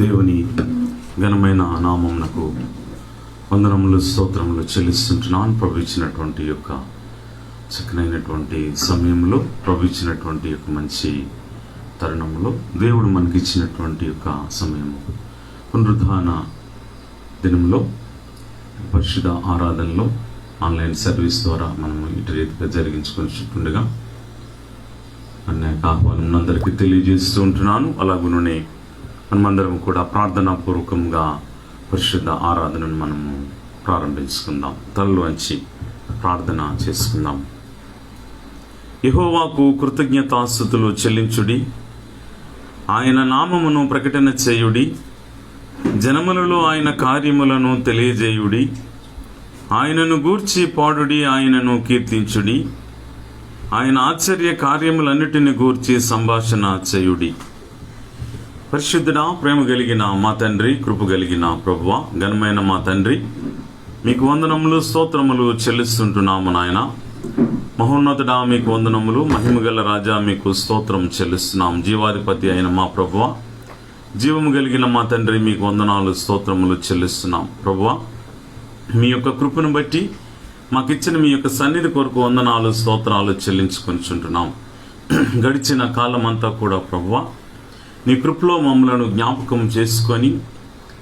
దేవుని ఘనమైన నామమునకు వందనములు స్తోత్రములు చెల్లిస్తుంటున్నాను. ప్రభు ఇచ్చినటువంటి యొక్క చక్కనైనటువంటి సమయంలో, ప్రభు ఇచ్చినటువంటి యొక్క మంచి తరుణంలో, దేవుడు మనకి ఇచ్చినటువంటి యొక్క సమయము పునరుద్ధాన దినంలో పరిశుద్ధ ఆరాధనలో ఆన్లైన్ సర్వీస్ ద్వారా మనము ఇటు రీతిగా జరిగించుకొని చుట్టుండగా అన్యాయ ఆహ్వానం అందరికీ తెలియజేస్తూ ఉంటున్నాను. అలాగునే మనమందరం కూడా ప్రార్థనాపూర్వకంగా పరిశుద్ధ ఆరాధనను మనము ప్రారంభించుకుందాం. తలలు వంచి ప్రార్థన చేసుకుందాం. యెహోవాకు కృతజ్ఞతాస్తుతులు చెల్లించుడి, ఆయన నామమును ప్రకటన చేయుడి, జనములలో ఆయన కార్యములను తెలియజేయుడి, ఆయనను గూర్చి పాడుడి, ఆయనను కీర్తించుడి, ఆయన ఆశ్చర్య కార్యములన్నిటిని గూర్చి సంభాషణ చేయుడి. పరిశుద్ధుడా, ప్రేమ కలిగిన మా తండ్రి, కృప కలిగిన ప్రభువా, ఘనమైన మా తండ్రి, మీకు వందనములు స్తోత్రములు చెల్లిస్తుంటున్నాము నాయన. మహోన్నతుడా, మీకు వందనములు. మహిమగల రాజా, మీకు స్తోత్రం చెల్లిస్తున్నాం. జీవాధిపతి అయిన మా ప్రభువా, జీవము కలిగిన మా తండ్రి, మీకు వందనాలు స్తోత్రములు చెల్లిస్తున్నాం. ప్రభువా, మీ యొక్క కృపను బట్టి మాకిచ్చిన మీ యొక్క సన్నిధి కొరకు వందనాలు స్తోత్రాలు చెల్లించుకొనిచుంటున్నాం. గడిచిన కాలం అంతా కూడా ప్రభువా, నీ కృపలో మమ్మలను జ్ఞాపకం చేసుకొని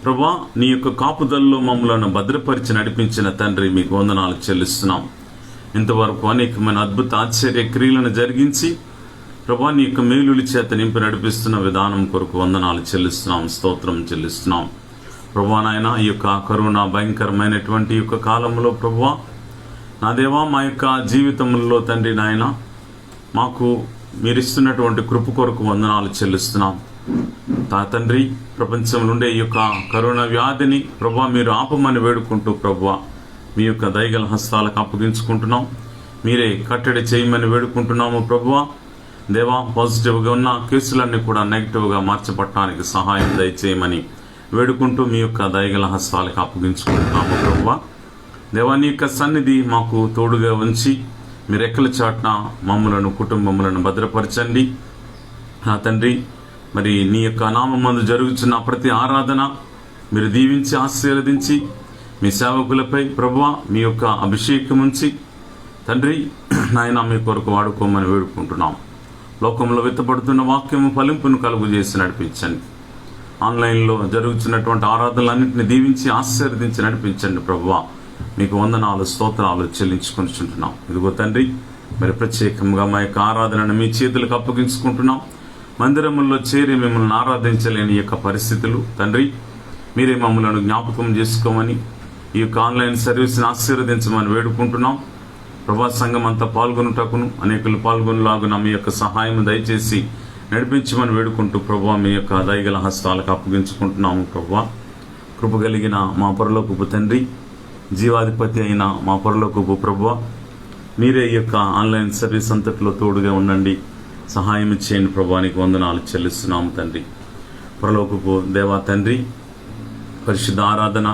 ప్రభువా, నీ యొక్క కాపుదల్లో మమ్మలను భద్రపరిచి నడిపించిన తండ్రి, మీకు వందనాలు చెల్లిస్తున్నాం. ఇంతవరకు అనేకమైన అద్భుత ఆశ్చర్య క్రియలను జరిగించి ప్రభువా, నీ యొక్క మేలుల చేత నింపి నడిపిస్తున్న విధానం కొరకు వందనాలు చెల్లిస్తున్నాం, స్తోత్రం చెల్లిస్తున్నాం. ప్రభువా నాయన, ఈ యొక్క కరోనా భయంకరమైనటువంటి యొక్క కాలంలో ప్రభువా నా దేవా, మా యొక్క జీవితంలో తండ్రి నాయన, మాకు మీరిస్తున్నటువంటి కృప కొరకు వందనాలు చెల్లిస్తున్నాం. తండ్రి, ప్రపంచంలో ఉండే ఈ యొక్క కరోనా వ్యాధిని ప్రభువా మీరు ఆపమని వేడుకుంటూ ప్రభువా మీ యొక్క దయగల హస్తాలకు అప్పగించుకుంటున్నాం. మీరే కట్టడి చేయమని వేడుకుంటున్నాము ప్రభువా. దేవా, పాజిటివ్గా ఉన్న కేసులన్నీ కూడా నెగిటివ్గా మార్చబడటానికి సహాయం దయచేయమని వేడుకుంటూ మీ యొక్క దయగల హస్తాలకు అప్పగించుకుంటున్నాము ప్రభువా. దేవా, నీ యొక్క సన్నిధి మాకు తోడుగా ఉంచి మీ రెక్కల చాటున మమ్మలను కుటుంబములను భద్రపరచండి. నా తండ్రి, మరి నీ యొక్క నామమందు జరుగుతున్న ప్రతి ఆరాధన మీరు దీవించి ఆశీర్వదించి మీ సేవకులపై ప్రభువా మీ యొక్క అభిషేకం ఉంచి తండ్రి నాయన మీ కొరకు వాడుకోమని వేడుకుంటున్నాం. లోకంలో విత్తబడుతున్న వాక్యము ఫలింపును కలుగు చేసి నడిపించండి. ఆన్లైన్లో జరుగుతున్నటువంటి ఆరాధనలన్నింటినీ దీవించి ఆశీర్వదించి నడిపించండి ప్రభువా. మీకు వందనాలు స్తోత్రాలు చెల్లించుకుంటున్నాం. ఇదిగో తండ్రి, మరి ప్రత్యేకంగా మా యొక్క ఆరాధనను మీ చేతులకు అప్పగించుకుంటున్నాం. మందిరముల్లో చేరి మిమ్మల్ని ఆరాధించలేని యొక్క పరిస్థితులు తండ్రి, మీరే మమ్మల్ని జ్ఞాపకం చేసుకోమని ఈ యొక్క ఆన్లైన్ సర్వీస్ని ఆశీర్వదించమని వేడుకుంటున్నాం. ప్రభా, సంఘం అంతా పాల్గొనుటకును అనేకులు పాల్గొనలాగున మీ యొక్క సహాయం దయచేసి నడిపించమని వేడుకుంటూ ప్రభా మీ యొక్క దయగల హస్తాలకు అప్పగించుకుంటున్నాము. ప్రభా, కృప కలిగిన మా పరలోకపు తండ్రి, జీవాధిపతి అయిన మా పరలోకపు ప్రభువా, మీరే ఈ యొక్క ఆన్లైన్ సర్వీస్ అంతట్లో తోడుగా ఉండండి, సహాయం చేయండి ప్రభువా. నీకు వందనాలు చెల్లిస్తున్నాము తండ్రి. పరలోకపు దేవా తండ్రి, పరిశుద్ధ ఆరాధన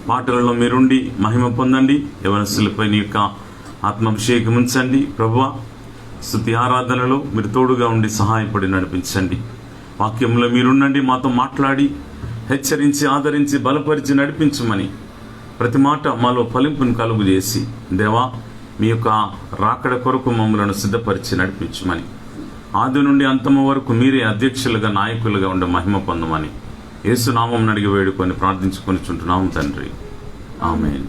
పాటలలో మీరుండి మహిమ పొందండి. యవనస్తులపై నీ యొక్క ఆత్మాభిషేకం ఉంచండి ప్రభువా. స్తుతి ఆరాధనలో మీరు తోడుగా ఉండి సహాయపడి నడిపించండి. వాక్యంలో మీరుండండి, మాతో మాట్లాడి హెచ్చరించి ఆదరించి బలపరిచి నడిపించమని ప్రతి మాట మాలో ఫలింపును కలుగు చేసి దేవా మీ యొక్క రాకడ కొరకు మమ్మలను సిద్ధపరిచి నడిపించమని ఆది నుండి అంతము వరకు మీరే అధ్యక్షులుగా నాయకులుగా ఉండే మహిమ పొందమని యేసు నామం అడిగి వేడుకొని ప్రార్థించుకొని చుంటున్నాము తండ్రి. ఆమేన్.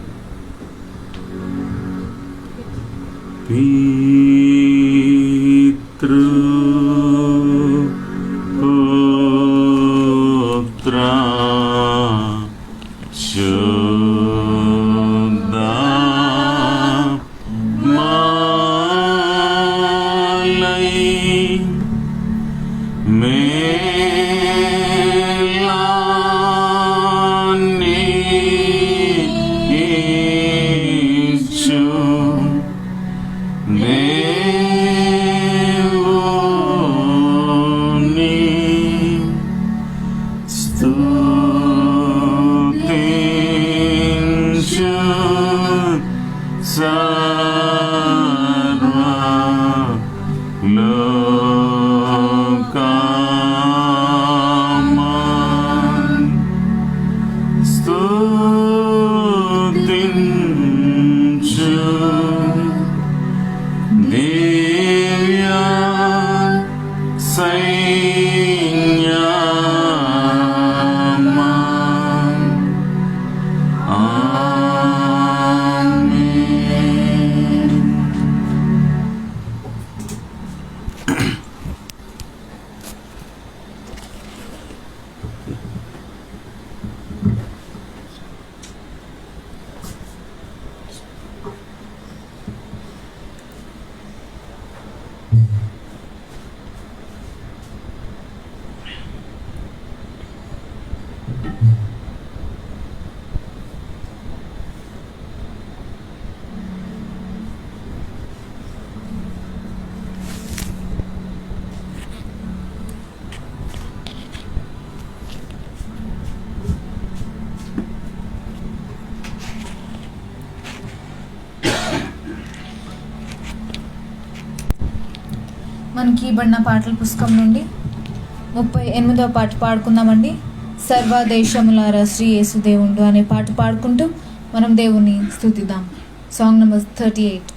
పితృ పుత్ర మనకి ఇవ్వబడిన పాటల పుస్తకం నుండి 38వ పాట పాడుకుందామండి. సర్వదేశములారా శ్రీ యేసుదేవుండు అనే పాట పాడుకుంటూ మనం దేవుని స్తుతిద్దాం. Song number 38.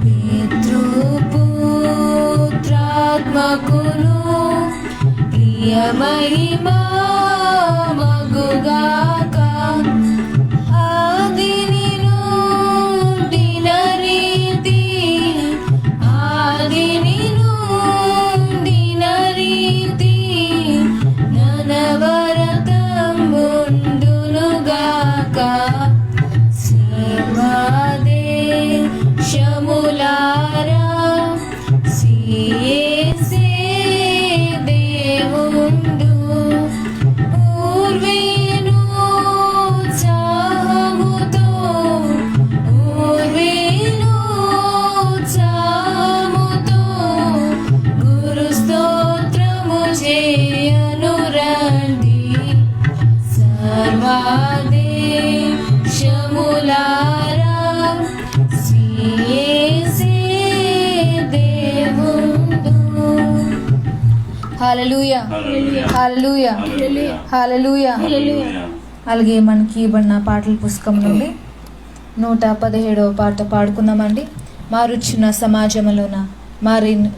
Petro మహిమా మగుగాక. ఆదిని నుండిన రీతి ఆదిని నుండిన రీతి ననవరతముండునుగాక. సీమాదేశములారా సియేసే దేవుండు. ఊర్వేను చాముతో ఊర్వేను చాముతో గురు స్తోత్రము చేయను రండి. సర్వదేశములారా సియేసే దేవుండు. హల్లెలూయా హల్లెలూయా హల్లెలూయా. అలాగే మనకి ఇవ్వబడిన పాటల పుస్తకం నుండి 117వ పాట పాడుకుందామండి. మారుచున్న సమాజంలోన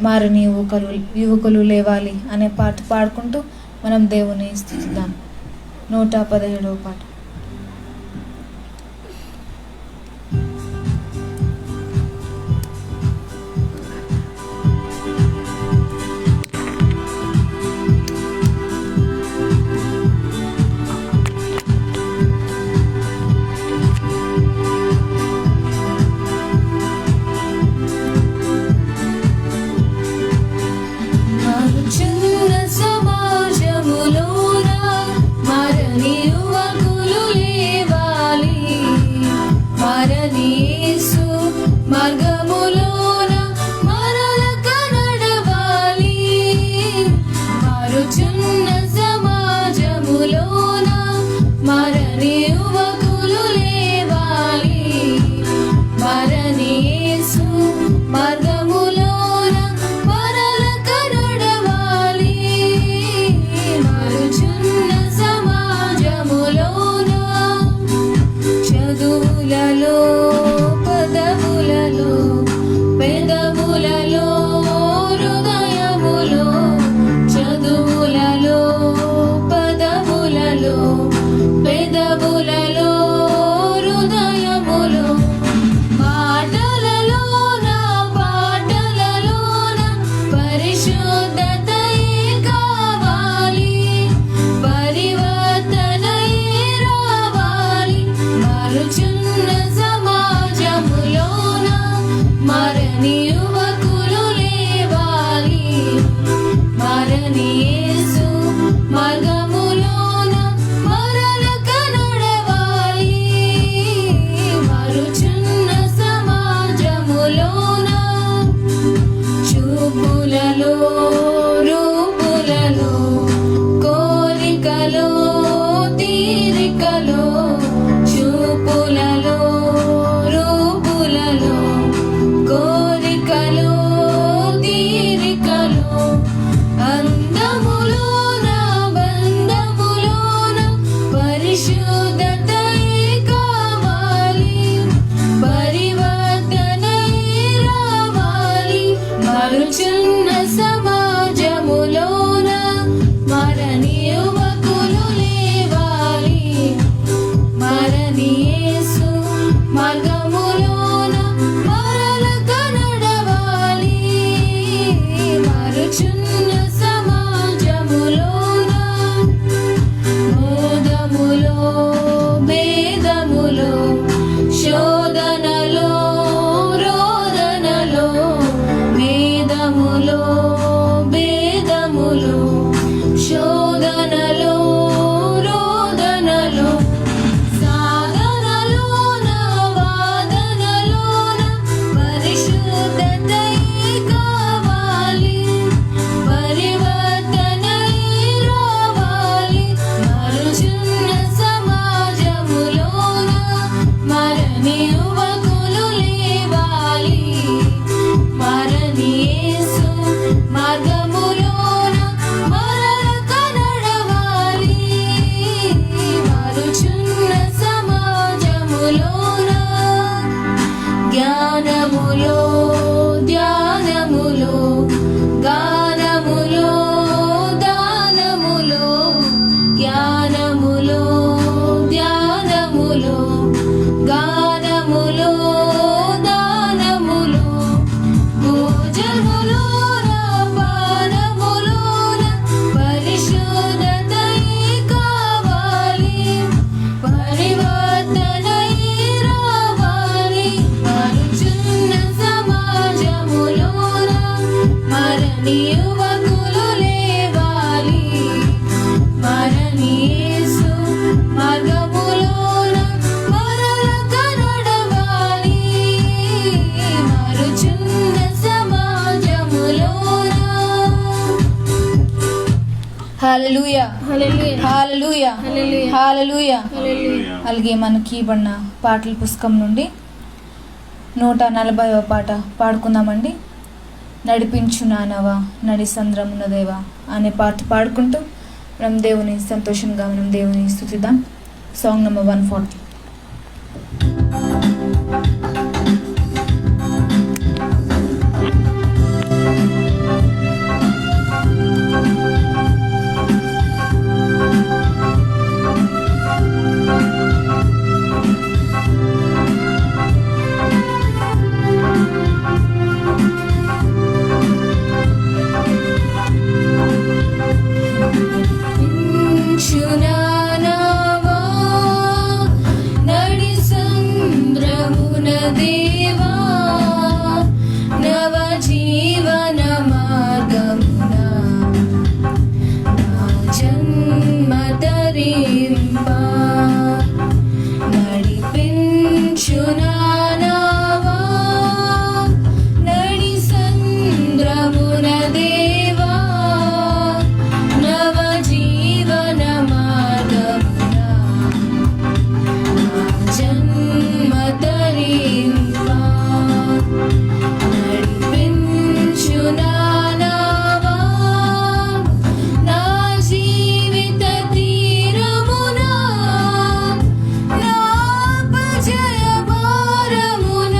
మారని యువకులు లేవాలి అనే పాట పాడుకుంటూ మనం దేవుని స్తుతిద్దాం. 117వ పాట. మారుచున్న సమాజములోన మారని యువకులు లేవాలి. మారని యేసు మార్గములోన మరలక నడవాలి. మారుచున్న సమాజములోన మారని యువకులు లేవాలి. మారని యేసు మార్గములోన మరలక నడవాలి. మారుచున్న సమాజములోన చదువులలో పదములలో పెదవులలో హృదయములో చదువులలో పదములలో పెదవులలో హృదయములో మాటలలోన పాటలలోన పరిశుద్ధతయే కావాలి. పరివర్తనయే రావాలి. మారుచున్న సమాజములోన మారని యువకులు లేవాలి. మారని యేసు మార్గములోన మరలక నడవాలి. మారుచున్న సమాజములోన చూపులలో రూపులలో కోరికలో తీరికలో చూపులలో రూపులలో కోరికలో తీరికలో అందములోన బంధములోన పరిశుద్ధతయే కావాలి. పరివర్తనయే రావాలి. మారుచున్న సమాజములోన మారని యువకులు లేవాలి. మారని యేసు మార్గములోన మరలక నడవాలి. మారుచున్న సమాజములోన మోదములో భేదములో శోధనలో రోదనలో వేదములో భేదములో శోధనలో రోదనలో సాధనలోన వాదనలోన పరిశుద్ధతయే కావాలి. పరివర్తనయే రావాలి. మారుచున్న సమాజములోన మారని యువకులు లేవాలి. మారని యేసు మార్గములోన మరలక నడవాలి. మారుచున్న సమాజములోన జ్ఞానములో ధ్యానములో గానములో దానములో నీ యువకులు లేవాలి, మారని యేసు మార్గములోన మరలక నడవాలి, మారుచున్న సమాజములోన. హల్లెలూయా హల్లెలూయా హల్లెలూయా. అలాగే మనకి ఇవ్వబడిన పాటల పుస్తకం నుండి 140వ పాట పాడుకుందామండి. నడిపించు నానవా నడి సంద్రమున దేవా అనే పాట పాడుకుంటూ మనం దేవుని సంతోషంగా మనం దేవుని స్తుతిద్దాం. Song number 140. చునానవా నడి సంద్రమున దేవా, నవ జీవన మార్గమున నా జన్మ తరింప, నడిపించు నానవా నడి సంద్రమున దేవా, నవ జీవన మార్గమున నా జన్మ తరింప, నడిపించు నానవా నా జీవిత తీరమున, నా అపజయ భారమున,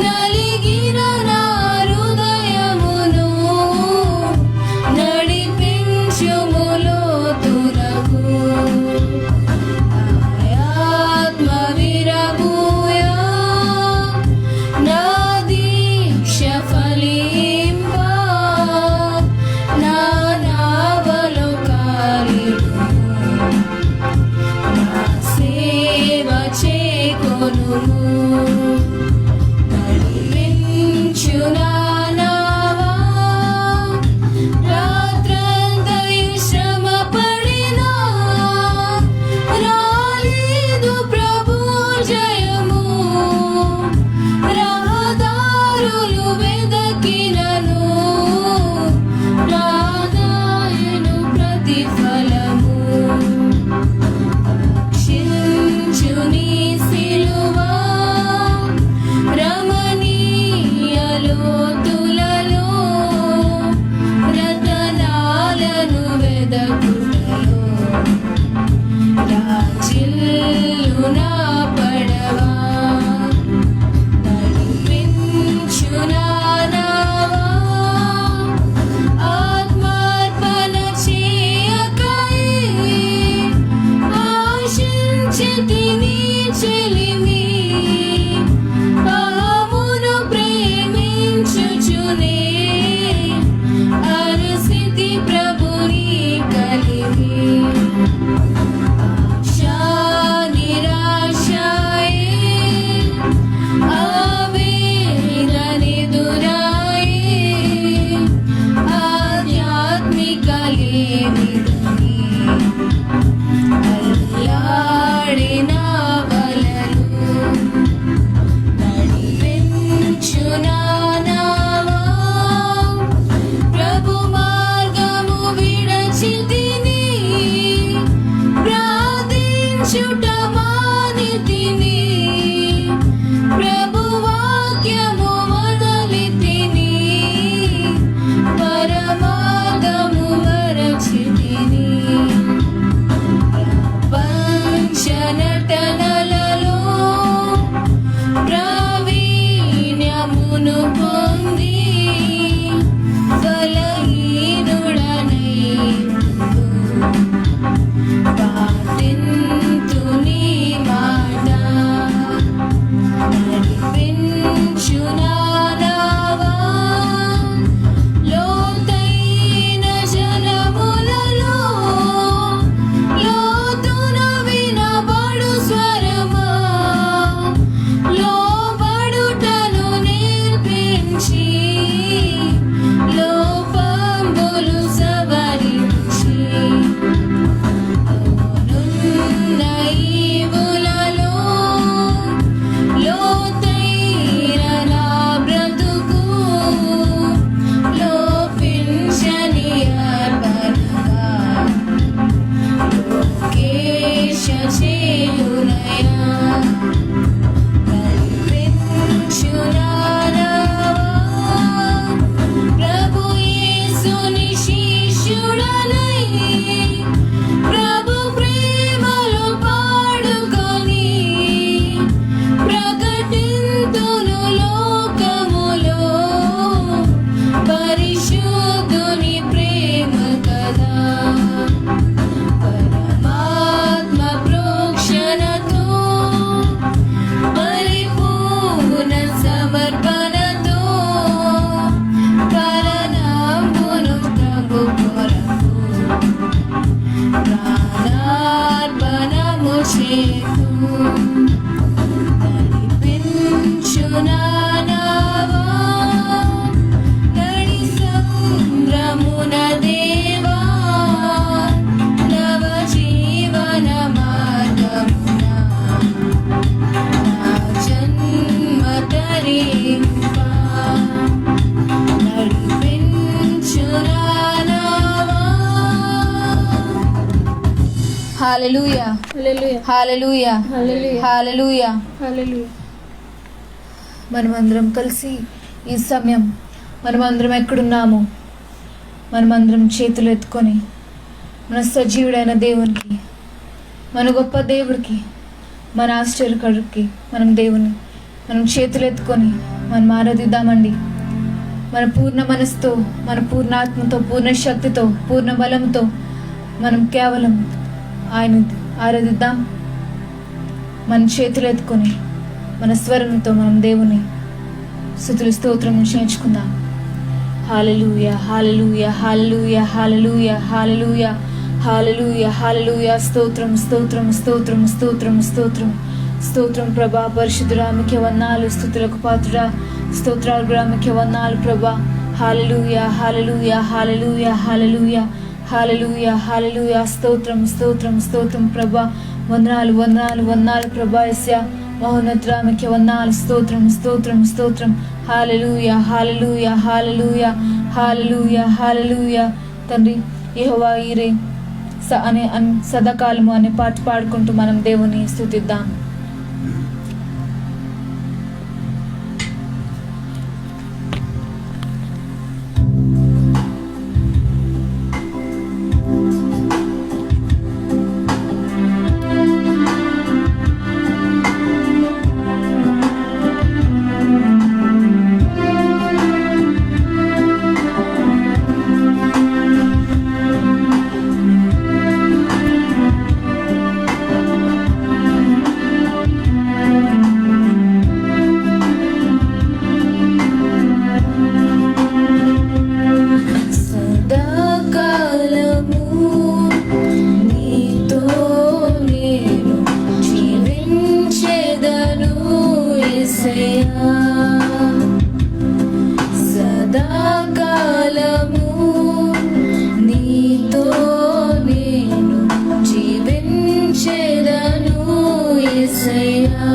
నలిగిన నా హృదయమును నడిపించుము లోతులకు, ఆత్మ విరబూయ నా దీక్ష ఫలింప, నా నావలో కాలిడుము, నా సేవ చేకొనుము, నడిపించు నానవా రాత్రంతయు శ్రమ పడినా రాలేదు ప్రభు జయము, రహదారులు వెదకినను రాదాయను ప్రతిఫలము, రక్షించు నీ సిలువా రమణీయ లోతులలో, రతనాలను వెదకుటలో రాజిల్లు నా పడవా, నడిపించు నానవా ఆత్మార్పణ చేయకై, ఆశించితి నీ చెలిమి, అహమును ప్రేమించుచునే అరసితి ప్రభుని కలిమి, ఆశా నిరాశయే ఆవేదనెదురాయే, ఆధ్యాత్మిక లేమిదని అల్లాడిన వలలు, నడిపించు నానవా హల్లెలూయా, హల్లెలూయా, హల్లెలూయా, హల్లెలూయా, హల్లెలూయా. హల్లెలూయా. మనమందరం కలిసి ఈ సమయం మనమందరం ఎక్కడున్నాము మనమందరం చేతులు ఎత్తుకొని మన సజీవుడైన దేవునికి, మన గొప్ప దేవుడికి, మన ఆశ్చర్యకరుడికి మనం చేతులు ఎత్తుకొని మనం ఆరాధిద్దామండి. మన పూర్ణ మనసుతో, మన పూర్ణ ఆత్మతో, పూర్ణ శక్తితో, పూర్ణ బలంతో మనం కేవలం ఆయన ఆరాధిద్దాం. మన చేతులు ఎత్తుకొని మన స్వరంతో మనం దేవుని స్తుతులు స్తోత్రం చేర్చుకుందాం. హల్లెలూయా, హల్లెలూయా, హల్లెలూయా, హల్లెలూయా, హల్లెలూయా, హల్లెలూయా, హల్లెలూయా. స్తోత్రం, స్తోత్రం, స్తోత్రం, స్తోత్రం, స్తోత్రం, స్తోత్రం ప్రభా. పరిశుద్ధుడా మీకే వందనాలు. స్తుతులకు పాత్రుడా స్తోత్రాలు కూడా మీకే వందనాలు ప్రభా. హల్లెలూయా, హల్లెలూయా, హల్లెలూయా, హల్లెలూయా, హల్లెలూయా, హల్లెలూయా. స్తోత్రం, స్తోత్రం, స్తోత్రం ప్రభా. వందనాలు, వందనాలు, వందనాలు ప్రభా. యేసయ్యా మహోన్నతుడా మీకే వందనాలు. స్తోత్రం, స్తోత్రం, స్తోత్రం. హల్లెలూయా, హల్లెలూయా, హల్లెలూయా, హల్లెలూయా, హల్లెలూయా. తండ్రి యెహోవా ఈరే అనే సదాకాలము అనే పాట పాడుకుంటూ మనం దేవుని స్తుతిద్దాం. సదాకాలము నీతో నేను జీవించేదను యేసయ్యా. సదాకాలము నీతో నేను జీవించేదను యేసయ్యా.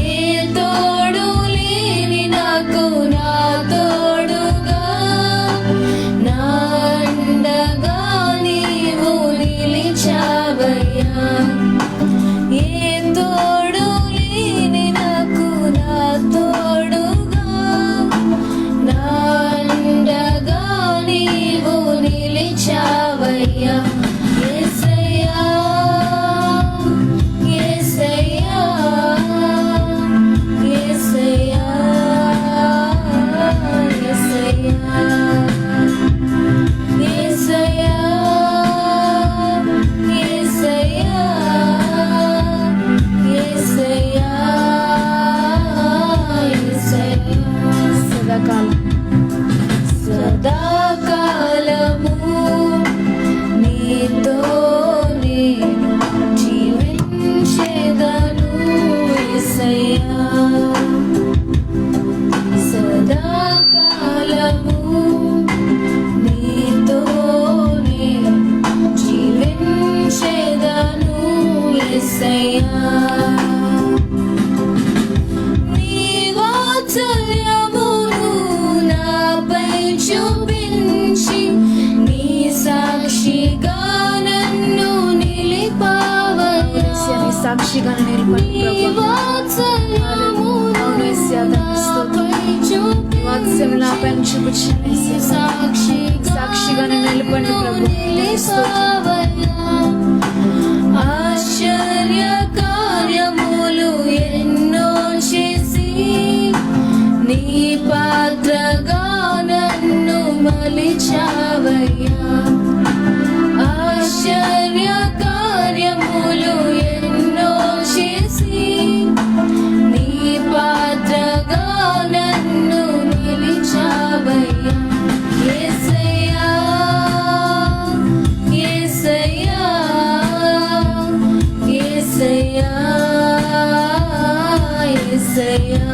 ఏ తోడు లేని సాక్షిగా నిలబడి ప్రభా. అవును యేసయ్యా, వాత్సల్యం నాపైన చూపించండి యేసయ్యా. సాక్షిగా నిలబడి ప్రభు. ఆశ్చర్య కార్యములు ఎన్నో చేసి నీ పాత్రగా నన్ను మలిచావయ్యా. ఆశ్చర్య కార్యములు ఎన్నో చేసి నీ పాత్రగా నన్ను నిలిచావయ్యా. యేసయ్యా, యేసయ్యా, యేసయ్యా, యేసయ్యా,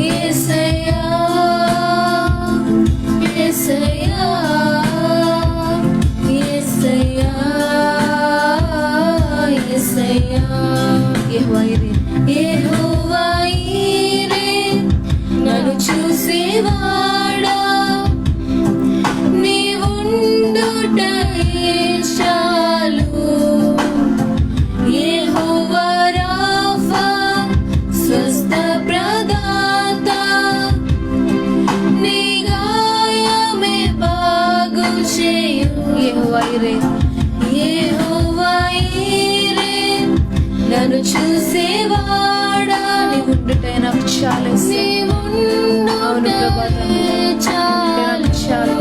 యేసయ్యా, యేసయ్యా, యేసయ్యా, యేసయ్యా. యెహోవా ఈరే, యెహోవా ఈరే, నన్ను చూసేవాడా, నీవుండుటయే చాలు. యెహోవా రాఫా, స్వస్థ ప్రదాత, నీ గాయమే బాగు చేయు. యెహోవా ఈరే, యెహోవా ఈరే, నన్ను చూసేవాడా, నీవుండుటే నాకు చాలు యేసయ్యా. అవును ప్రభాతం, చాలు చాలు.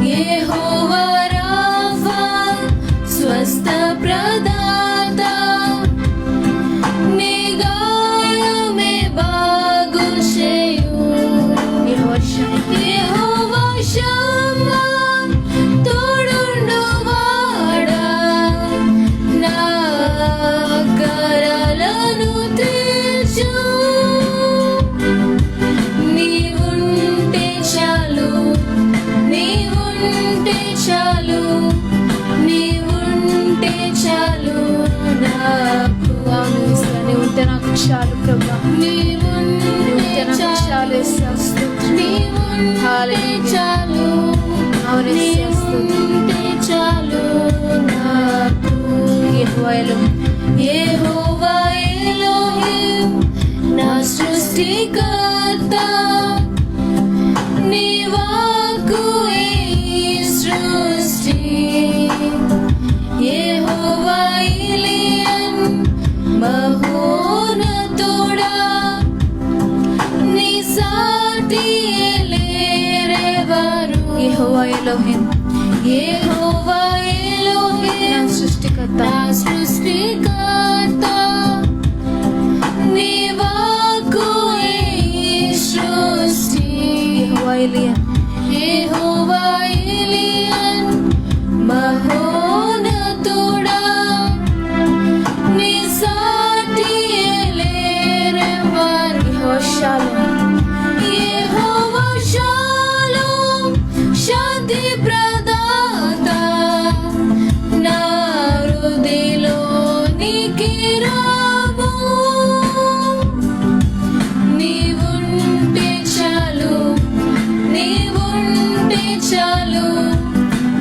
యెహోవా రాఫా, స్వస్థ ప్రదాత, నీ గాయమే బాగు చేయు. యెహోవా షమ్మా, యెహోవా షమ్మా, తోడుండువాడా, నా కరాలను తీర్చు. నీవుంటే చాలు, నీవుంటే చాలు, నీవుంటే చాలు నాకు. అవును యేసయ్యా, నీవుంటే నాకు చాలు ప్రభా. నీవుంటే నీవుంటే నాకు చాలు యేసయ్యా. స్తోత్రం. నీవుంటే చాలు, అవును యేసయ్యా, స్తోత్రం. నీవుంటే చాలు నాకు. యెహోవా ఎలోహిం, యెహోవా ఎలోహిం, నా సృష్టికర్త, నీ వాక్కుయే ఈ సృష్టి. యెహోవా ఎలియన్, మహోన్నతుడా, నీ సాటి లేరెవరు. యెహోవా ఎలోహిం, యెహోవా ఎలోహిం, నా సృష్టికర్త, నా సృష్టికర్త, నీ వాక్కుయే ఈ సృష్టి. యెహోవా ఎలియన్, యెహోవా ఎలియన్, మహోన్నతుడా, నీ సాటి లేరెవరు. యెహోవా షాలోమ్, యెహోవా షాలోమ్, శాంతి ప్రదాత, నా హృదయలోనికి రావు. నీవుంటే చాలు, నీవుంటే చాలు,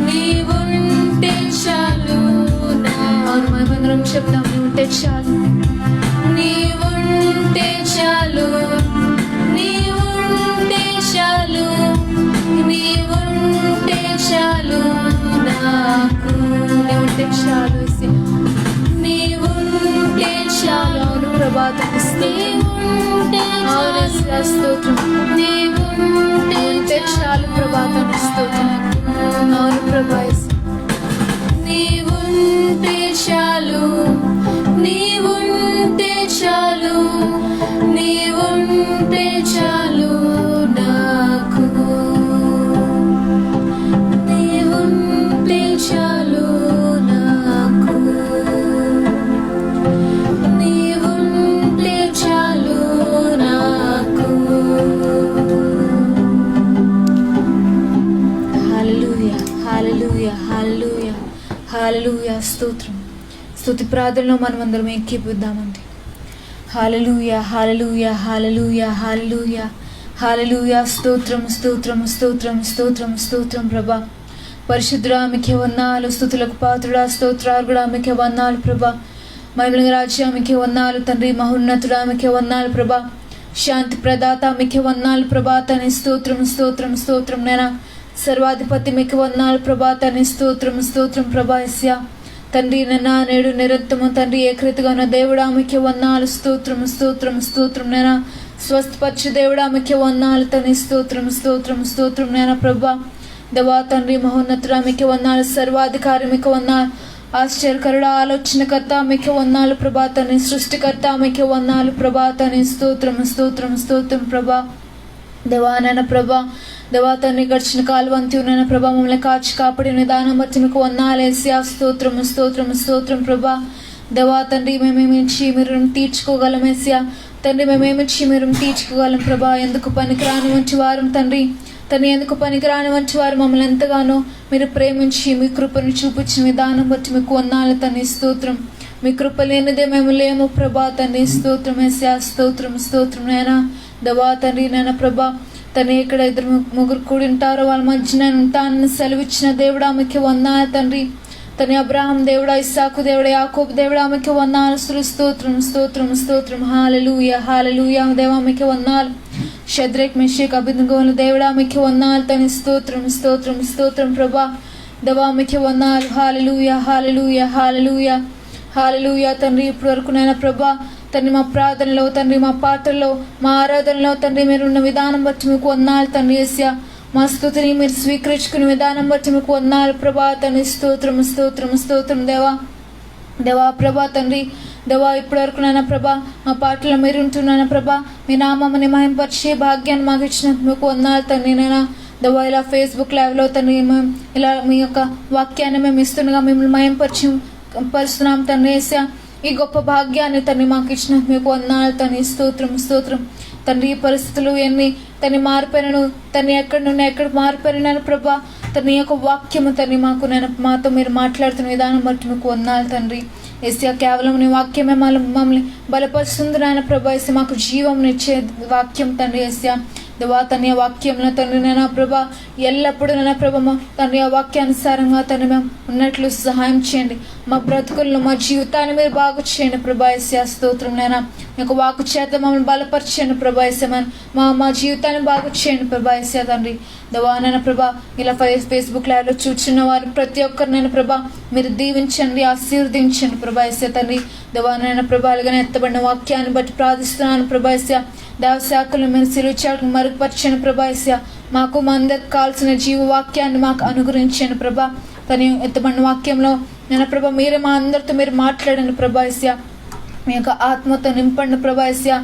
నీవుంటే చాలు నా. అవును మనమందరం చెప్తాం, నీవుంటే చాలు. నీవుంటే చాలు, నీవుంటే చాలు, నీవుంటే చాలు నాకు. నీవుంటే చాలు యేసయ్యా. నీవుంటే చాలు, అవును ప్రభాతం, నీవుంటే అవును యేసయ్యా, స్తోత్రం. నీవుంటే చాలు ప్రభాతం, స్తోత్రం. అవును ప్రభా యేసయ్యా. నీవుంటే చాలు, నీవుంటే చాలు, నీవుంటే చాలు నాకు. నీవుంటే చాలు నాకు, నీవుంటే చాలు నాకు. హల్లెలూయా, హల్లెలూయా, హల్లెలూయా, హల్లెలూయా. స్తోత్రం. స్తుతి ప్రార్థనలో మనం అందరం ఏకీభవిద్దామండి. హల్లెలూయా, హల్లెలూయా, హల్లెలూయా, హల్లెలూయా, హల్లెలూయా. స్తోత్రం, స్తోత్రం, స్తోత్రం, స్తోత్రం, స్తోత్రం ప్రభా. పరిశుద్ధుడా మీకే వందనాలు, స్తుతులకు పాత్రుడా, స్తోత్రార్గుడా మీకే వందనాలు ప్రభా. మహిళల రాజ్యా మీకే వందనాలు తండ్రి, మహోన్నతుడా మీకే వందనాలు ప్రభా. శాంతి ప్రదాత మీకే వందనాలు ప్రభా తండ్రి, స్తోత్రం స్తోత్రం స్తోత్రం నైనా. సర్వాధిపతి మీకే వందనాలు ప్రభా తండ్రి, స్తోత్రం స్తోత్రం ప్రభా. యెస్యా తండ్రి నైనా నేడు నిరంతరము తండ్రి ఏకరీతిగా ఉన్న దేవుడా మీకే వందనాలు, స్తోత్రం స్తోత్రం స్తోత్రం నైనా. స్వస్థపరచు దేవుడా మీకే వందనాలు తండ్రి, స్తోత్రం స్తోత్రం స్తోత్రం నైనా ప్రభా. దేవా తండ్రి మహోన్నతుడా మీకే వందనాలు, సర్వాధికారి మీకే వందనాలు, ఆశ్చర్యకరుడా ఆలోచనకర్త మీకే వందనాలు ప్రభా తండ్రి, సృష్టికర్త మీకే వందనాలు ప్రభా తండ్రి, స్తోత్రం స్తోత్రం స్తోత్రం ప్రభా. దేవా నాయన ప్రభా, దేవా తండ్రి గడిచిన కాలువంతి ఉన్న ప్రభా మమ్మల్ని కాచి కాపాడిన విధానం బట్టి మీకు వందనాలు యేసయ్యా, స్తోత్రం స్తోత్రం స్తోత్రం ప్రభా. దేవా తండ్రి మేమేమిచ్చి మీరు తీర్చుకోగలం యేసయ్యా, తండ్రి మేమేమిచ్చి మీరు తీర్చుకోగలం ప్రభా. ఎందుకు పనికిరాని మంచి వారం తండ్రి, తను ఎందుకు పనికిరాని మంచి వారు మమ్మల్ని ఎంతగానో మీరు ప్రేమించి మీ కృపను చూపించిన విధానం బట్టి మీకు వందనాలు తండ్రి, స్తోత్రం. మీ కృప లేనిదే మేము లేము ప్రభా తండ్రి, స్తోత్రం యేసయ్యా, స్తోత్రం స్తోత్రం నైనా. దేవా తండ్రి నాయన ప్రభా, తను ఎక్కడ ఇద్దరు ముగ్గురు కూడి ఉంటారో వాళ్ళ మధ్య నేను ఉంటానని సెలవిచ్చిన దేవుడా మీకే వందనాలు తండ్రి. తన అబ్రాహాం దేవుడా, ఇస్సాకు దేవుడా, యాకోబు దేవుడా మీకే వందనాలు, స్తోత్రం స్తోత్రం స్తోత్రం. హల్లెలూయా హల్లెలూయా. దేవా మీకే వందనాలు. షద్రక్ మెషక్ అబేద్నెగోను దేవుడా మీకే వందనాలు తండ్రి, స్తోత్రం స్తోత్రం స్తోత్రం ప్రభా. దేవా మీకే వందనాలు. హల్లెలూయా హల్లెలూయా హల్లెలూయా హల్లెలూయా తండ్రి. ఇప్పటి వరకు నాయన ప్రభా తండ్రి మా ప్రార్థనలో తండ్రి, మా పాటల్లో, మా ఆరాధనలో తండ్రి మీరున్న విధానం బట్టి మీకు వందనాలు తండ్రి యేసయ్యా. మా స్తుతిని మీరు స్వీకరించుకునే విధానం బట్టి మీకు వందనాలు ప్రభా తండ్రి, స్తోత్రం స్తోత్రం స్తోత్రం. దేవా దేవా ప్రభా తండ్రి, దేవా ఇప్పటి వరకు నాయన ప్రభా మా పాటలో మీరు ఉంటున్నాను ప్రభా. మీ నామముని మహింపరిచే భాగ్యాన్ని మాకు ఇచ్చినందుకు మీకు వందనాలు తండ్రి నైనా. దేవా ఇలా ఫేస్బుక్ లైవ్లో తండ్రి మేము ఇలా మీ యొక్క వాక్యాన్ని మేము ఇస్తుండగా మిమ్మల్ని మహింపరుస్తున్నాం తండ్రి యేసయ్యా. ఈ గొప్ప భాగ్యాన్ని తండ్రి మాకు ఇచ్చినందుకు మీకు వందనాలు తండ్రి, స్తోత్రం స్తోత్రం తండ్రి. ఈ పరిస్థితులు ఎన్ని తన్ని మారిపోయినను, తను ఎక్కడి నుండి ఎక్కడ మారిపోయినాను ప్రభా. తన యొక్క వాక్యము తండ్రి మాకు నేను మాతో మీరు మాట్లాడుతున్న విధానం బట్టి మీకు వందనాలు తండ్రి యేసయ్యా. కేవలం నీ వాక్యమే మమ్మల్ని బలపరుస్తుంది నాయన ప్రభా. యేసయ్యా మాకు జీవం ఇచ్చే వాక్యం తండ్రి యేసయ్యా. దేవా తన వాక్యంలో తండ్రి నైనా ప్రభా ఎల్లప్పుడూ నైనా ప్రభా తండ్రి ఆ వాక్యానుసారంగా తండ్రి మేము ఉన్నట్లు సహాయం చేయండి. మా బ్రతుకులను మా జీవితాన్ని మీరు బాగు చేయండి ప్రభా యేసయ్యా, స్తోత్రం నైనా. మీ యొక్క వాక్కు చేత మమ్మల్ని బలపరచండి ప్రభా యేసయ్యా. మా జీవితాన్ని బాగు చేయండి ప్రభా యేసయ్యా తండ్రి. దేవా నైనా ప్రభా ఇలా ఫేస్బుక్ లైవ్లో చూస్తున్న వారు ప్రతి ఒక్కరినైనా ప్రభా మీరు దీవించండి, ఆశీర్వదించండి ప్రభా యేసయ్యా తండ్రి. దేవా నైనా ప్రభా అలాగనే ఎత్తబడిన వాక్యాన్ని బట్టి ప్రార్థిస్తున్నాను ప్రభా యేసయ్యా. దేవశాఖలు మీరు సిలువచాటుకు మరుగుపరచండి ప్రభా యేసయ్యా. మాకు మా అందరికి కావాల్సిన జీవవాక్యాన్ని మాకు అనుగ్రహించండి ప్రభా. తన ఎత్తబడిన వాక్యంలో నేను ప్రభా మీరే మా అందరితో మీరు మాట్లాడండి ప్రభా యేసయ్యా. మీ యొక్క ఆత్మతో నింపండి ప్రభా యేసయ్యా.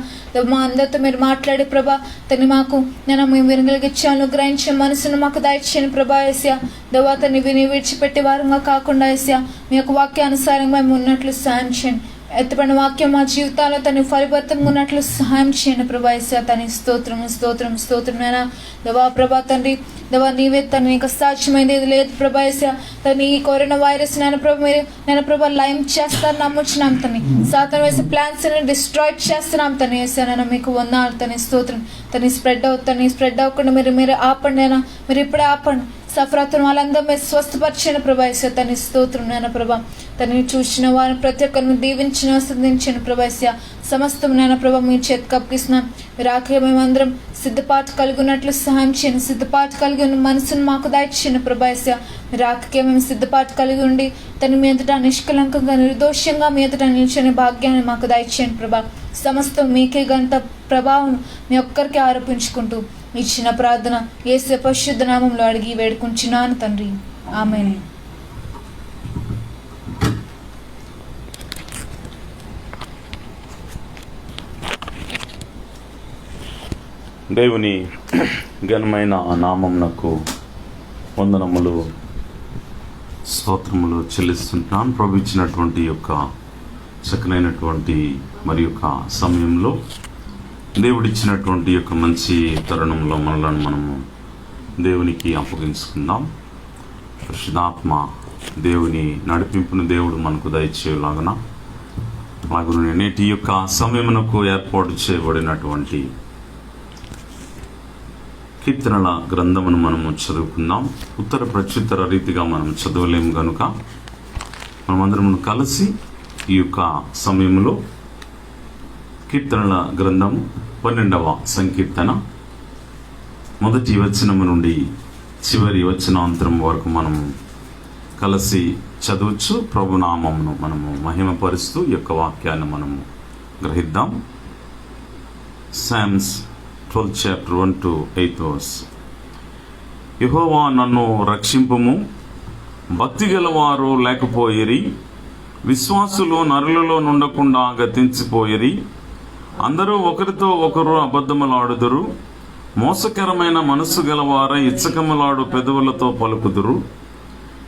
మా అందరితో మీరు మాట్లాడి ప్రభా తను మాకు నేను మేము వినగలిగించాను గ్రహించే మనసును మాకు దయచేయండి ప్రభా యేసయ్యా. దేవా తను విని విడిచిపెట్టే వారంగా కాకుండా యేసయ్యా మీ యొక్క వాక్యానుసారంగా మేము ఉన్నట్లు సాయం చేయండి. ఎత్తబడిన వాక్యం మా జీవితాల్లో తను పరివర్తనగా ఉన్నట్లు సహాయం చేయండి ప్రభా యేసయ్యా. తన స్తోత్రం స్తోత్రం స్తోత్రం నైనా. దేవా ప్రభా తండ్రి, దేవా నీవే తను ఇంకా సాధ్యమైంది ఏది లేదు ప్రభా యేసయ్యా. తను ఈ కరోనా వైరస్ నేను ప్రభా మీరు నేను ప్రభా లైమ్ చేస్తాను నమ్ముచున్నాం తను. సాతాను వేసే ప్లాన్స్ ని డిస్ట్రాయ్ చేస్తున్నాం తను యేసయ్యా. నేను మీకు వందనాలు తన స్తోత్రం. తను స్ప్రెడ్ అవ్వకుండా మీరు ఆపండి అయినా, మీరు ఇప్పుడే ఆపండి. సఫరాతును వాళ్ళందరూ మీరు స్వస్థపరిచిన ప్రభా యేసయ్యా. తన స్తోత్రం నాయన ప్రభా. తనని చూసిన వారిని ప్రతి ఒక్కరిని దీవించిన ఆస్వాదించిన ప్రభా యేసయ్యా. సమస్తం నాయన ప్రభా మీ చేతికి అప్పగిస్తున్నాం. మీరు ఆఖరి మేమందరం సిద్ధపాటు కలిగి ఉన్నట్లు సహాయం చేయండి. సిద్ధపాటు కలిగి ఉన్న మనసును మాకు దయచేయండి ప్రభా యేసయ్యా. మీరు ఆఖరికే మేము సిద్ధపాటు కలిగి ఉండి తను మీ ఎదుట నిష్కలంకంగా నిర్దోషంగా మీ ఎదుట నిలిచిన భాగ్యాన్ని మాకు దయచేయండి ప్రభా. సమస్తం మీకే గంట ప్రభావం మీ ఒక్కరికి ఆరోపించుకుంటూ ఇచ్చిన ప్రార్థన యేసు పరిశుద్ధ నామంలో అడిగి వేడుకుంటున్నాను తండ్రి, ఆమేన్. దేవుని ఘనమైన నామమునకు వందనములు స్తోత్రములు చెల్లిస్తుంటాను. ప్రభు ఇచ్చినటువంటి యొక్క చక్కనైనటువంటి మరి యొక్క సమయంలో దేవుడిచ్చినటువంటి యొక్క మంచి తరుణంలో మనలను మనము దేవునికి అప్పగించుకుందాం. పరిశుద్ధాత్మ దేవుని నడిపింపును దేవుడు మనకు దయచేయలాగన అలాగే నేటి యొక్క సమయమునకు ఏర్పాటు చేయబడినటువంటి కీర్తనల గ్రంథమును మనము చదువుకుందాం. ఉత్తర ప్రత్యుత్తర రీతిగా మనం చదవలేము కనుక మనమందరం కలిసి ఈ యొక్క సమయంలో కీర్తనల గ్రంథము 12వ సంకీర్తన మొదటి వచనము నుండి చివరి వచనాంతరం వరకు మనము కలిసి చదవచ్చు. ప్రభునామమును మనము మహిమపరుస్తూ ఈ యొక్క వాక్యాన్ని మనము గ్రహిద్దాం. Psalms 12 chapter 1 to 8 verse. యెహోవా నన్ను రక్షింపుము, భక్తి గలవారు లేకపోయిరి, విశ్వాసులు నరులలో నుండకుండా గతించిపోయిరి. అందరూ ఒకరితో ఒకరు అబద్ధములాడుదురు, మోసకరమైన మనస్సు గలవారై ఇచ్చకములాడు పెదవులతో పలుకుదురు.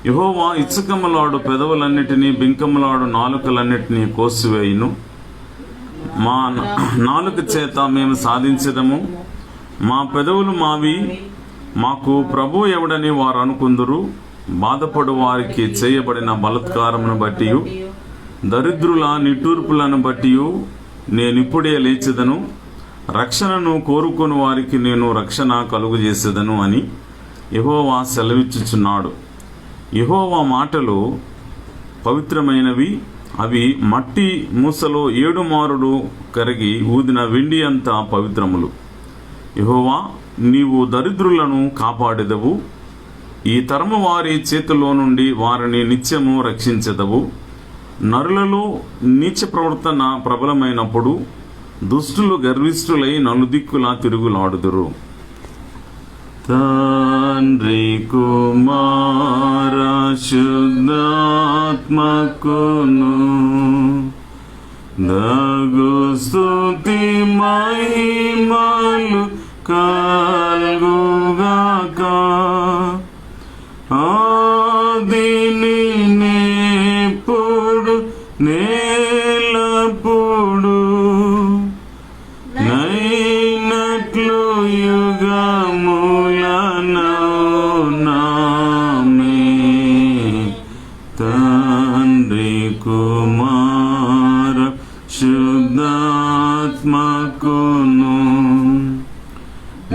యెహోవా ఇచ్చకములాడు పెదవులన్నిటినీ బింకములాడు నాలుకలన్నిటినీ కోసివేయును. మా నాలుక చేత మేము సాధించదము, మా పెదవులు మావి, మాకు ప్రభు ఎవడని వారు అనుకుందురు. బాధపడు వారికి చేయబడిన బలత్కారమును బట్టి దరిద్రుల నిట్టూర్పులను బట్టి నేనిప్పుడే లేచెదను. రక్షణను కోరుకుని వారికి నేను రక్షణ కలుగు చేసేదను అని యెహోవా సెలవిచ్చుచున్నాడు. యెహోవా మాటలు పవిత్రమైనవి, అవి మట్టి మూసలో 7 మారులు కరిగి ఊదిన వెండి అంతా పవిత్రములు. యెహోవా, నీవు దరిద్రులను కాపాడెదవు, ఈ తరము వారి చేతిలో నుండి వారిని నిత్యము రక్షించెదవు. నరులలో నీచ ప్రవర్తన ప్రబలమైనప్పుడు దుష్టులు గర్విష్ఠులై నలుదిక్కులా తిరుగులాడుదురు. తండ్రి కుమార శుద్ధాత్మకును దగు స్తుతి మహిమలు కల్గుగాక. ఆదిని నేప్పుడు నేలప్పుడు నైనట్లు యుగములనౌనామే. తండ్రి కుమార శుద్ధాత్మకును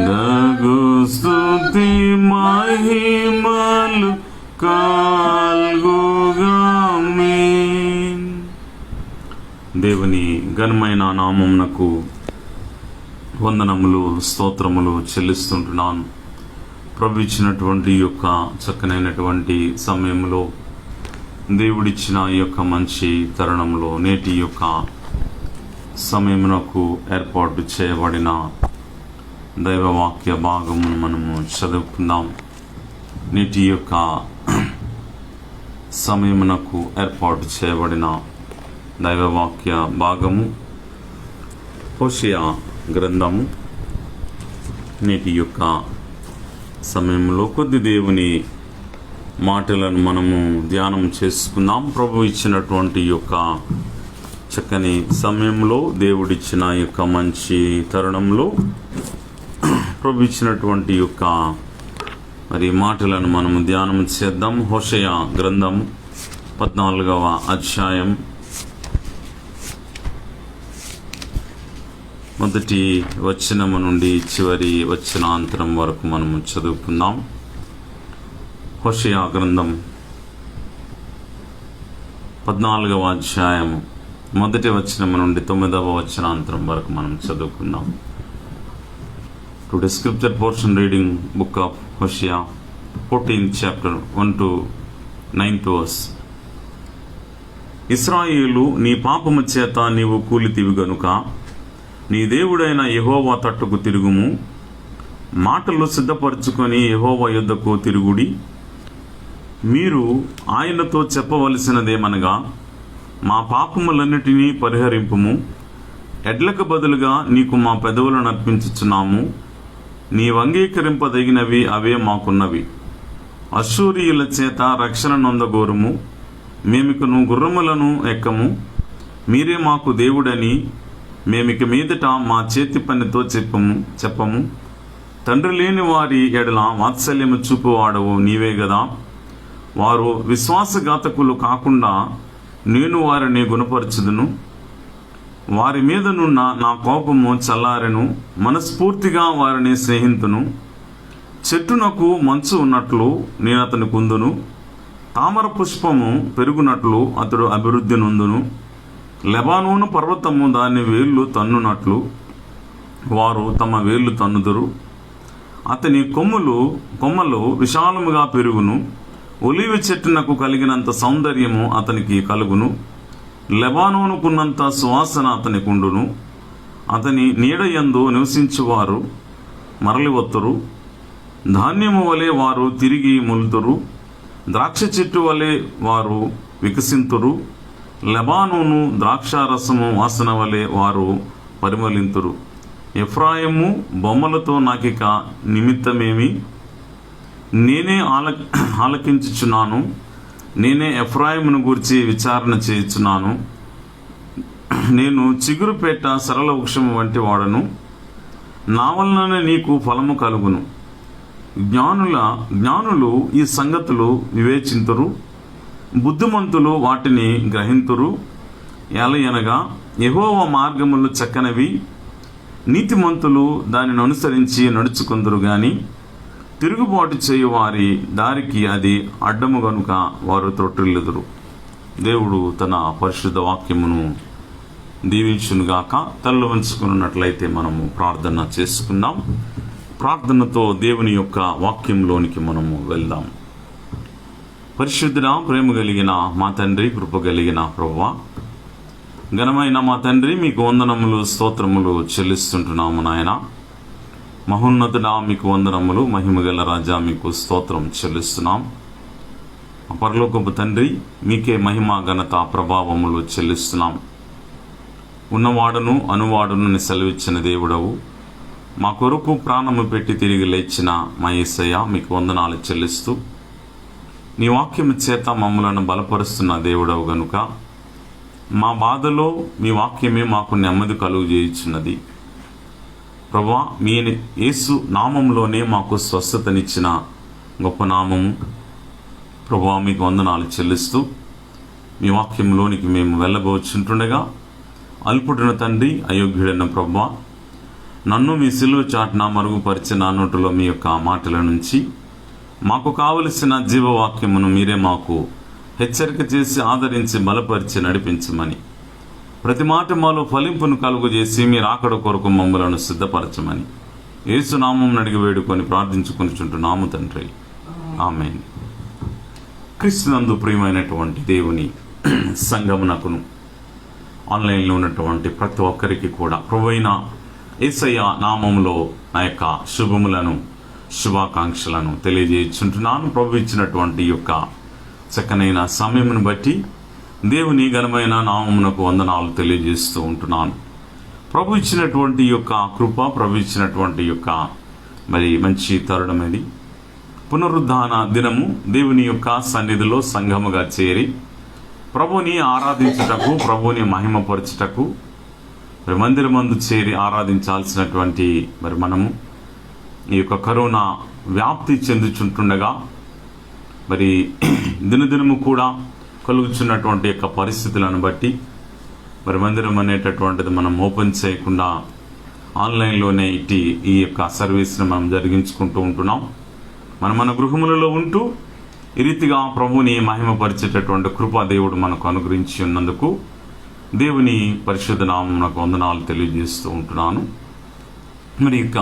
దగు స్తుతి మహిమలు కల్గుగామే. దేవుని ఘనమైన నామమునకు వందనములు, స్తోత్రములు చెల్లిస్తుంటున్నాను. ప్రభు ఇచ్చినటువంటి ఈ యొక్క చక్కనైనటువంటి సమయంలో, దేవుడిచ్చిన ఈ యొక్క మంచి తరుణంలో, నేటి యొక్క సమయమునకు ఏర్పాటు చేయబడిన దైవవాక్య భాగమును మనము చదువుకుందాం. నేటి యొక్క సమయమునకు ఏర్పాటు చేయబడిన దైవవాక్య భాగము హోషేయ గ్రంథము. నేటి యొక్క సమయంలో కొద్ది దేవుని మాటలను మనము ధ్యానం చేసుకుందాం. ప్రభు ఇచ్చినటువంటి యొక్క చక్కని సమయంలో, దేవుడిచ్చిన యొక్క మంచి తరుణంలో ప్రభు ఇచ్చినటువంటి యొక్క మరి మాటలను మనము ధ్యానం చేద్దాం. హోషేయ గ్రంథం 14వ అధ్యాయం మొదటి వచనము నుండి చివరి వచనాంతరం వరకు మనము చదువుకుందాం. హోషేయ గ్రంథం 14వ అధ్యాయము మొదటి వచనము నుండి 9వ వచనాంతరం వరకు మనం చదువుకుందాం. Today scripture portion reading book of Hosea 14th chapter 1 to 9th verse. ఇశ్రాయేలు, నీ పాపము చేత నీవు కూలితివి గనుక నీ దేవుడైన యెహోవా తట్టుకు తిరుగుము. మాటలు సిద్ధపరచుకొని యెహోవా యుద్ధకు తిరుగుడి. మీరు ఆయనతో చెప్పవలసినదేమనగా, మా పాపములన్నిటినీ పరిహరింపుము. ఎడ్లకు బదులుగా నీకు మా పెదవులను అర్పించుచున్నాము. నీ అంగీకరింపదగినవి అవే మాకున్నవి. అశ్షూరీయుల చేత రక్షణ నొందగోరుము. మేమికను గుర్రములను ఎక్కము. మీరే మాకు దేవుడని మేమిక మీదట మా చేతి పనితో చెప్పము. తండ్రి లేని వారి ఎడల వాత్సల్యము చూపువాడవు నీవే గదా. వారు విశ్వాసఘాతకులు కాకుండా నేను వారిని గుణపరచుదును. వారి మీదనున్న నా కోపము చల్లారెను. మనస్ఫూర్తిగా వారిని స్నేహితును. చెట్టునకు మంచు ఉన్నట్లు నేను అతని కుందును, తామర పుష్పము పెరుగునట్లు అతడు అభివృద్ధి నొందును. లెబానోను పర్వతము దాని వేళ్ళు తన్నునట్లు వారు తమ వేళ్ళు తన్నుదురు. అతని కొమ్మలు విశాలముగా పెరుగును. ఒలివ చెట్టునకు కలిగినంత సౌందర్యము అతనికి కలుగును. లెబానోనుకున్నంత సువాసన అతనికి ఉండును. అతని నీడయందు నివసించువారు మరలి వత్తురు. ధాన్యము వలె వారు తిరిగి మొలుతురు. ద్రాక్ష చెట్టు వలె వారు వికసింతురు. లెబానోను ద్రాక్షారసము వాసన వలె వారు పరిమళింతురు. ఎఫ్రాయిము బొమ్మలతో నాకిక నిమిత్తమేమి? నేనే ఆలకించుచున్నాను. నేనే ఎఫ్రాయిమును గూర్చి విచారణ చేయుచున్నాను. నేను చిగురుపేట సరళ వృక్షము వంటి వాడను. నా వలననే నీకు ఫలము కలుగును. జ్ఞానులు ఈ సంగతులు వివేచింతురు. బుద్ధిమంతులు వాటిని గ్రహింతురు. ఎలయనగా యెహోవా మార్గములు చక్కనివి, నీతిమంతులు దానిని అనుసరించి నడుచుకుందరు గాని తిరుగుబాటు చేయు వారి దారికి అది అడ్డము గనుక వారు త్రొట్టిల్లుదురు. దేవుడు తన పరిశుద్ధ వాక్యమును దీవించునుగాక. తల్లు వంచుకున్నట్లయితే మనము ప్రార్థన చేసుకుందాం. ప్రార్థనతో దేవుని యొక్క వాక్యంలోనికి మనము వెళ్దాం. పరిశుద్ధుడ, ప్రేమ కలిగిన మా తండ్రి, కృప కలిగిన ప్రభువా, ఘనమైన మా తండ్రి, మీకు వందనములు స్తోత్రములు చెల్లిస్తుంటున్నాము నాయన. మహోన్నతుడా, మీకు వందనములు. మహిమగల రాజా, మీకు స్తోత్రం చెల్లిస్తున్నాం. పరలోకపు తండ్రి, మీకే మహిమ ఘనత ప్రభావములు చెల్లిస్తున్నాం. ఉన్నవాడును అనువాడును సెలవిచ్చిన దేవుడవు, మా కొరకు ప్రాణము పెట్టి తిరిగి లేచిన మా యేసయ్య, మీకు వందనాలు చెల్లిస్తూ నీ వాక్యము చేత మమ్మలను బలపరుస్తున్న దేవుడవు గనుక మా బాధలో మీ వాక్యమే మాకు నెమ్మది కలుగు చేయుచున్నది. ప్రభువా, మీ యేసు నామంలోనే మాకు స్వస్థతనిచ్చిన గొప్ప నామము ప్రభువా, మీకు వందనాలు చెల్లిస్తూ మీ వాక్యంలోనికి మేము వెళ్ళబోచుంటుండగా అల్పుడిన తండ్రి, అయోగ్యుడైన ప్రభువా, నన్ను మీ సిలువ చాటున మరుగుపరిచిన నోటులో మీ యొక్క మాటల నుంచి మాకు కావలసిన జీవవాక్యమును మీరే మాకు హెచ్చరిక చేసి ఆదరించి బలపరిచి నడిపించమని, ప్రతి మాట మాలో ఫలింపును కలుగజేసి మీరు ఆకడ కొరకు మమ్మలను సిద్ధపరచమని యేసునామం అడిగి వేడుకొని ప్రార్థించుకొనిచుంటున్నాము తండ్రి, ఆమేన్. క్రీస్తునందు ప్రియమైనటువంటి దేవుని సంగమునకును ఆన్లైన్లో ఉన్నటువంటి ప్రతి ఒక్కరికి కూడా ప్రభువైన యేసయ్య నామములో నా యొక్క శుభములను శుభాకాంక్షలను తెలియజేయుచుంటున్నాను. ప్రభు ఇచ్చినటువంటి యొక్క చక్కనైన సమయమును బట్టి దేవుని ఘనమైన నామమునకు వందనాలు తెలియజేస్తూ ఉంటున్నాను. ప్రభు ఇచ్చినటువంటి యొక్క కృప, ప్రభు ఇచ్చినటువంటి యొక్క మరి మంచి తరుణం ఇది. పునరుద్ధాన దినము దేవుని యొక్క సన్నిధిలో సంఘముగా చేరి ప్రభుని ఆరాధించుటకు, ప్రభుని మహిమపరచుటకు మరి మందిరమందు చేరి ఆరాధించాల్సినటువంటి మరి మనము ఈ యొక్క కరోనా వ్యాప్తి చెందుచుంటుండగా మరి దినదినము కూడా కలుగుచున్నటువంటి యొక్క పరిస్థితులను బట్టి మరి మందిరం అనేటటువంటిది మనం ఓపెన్ చేయకుండా ఆన్లైన్లోనే ఈ యొక్క సర్వీస్ని మనం జరిగించుకుంటూ ఉంటున్నాం. మన గృహములలో ఉంటూ ఈ రీతిగా ప్రభుని మహిమపరిచేటటువంటి కృపా దేవుడు మనకు అనుగ్రహించి ఉన్నందుకు దేవుని పరిశుద్ధ నామమునకు వందనాలు తెలియజేస్తూ ఉంటున్నాను. మరి ఇక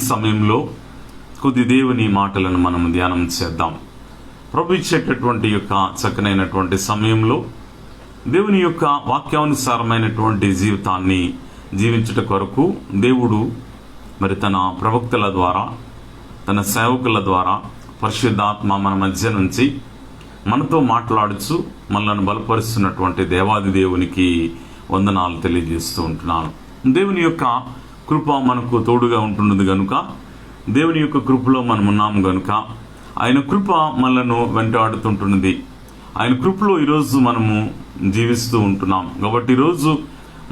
సమయంలో కొద్ది దేవుని మాటలను మనం ధ్యానం చేద్దాం. ప్రభు ఇచ్చేటటువంటి యొక్క చక్కనైనటువంటి సమయంలో దేవుని యొక్క వాక్యానుసారమైనటువంటి జీవితాన్ని జీవించుట కొరకు దేవుడు మరి తన ప్రవక్తల ద్వారా, తన సేవకుల ద్వారా పరిశుద్ధాత్మ మన మధ్య నుంచి మనతో మాట్లాడుచు మనల్ని బలపరుస్తున్నటువంటి దేవాది దేవునికి వందనాలు తెలియజేస్తూ ఉంటున్నాను. దేవుని యొక్క కృప మనకు తోడుగా ఉంటున్నది కనుక, దేవుని యొక్క కృపలో మనం ఉన్నాము కనుక ఆయన కృప మనలను వెంటాడుతుంటున్నది. ఆయన కృపలో ఈరోజు మనము జీవిస్తూ ఉంటున్నాం. కాబట్టి ఈరోజు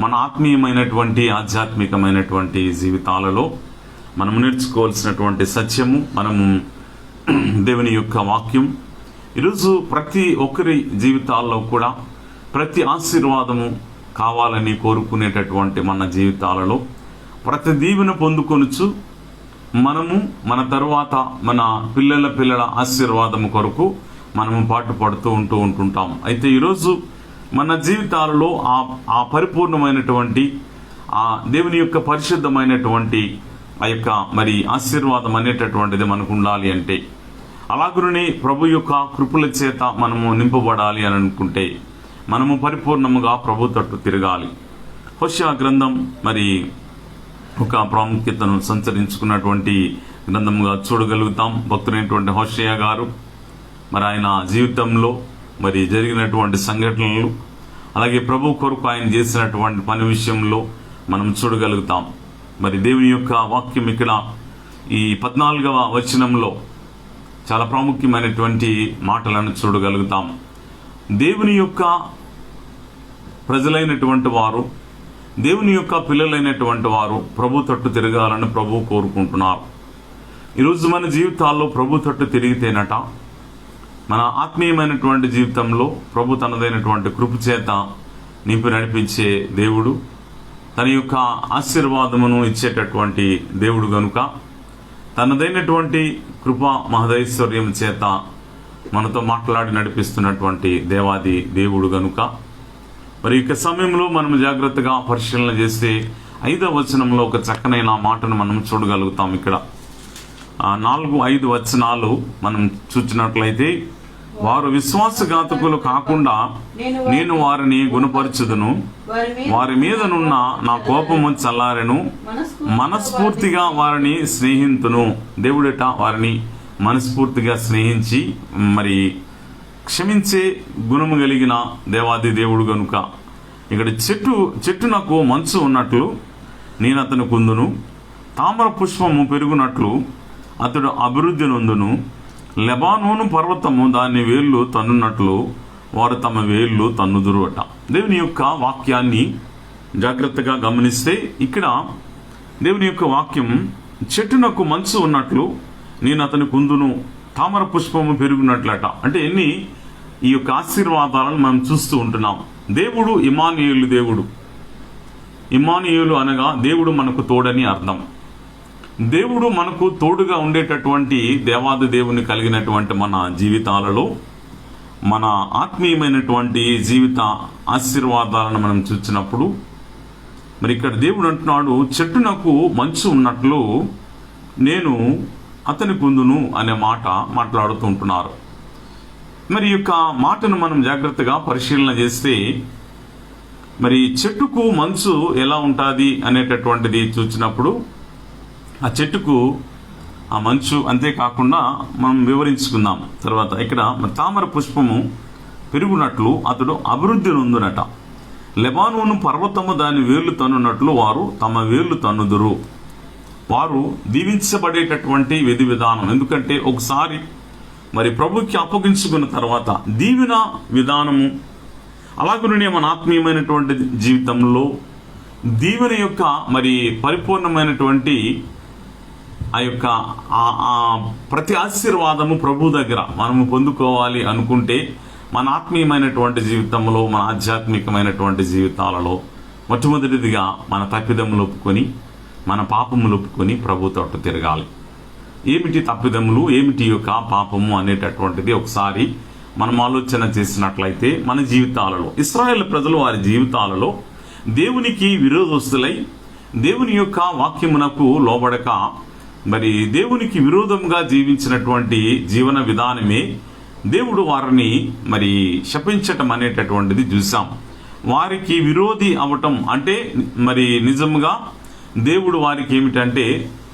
మన ఆత్మీయమైనటువంటి ఆధ్యాత్మికమైనటువంటి జీవితాలలో మనము నేర్చుకోవాల్సినటువంటి సత్యము, మనము దేవుని యొక్క వాక్యం ఈరోజు ప్రతి ఒక్కరి జీవితాల్లో కూడా ప్రతి ఆశీర్వాదము కావాలని కోరుకునేటటువంటి మన జీవితాలలో ప్రతి దీవెన పొందుకొనుచు మనము మన తరువాత మన పిల్లల ఆశీర్వాదము కొరకు మనము పాటు పడుతూ ఉంటుంటాం. అయితే ఈరోజు మన జీవితాలలో ఆ పరిపూర్ణమైనటువంటి ఆ దేవుని యొక్క పరిశుద్ధమైనటువంటి ఆ యొక్క మరి ఆశీర్వాదం అనేటటువంటిది మనకు ఉండాలి అంటే, అలాగనే ప్రభు యొక్క కృపల చేత మనము నింపబడాలి అని అనుకుంటే మనము పరిపూర్ణముగా ప్రభు తట్టు తిరగాలి. హోషేయ గ్రంథం మరి ఒక ప్రాముఖ్యతను సంచరించుకున్నటువంటి గ్రంథముగా చూడగలుగుతాం. భక్తుడైనటువంటి హోషేయ గారు మరి ఆయన జీవితంలో మరి జరిగినటువంటి సంఘటనలు, అలాగే ప్రభు కొరకు ఆయన చేసినటువంటి పని విషయంలో మనం చూడగలుగుతాం. మరి దేవుని యొక్క వాక్యం ఇక్కడ ఈ 14వ వచనంలో చాలా ప్రాముఖ్యమైనటువంటి మాటలను చూడగలుగుతాం. దేవుని యొక్క ప్రజలైనటువంటి వారు, దేవుని యొక్క పిల్లలైనటువంటి వారు ప్రభు తట్టు తిరగాలని ప్రభు కోరుకుంటున్నారు. ఈరోజు మన జీవితాల్లో ప్రభు తట్టు తిరిగితేనట మన ఆత్మీయమైనటువంటి జీవితంలో ప్రభు తనదైనటువంటి కృప చేత నింపి నడిపించే దేవుడు, తన యొక్క ఆశీర్వాదమును ఇచ్చేటటువంటి దేవుడు గనుక తనదైనటువంటి కృప మహదైశ్వర్యం చేత మనతో మాట్లాడి నడిపిస్తున్నటువంటి దేవాది దేవుడు గనుక మరి ఇక సమయంలో మనం జాగ్రత్తగా పరిశీలన చేస్తే 5వ వచనంలో ఒక చక్కనైన మాటను మనం చూడగలుగుతాం. ఇక్కడ 4-5 వచనాలు మనం చూచినట్లయితే, వారు విశ్వాసఘాతకులు కాకుండా నేను వారిని గుణపరచుదును, వారి మీదనున్న నా కోపము చల్లారెను, మనస్ఫూర్తిగా వారిని స్నేహితును. దేవుడట వారిని మనస్ఫూర్తిగా స్నేహించి మరి క్షమించే గుణము కలిగిన దేవాది దేవుడు గనుక ఇక్కడ చెట్టునకు మంచు ఉన్నట్లు నేను అతను కుందును, తామర పుష్పము పెరుగునట్లు అతడు అభివృద్ధి నొందును, లెబానోను పర్వతము దాని వేళ్ళు తన్నున్నట్లు వారు తమ వేళ్ళు తన్నుదురు అట. దేవుని యొక్క వాక్యాన్ని జాగ్రత్తగా గమనిస్తే ఇక్కడ దేవుని యొక్క వాక్యం చెట్టునకు మంచు ఉన్నట్లు నేను అతని కుందును, తామర పుష్పము పెరుగునట్లట. అంటే ఈ యొక్క ఆశీర్వాదాలను మనం చూస్తూ ఉంటున్నాం. దేవుడు ఇమ్మానుయేలు దేవుడు. ఇమ్మానుయేలు అనగా దేవుడు మనకు తోడని అర్థం. దేవుడు మనకు తోడుగా ఉండేటటువంటి దేవాది దేవుని కలిగినటువంటి మన జీవితాలలో మన ఆత్మీయమైనటువంటి జీవిత ఆశీర్వాదాలను మనం చూసినప్పుడు మరి ఇక్కడ దేవుడు అంటున్నాడు, చెట్టునకు మంచు ఉన్నట్లు నేను అతని కుందును అనే మాట మాట్లాడుతూ ఉంటున్నారు. మరి ఈ యొక్క మాటను మనం జాగ్రత్తగా పరిశీలన చేస్తే మరి చెట్టుకు మంచు ఎలా ఉంటుంది అనేటటువంటిది చూసినప్పుడు ఆ చెట్టుకు ఆ మంచు అంతేకాకుండా మనం వివరించుకుందాం తర్వాత. ఇక్కడ తామర పుష్పము పెరుగునట్లు అతడు అభివృద్ధి నొందునట, లెబానోను పర్వతము దాని వేళ్లు తన్నున్నట్లు వారు తమ వేళ్లు తన్నుదురు. వారు దీవించబడేటటువంటి విధి విధానం. ఎందుకంటే ఒకసారి మరి ప్రభుకి అప్పగించుకున్న తర్వాత దీవెన విధానము, అలాగనే మన ఆత్మీయమైనటువంటి జీవితంలో దీవెన యొక్క మరి పరిపూర్ణమైనటువంటి ఆ యొక్క ప్రతి ఆశీర్వాదము ప్రభు దగ్గర మనము పొందుకోవాలి అనుకుంటే మన ఆత్మీయమైనటువంటి జీవితంలో, మన ఆధ్యాత్మికమైనటువంటి జీవితాలలో మొట్టమొదటిదిగా మన తప్పిదములు ఒప్పుకొని, మన పాపములు ఒప్పుకొని ప్రభు తట్టు తిరగాలి. ఏమిటి తప్పిదములు, ఏమిటి యొక్క పాపము అనేటటువంటిది ఒకసారి మనం ఆలోచన చేసినట్లయితే మన జీవితాలలో, ఇశ్రాయేలు ప్రజలు వారి జీవితాలలో దేవునికి విరోధస్తులై దేవుని యొక్క వాక్యమునకు లోబడక మరి దేవునికి విరోధంగా జీవించినటువంటి జీవన విధానమే దేవుడు వారిని మరి శపించటం అనేటటువంటిది చూసాం. వారికి విరోధి అవటం అంటే మరి నిజంగా దేవుడు వారికి ఏమిటంటే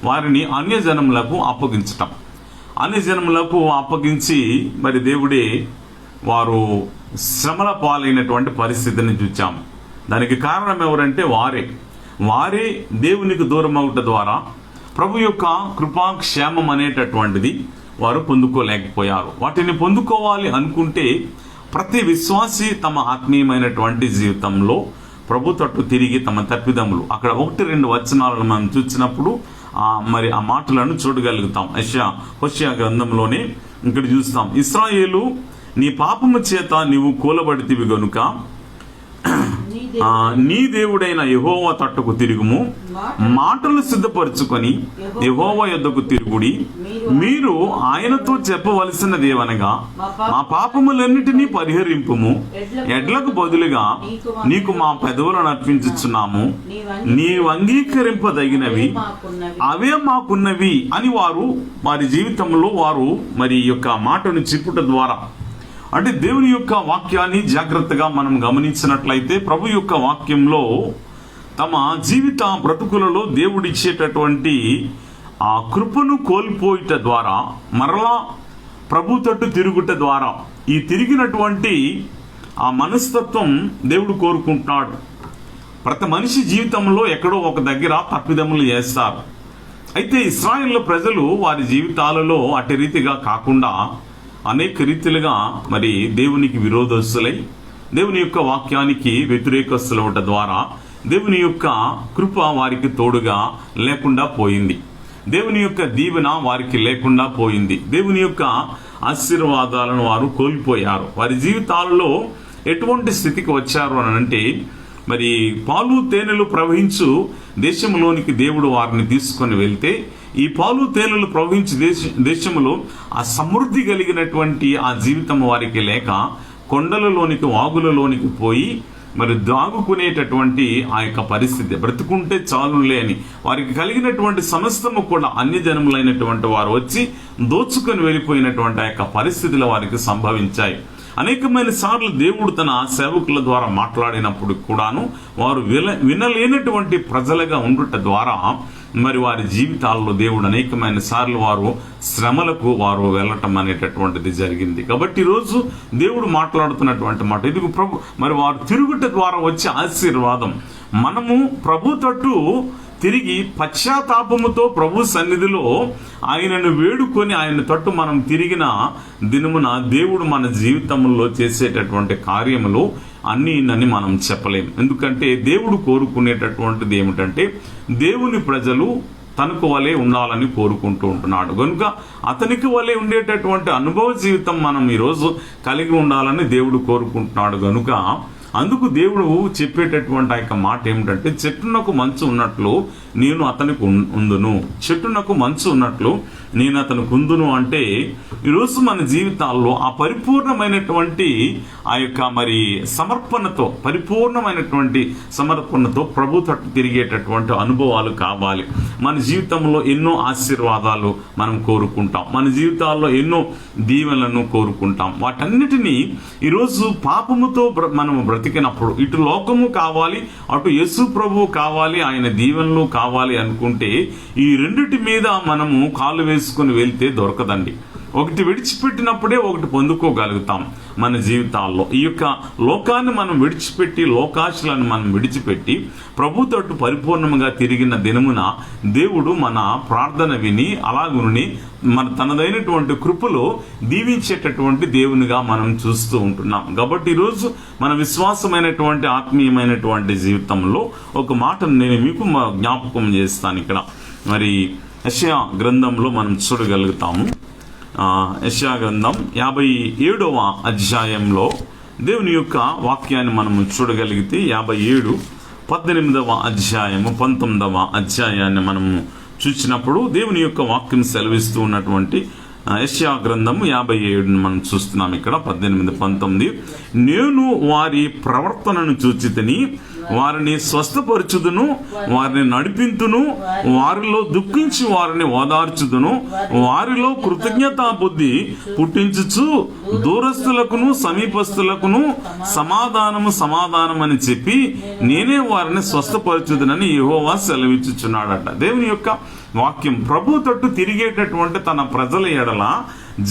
వారిని అన్యజనములకు అప్పగించటం. అన్యజనములకు అప్పగించి మరి దేవుడే వారు శ్రమల పాలైనటువంటి పరిస్థితిని చూచాం. దానికి కారణం ఎవరంటే వారే దేవునికి దూరం అవటం ద్వారా ప్రభు యొక్క కృపాక్షేమం అనేటటువంటిది వారు పొందుకోలేకపోయారు. వాటిని పొందుకోవాలి అనుకుంటే ప్రతి విశ్వాసి తమ ఆత్మీయమైనటువంటి జీవితంలో ప్రభు తట్టు తిరిగి తమ తప్పిదములు, అక్కడ 1-2 వచనాలను మనం చూసినప్పుడు మరి ఆ మాటలను చూడగలుగుతాం. హోషేయ గ్రంథంలోనే ఇక్కడ చూస్తాం, ఇశ్రాయేలు నీ పాపము చేత నీవు కూలబడితివి గనుక నీ దేవుడైన యెహోవా తట్టుకు తిరుగుము, మాటలు సిద్ధపరచుకొని యెహోవా యొద్దకు తిరుగుడి. మీరు ఆయనతో చెప్పవలసినదేవనగా, మా పాపములన్నిటినీ పరిహరింపుము, ఎడ్లకు బదులుగా నీకు మా పెదవులను అర్పించుచున్నాము, నీవు అంగీకరింపదగినవి అవే మాకున్నవి అని వారి జీవితంలో వారు మరి యొక్క మాటను చెప్పుట ద్వారా, అంటే దేవుని యొక్క వాక్యాన్ని జాగ్రత్తగా మనం గమనించినట్లయితే ప్రభు యొక్క వాక్యంలో తమ జీవిత బ్రతుకులలో దేవుడిచ్చేటటువంటి ఆ కృపను కోల్పోయిట ద్వారా, మరలా ప్రభు తట్టు తిరుగుట ద్వారా, ఈ తిరిగినటువంటి ఆ మనస్తత్వం దేవుడు కోరుకుంటున్నాడు. ప్రతి మనిషి జీవితంలో ఎక్కడో ఒక దగ్గర తప్పిదములు చేస్తారు. అయితే ఇశ్రాయేలు ప్రజలు వారి జీవితాలలో అట్టి రీతిగా కాకుండా అనేక రీతిలుగా మరి దేవునికి విరోధస్తులై దేవుని యొక్క వాక్యానికి వ్యతిరేకస్తులవట ద్వారా దేవుని యొక్క కృప వారికి తోడుగా లేకుండా పోయింది. దేవుని యొక్క దీవెన వారికి లేకుండా పోయింది. దేవుని యొక్క ఆశీర్వాదాలను వారు కోల్పోయారు. వారి జీవితాలలో ఎటువంటి స్థితికి వచ్చారు అని అంటే, మరి పాలు తేనెలు ప్రవహించు దేశంలోనికి దేవుడు వారిని తీసుకొని వెళ్తే, ఈ పాలు తేనెలు ప్రవహించు దేశంలో ఆ సమృద్ధి కలిగినటువంటి ఆ జీవితం వారికి లేక కొండలలోనికి వాగులలోనికి పోయి మరి దాగుకునేటటువంటి ఆ యొక్క పరిస్థితి, బ్రతుకుంటే చాలులే అని వారికి కలిగినటువంటి సమస్తము కూడా అన్య జనములైనటువంటి వారు వచ్చి దోచుకొని వెళ్ళిపోయినటువంటి ఆ యొక్క పరిస్థితులు వారికి సంభవించాయి. అనేకమైన సార్లు దేవుడు తన సేవకుల ద్వారా మాట్లాడినప్పుడు కూడాను వారు వినలేనటువంటి ప్రజలుగా ఉండుట ద్వారా మరి వారి జీవితాల్లో దేవుడు అనేకమైన సార్లు వారు శ్రమలకు వారు వెళ్ళటం అనేటటువంటిది జరిగింది. కాబట్టి ఈరోజు దేవుడు మాట్లాడుతున్నటువంటి మాట ఇది ప్రభు, మరి వారు తిరుగుట ద్వారా వచ్చే ఆశీర్వాదం. మనము ప్రభు తట్టు తిరిగి పశ్చాత్తాపముతో ప్రభు సన్నిధిలో ఆయనను వేడుకొని ఆయన తట్టు మనం తిరిగిన దినమున దేవుడు మన జీవితంలో చేసేటటువంటి కార్యములు అన్నీ మనం చెప్పలేం. ఎందుకంటే దేవుడు కోరుకునేటటువంటిది ఏమిటంటే దేవుని ప్రజలు తనకు వలె ఉండాలని కోరుకుంటూ ఉంటున్నాడు. కనుక అతనికి వలె ఉండేటటువంటి అనుభవ జీవితం మనం ఈరోజు కలిగి ఉండాలని దేవుడు కోరుకుంటున్నాడు. కనుక అందుకు దేవుడు చెప్పేటటువంటి ఆ యొక్క మాట ఏమిటంటే, చెట్టునకు మంచు ఉన్నట్లు నేను అతనికి ఉందును, చెట్టునకు మంచు ఉన్నట్లు నేను అతనికి ఉందును. అంటే ఈరోజు మన జీవితాల్లో ఆ పరిపూర్ణమైనటువంటి ఆ యొక్క మరి సమర్పణతో, పరిపూర్ణమైనటువంటి సమర్పణతో ప్రభు తట్టు తిరిగేటటువంటి అనుభవాలు కావాలి. మన జీవితంలో ఎన్నో ఆశీర్వాదాలు మనం కోరుకుంటాం, మన జీవితాల్లో ఎన్నో దీవెనలను కోరుకుంటాం. వాటన్నిటినీ ఈరోజు పాపముతో మనం బ్రతికినప్పుడు ఇటు లోకము కావాలి, అటు యేసు ప్రభువు కావాలి, ఆయన దీవెనలు కావాలి అనుకుంటే ఈ రెండిటి మీద మనము కాలు వేసుకుని వెళ్తే దొరకదండి. ఒకటి విడిచిపెట్టినప్పుడే ఒకటి పొందుకోగలుగుతాం. మన జీవితాల్లో ఈ యొక్క లోకాన్ని మనం విడిచిపెట్టి, లోకాశలను మనం విడిచిపెట్టి ప్రభు తట్టు పరిపూర్ణంగా తిరిగిన దినమున దేవుడు మన ప్రార్థన విని అలాగుని మన తనదైనటువంటి కృపలో దీవించేటటువంటి దేవునిగా మనం చూస్తూ ఉంటున్నాం. కాబట్టి ఈరోజు మన విశ్వాసమైనటువంటి ఆత్మీయమైనటువంటి జీవితంలో ఒక మాటను నేను మీకు జ్ఞాపకం చేస్తాను. ఇక్కడ మరి యెషయా గ్రంథంలో మనం చూడగలుగుతాము. యెషయా గ్రంథం 57వ అధ్యాయంలో దేవుని యొక్క వాక్యాన్ని మనము చూడగలిగితే 57, 18వ అధ్యాయము, 19వ అధ్యాయాన్ని మనము చూసినప్పుడు దేవుని యొక్క వాక్యం సెలవిస్తూ ఉన్నటువంటి యెషయా గ్రంథము 57 మనం చూస్తున్నాం. ఇక్కడ 18, 19 నేను వారి ప్రవర్తనను చూచితిని, వారిని స్వస్థపరచుదును, వారిని నడిపింతును, వారిలో దుఃఖించి వారిని ఓదార్చుదును, వారిలో కృతజ్ఞతా బుద్ధి పుట్టించుచు దూరస్తులకును సమీపస్తులకును సమాధానం అని చెప్పి నేనే వారిని స్వస్థపరచుదునని యెహోవా సెలవిచ్చుచున్నాడట. దేవుని యొక్క వాక్యం ప్రభు తట్టు తిరిగేటటువంటి తన ప్రజల ఎడల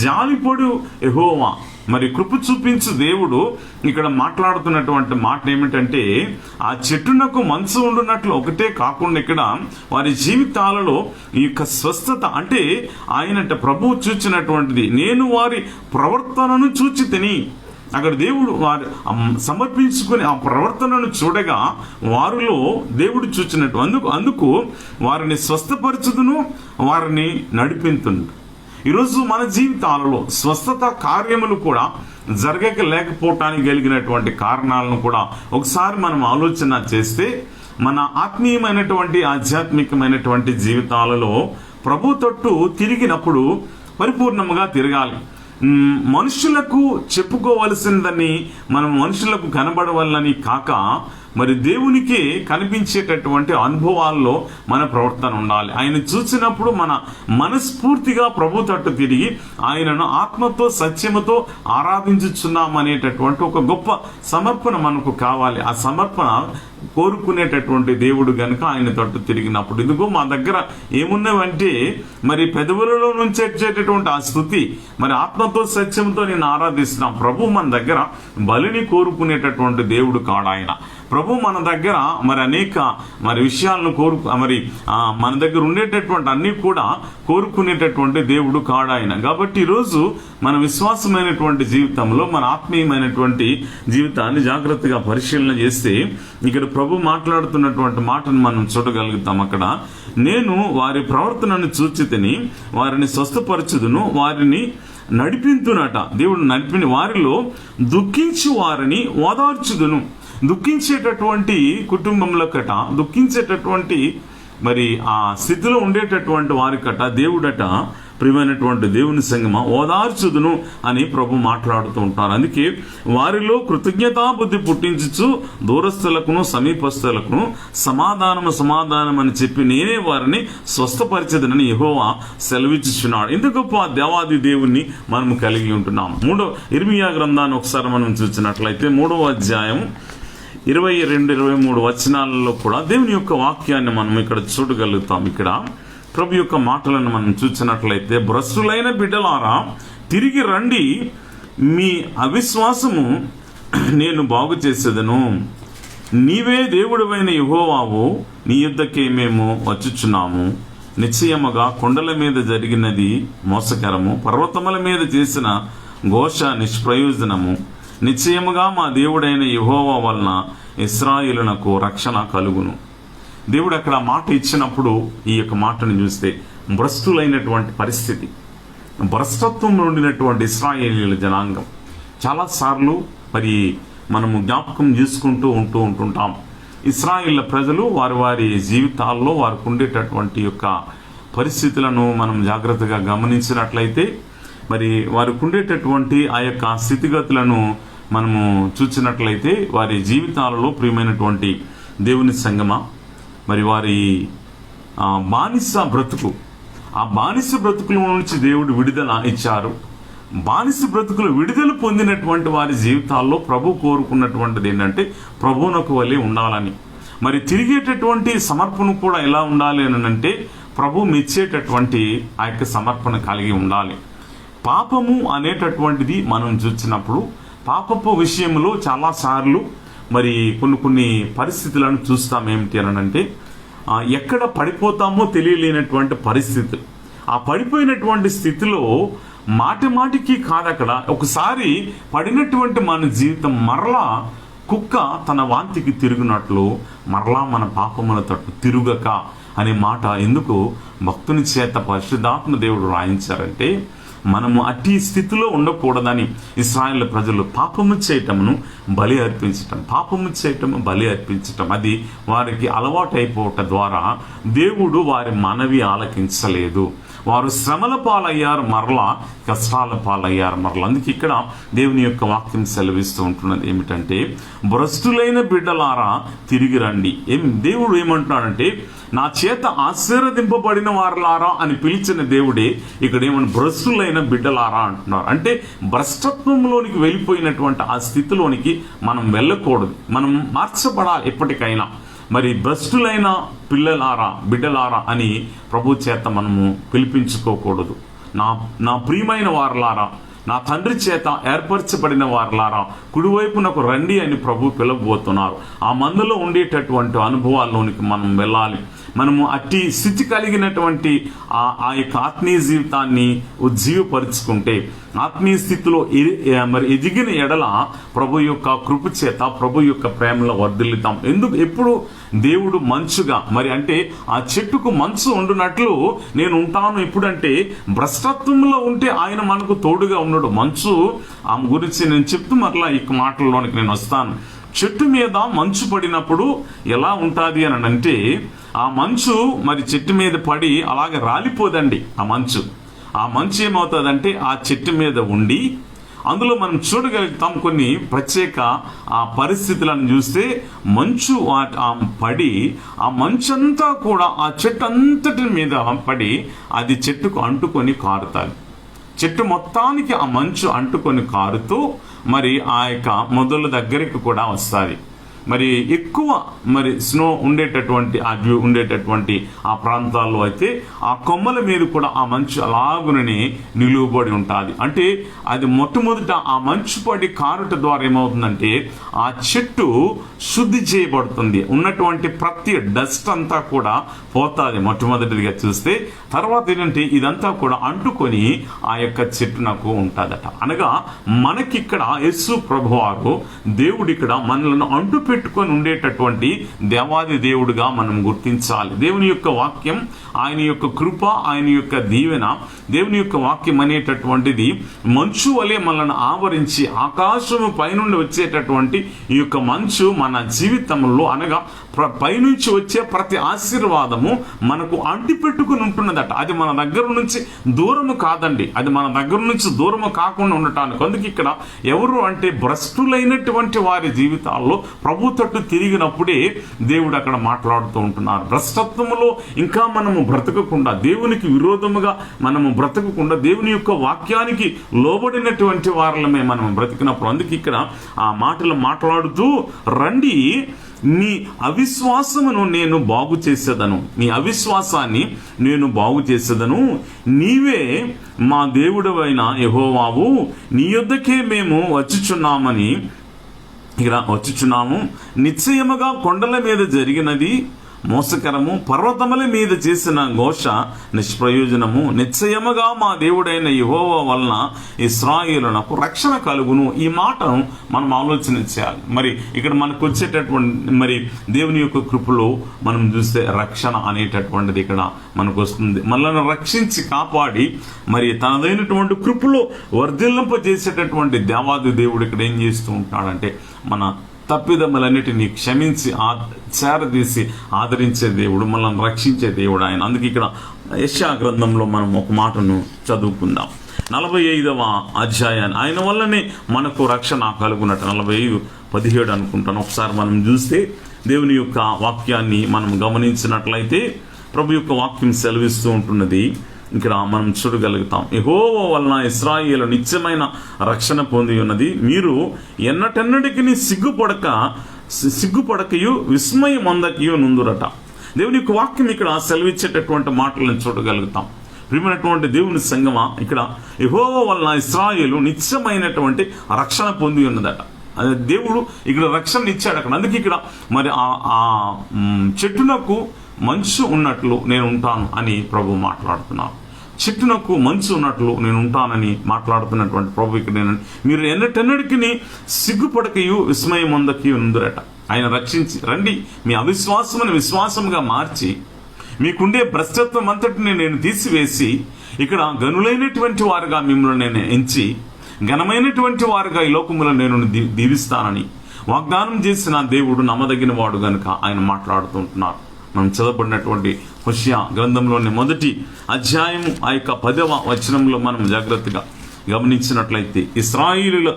జాలిపడు యెహోవా, మరి కృప చూపించు దేవుడు ఇక్కడ మాట్లాడుతున్నటువంటి మాట ఏమిటంటే, ఆ చెట్టునకు మంచు ఉండునట్లు ఒకటే కాకుండా ఇక్కడ వారి జీవితాలలో ఈ యొక్క స్వస్థత, అంటే ఆయనంట ప్రభువు చూచినటువంటిది, నేను వారి ప్రవర్తనను చూచి తిని, అక్కడ దేవుడు వారి సమర్పించుకుని ఆ ప్రవర్తనను చూడగా వారిలో దేవుడు చూచినట్టు అందుకు వారిని స్వస్థపరచుదును, వారిని నడిపించును. ఈరోజు మన జీవితాలలో స్వస్థత కార్యములు కూడా లేకపోవటానికి కలిగినటువంటి కారణాలను కూడా ఒకసారి మనం ఆలోచన చేస్తే మన ఆత్మీయమైనటువంటి ఆధ్యాత్మికమైనటువంటి జీవితాలలో ప్రభు తట్టు తిరిగినప్పుడు పరిపూర్ణంగా తిరగాలి. మనుషులకు చెప్పుకోవలసిందని మనం మనుషులకు కనబడవాలని కాక మరి దేవునికి కనిపించేటటువంటి అనుభవాల్లో మన ప్రవర్తన ఉండాలి. ఆయన చూసినప్పుడు మన మనస్ఫూర్తిగా ప్రభు తట్టు తిరిగి ఆయనను ఆత్మతో సత్యముతో ఆరాధించుచున్నామనేటటువంటి ఒక గొప్ప సమర్పణ మనకు కావాలి. ఆ సమర్పణ కోరుకునేటటువంటి దేవుడు గనుక ఆయన తట్టు తిరిగినప్పుడు ఇదిగో మా దగ్గర ఏమున్నవంటే మరి పెదవులలో నుంచి వచ్చేటటువంటి ఆ స్థుతి, మరి ఆత్మతో సత్యంతో నేను ఆరాధిస్తున్నాం. ప్రభు మన దగ్గర బలిని కోరుకునేటటువంటి దేవుడు కాడు ఆయన. ప్రభు మన దగ్గర మరి అనేక విషయాలను మన దగ్గర ఉండేటటువంటి అన్ని కూడా కోరుకునేటటువంటి దేవుడు కాడు ఆయన. కాబట్టి ఈరోజు మన విశ్వాసమైనటువంటి జీవితంలో మన ఆత్మీయమైనటువంటి జీవితాన్ని జాగ్రత్తగా పరిశీలన చేస్తే ఇక్కడ ప్రభు మాట్లాడుతున్నటువంటి మాటను మనం చూడగలుగుతాం. అక్కడ నేను వారి ప్రవర్తనను చూచితిని, వారిని స్వస్థపరచుదును, వారిని నడిపింతునట. దేవుడు నడిపిన వారిలో దుఃఖించు వారిని ఓదార్చుదును. దుఃఖించేటటువంటి కుటుంబంలో కట, దుఃఖించేటటువంటి మరి ఆ స్థితిలో ఉండేటటువంటి వారికట దేవుడట ప్రియమైనటువంటి దేవుని సంగమ ఓదార్చుదును అని ప్రభు మాట్లాడుతూ ఉంటారు. అందుకే వారిలో కృతజ్ఞతా బుద్ధి పుట్టించుచు దూరస్తులకును సమీపస్తులకును సమాధానం అని చెప్పి నేనే వారిని స్వస్థపరిచేదనని యెహోవా సెలవిచ్చుచున్నాడు. ఇంత గొప్ప దేవాది దేవుణ్ణి మనం కలిగి ఉంటున్నాం. ఇర్మియా గ్రంథాన్ని ఒకసారి మనం చూసినట్లయితే 3వ అధ్యాయం 22-23 వచనాలలో కూడా దేవుని యొక్క వాక్యాన్ని మనం ఇక్కడ చూడగలుగుతాం. ఇక్కడ ప్రభు యొక్క మాటలను మనం చూసినట్లయితే భ్రష్టులైన బిడ్డలారా తిరిగి రండి, మీ అవిశ్వాసము నేను బాగు చేసేదను. నీవే దేవుడవైన యెహోవావు, నీ యుద్ధకే మేము వచ్చుచున్నాము. నిశ్చయముగా కొండల మీద జరిగినది మోసకరము, పర్వతముల మీద చేసిన ఘోష నిష్ప్రయోజనము. నిశ్చయముగా మా దేవుడైన యెహోవా వలన ఇశ్రాయేలునకు రక్షణ కలుగును. దేవుడు అక్కడ మాట ఇచ్చినప్పుడు ఈ యొక్క మాటను చూస్తే భ్రష్టులైనటువంటి పరిస్థితి, భ్రష్టత్వంలో ఉండినటువంటి ఇశ్రాయేలీయుల జనాంగం చాలాసార్లు మరి మనము జ్ఞాపకం చేసుకుంటూ ఉంటుంటాం. ఇశ్రాయేళ్ల ప్రజలు వారి జీవితాల్లో వారికి ఉండేటటువంటి యొక్క పరిస్థితులను మనం జాగ్రత్తగా గమనించినట్లయితే మరి వారికి ఉండేటటువంటి ఆ యొక్క స్థితిగతులను మనము చూసినట్లయితే వారి జీవితాలలో ప్రియమైనటువంటి దేవుని సంగమ మరి వారి బానిస బ్రతుకు, ఆ బానిస బ్రతుకుల నుంచి దేవుడు విడుదల ఇచ్చారు. బానిస బ్రతుకులు విడుదల పొందినటువంటి వారి జీవితాల్లో ప్రభు కోరుకున్నటువంటిది ఏంటంటే ప్రభువునకు వలె ఉండాలని. మరి తిరిగేటటువంటి సమర్పణ కూడా ఎలా ఉండాలి అని అంటే ప్రభు మెచ్చేటటువంటి ఆ యొక్క సమర్పణ కలిగి ఉండాలి. పాపము అనేటటువంటిది మనం చూసినప్పుడు పాపపు విషయంలో చాలాసార్లు మరి కొన్ని పరిస్థితులను చూస్తాం. ఏమిటి అని అంటే ఎక్కడ పడిపోతామో తెలియలేనటువంటి పరిస్థితి. ఆ పడిపోయినటువంటి స్థితిలో మాటికి కాదు, అక్కడ ఒకసారి పడినటువంటి మన జీవితం మరలా కుక్క తన వాంతికి తిరుగునట్లు మరలా మన పాపముల తట్టు తిరుగక అనే మాట ఎందుకు భక్తుని చేత పరిశుద్ధాత్మ దేవుడు రాయించారంటే మనము అట్టి స్థితిలో ఉండకూడదని ఇశ్రాయేల్ ప్రజలు పాపము చేయటమును బలి అర్పించటం అది వారికి అలవాటు అయిపోవటం ద్వారా దేవుడు వారి మనవి ఆలకించలేదు. వారు శ్రమల పాలయ్యారు, మరలా కష్టాల పాలయ్యారు మరలా. అందుకే ఇక్కడ దేవుని యొక్క వాక్యం సెలవిస్తూ ఉంటున్నది ఏమిటంటే భ్రష్టులైన బిడ్డలారా తిరిగి రండి. దేవుడు ఏమంటున్నాడంటే నా చేత ఆశీర్వదింపబడిన వారులారా అని పిలిచిన దేవుడే ఇక్కడ ఏమన్నా భ్రష్టులైన బిడ్డలారా అంటున్నారు. అంటే భ్రష్టత్వంలోనికి వెళ్ళిపోయినటువంటి ఆ స్థితిలోనికి మనం వెళ్ళకూడదు, మనం మార్చబడాలి ఎప్పటికైనా. మరి భ్రష్టులైన బిడ్డలారా అని ప్రభు చేత మనము పిలిపించుకోకూడదు. నా ప్రియమైన వారలారా, నా తండ్రి చేత ఏర్పరచబడిన వారలారా కుడివైపునకు రండి అని ప్రభు పిలవబోతున్నారు. ఆ మందులో ఉండేటటువంటి అనుభవాల్లోనికి మనం వెళ్ళాలి. మనము అట్టి స్థితి కలిగినటువంటి ఆ యొక్క ఆత్మీయ జీవితాన్ని ఉజ్జీవపరుచుకుంటే ఆత్మీయ స్థితిలో మరి ఎదిగిన ఎడల ప్రభు యొక్క కృప చేత ప్రభు యొక్క ప్రేమలో వర్ధిల్లుతాం. ఎప్పుడు దేవుడు మంచుగా, మరి అంటే ఆ చెట్టుకు మంచు ఉండునట్లు నేను ఉంటాను. ఎప్పుడంటే భ్రష్టత్వంలో ఉంటే ఆయన మనకు తోడుగా ఉన్నాడు. మంచు ఆ గురించి నేను చెప్తూ మరలా ఈ మాటల్లోనికి నేను వస్తాను. చెట్టు మీద మంచు పడినప్పుడు ఎలా ఉంటుంది అని అంటే, ఆ మంచు మరి చెట్టు మీద పడి అలాగే రాలిపోదండి. ఆ మంచు ఏమవుతుందంటే ఆ చెట్టు మీద ఉండి అందులో మనం చూడగలుగుతాం కొన్ని ప్రత్యేక ఆ పరిస్థితులను చూస్తే మంచు పడి ఆ మంచంతా కూడా ఆ చెట్టు అంతటి మీద పడి అది చెట్టుకు అంటుకొని కారుతాది. చెట్టు మొత్తానికి ఆ మంచు అంటుకొని కారుతూ మరి ఆ యొక్క మొదల దగ్గరికి కూడా వస్తుంది. మరి ఎక్కువ మరి స్నో ఉండేటటువంటి ఆ ప్రాంతాల్లో అయితే ఆ కొమ్మల మీద కూడా ఆ మంచు అలాగునని నిలువబడి ఉంటుంది. అంటే అది మొట్టమొదట ఆ మంచు పడి కారుట ద్వారా ఏమవుతుందంటే ఆ చెట్టు శుద్ధి చేయబడుతుంది. ఉన్నటువంటి ప్రతి డస్ట్ అంతా కూడా పోతుంది మొట్టమొదటిగా చూస్తే. తర్వాత ఏంటంటే ఇదంతా కూడా అంటుకొని ఆ యొక్క చెట్టు నాకు ఉంటుందట. అనగా మనకిక్కడ యేసు ప్రభువారు దేవుడు ఇక్కడ మనలను అంటు పెట్టుకొని ఉండేటటువంటి దేవాది దేవుడుగా మనం గుర్తించాలి. దేవుని యొక్క వాక్యం, ఆయన యొక్క కృప, ఆయన యొక్క దీవెన, దేవుని యొక్క వాక్యం అనేటటువంటిది మంచు వలె మనల్ని ఆవరించి ఆకాశము పైనుండి వచ్చేటటువంటి ఈ యొక్క మంచు మన జీవితంలో అనగా పైనుంచి వచ్చే ప్రతి ఆశీర్వాదము మనకు అంటి పెట్టుకుని ఉంటున్నదట. అది మన దగ్గర నుంచి దూరము కాదండి, అది మన దగ్గర నుంచి దూరము కాకుండా ఉండటానికి. అందుకే ఇక్కడ ఎవరు అంటే భ్రష్టులైనటువంటి వారి జీవితాల్లో ప్రభు తట్టు తిరిగినప్పుడే దేవుడు అక్కడ మాట్లాడుతూ ఉంటున్నారు. భ్రష్టత్వములో ఇంకా మనము బ్రతకకుండా, దేవునికి విరోధముగా మనము బ్రతకకుండా, దేవుని యొక్క వాక్యానికి లోబడినటువంటి వారలమే మనం బ్రతికినప్పుడు. అందుకే ఇక్కడ ఆ మాటలు మాట్లాడుతూ రండి, మీ అవిశ్వాసమును నేను బాగు చేసేదను, మీ అవిశ్వాసాన్ని నేను బాగు చేసేదను, నీవే మా దేవుడవైన యెహోవావు, నీ యొద్దకే మేము వచ్చుచున్నాము. నిశ్చయముగా కొండల మీద జరిగినది మోసకరము, పర్వతముల మీద చేసిన ఘోష నిష్ప్రయోజనము. నిశ్చయముగా మా దేవుడైన యెహోవా వలన ఇశ్రాయేలునకు రక్షణ కలుగును. ఈ మాటను మనం ఆలోచన చేయాలి. మరి ఇక్కడ మనకు వచ్చేటటువంటి మరి దేవుని యొక్క కృపలో మనం చూస్తే రక్షణ అనేటటువంటిది ఇక్కడ మనకు వస్తుంది. మనల్ని రక్షించి కాపాడి మరి తనదైనటువంటి కృపలో వర్ధిల్లింపజేసేటటువంటి దేవాది దేవుడు ఇక్కడ ఏం చేస్తూ ఉంటాడంటే మన తప్పిదములన్నిటినీ క్షమించి చేరదీసి ఆదరించే దేవుడు, మనల్ని రక్షించే దేవుడు ఆయన. అందుకే ఇక్కడ యెషయా గ్రంథంలో మనం ఒక మాటను చదువుకుందాం. 45వ అధ్యాయాన్ని ఆయన వల్లనే మనకు రక్షణ కలుగునట్టు 45:17 అనుకుంటాను. ఒకసారి మనం చూస్తే దేవుని యొక్క వాక్యాన్ని మనం గమనించినట్లయితే ప్రభు యొక్క వాక్యం సెలవిస్తూ ఉంటున్నది. ఇక్కడ మనం చూడగలుగుతాం, యెహోవా వలన ఇశ్రాయేలు నిత్యమైన రక్షణ పొంది ఉన్నది. మీరు ఎన్నటెన్నటికి సిగ్గుపడకయు విస్మయమందకయు నుందురట. దేవుని యొక్క వాక్యం ఇక్కడ సెలవిచ్చేటటువంటి మాటలను చూడగలుగుతాం. ప్రియమైనటువంటి దేవుని సంగమా, ఇక్కడ యెహోవా వలన ఇశ్రాయేలు నిత్యమైనటువంటి రక్షణ పొంది ఉన్నదట. అదే దేవుడు ఇక్కడ రక్షణ ఇచ్చాడు అక్కడ. అందుకే ఇక్కడ మరి ఆ చెట్టునకు మంచు ఉన్నట్లు నేను ఉంటాను అని ప్రభు మాట్లాడుతున్నాను. చెట్టునకు మంచు ఉన్నట్లు నేను ఉంటానని మాట్లాడుతున్నటువంటి ప్రభు ఇక్కడ మీరు ఎన్నటెన్నటికి సిగ్గుపడకయు విస్మయమందకయు నుందురట. ఆయన రక్షించి రండి, మీ అవిశ్వాసమును విశ్వాసంగా మార్చి మీకుండే భ్రష్టత్వం అంతటిని నేను తీసివేసి ఇక్కడ గనులైనటువంటి వారుగా మిమ్మల్ని నేను ఎంచి ఘనమైనటువంటి వారుగా ఈ లోకములో నేను దీవిస్తానని వాగ్దానం చేసిన దేవుడు నమ్మదగిన వాడు గనుక ఆయన మాట్లాడుతుంటున్నారు. మనం చదవబడినటువంటి హోషేయ గ్రంథంలోని 1వ అధ్యాయము ఆ యొక్క 10వ వచనంలో మనం జాగ్రత్తగా గమనించినట్లయితే, ఇశ్రాయేలుల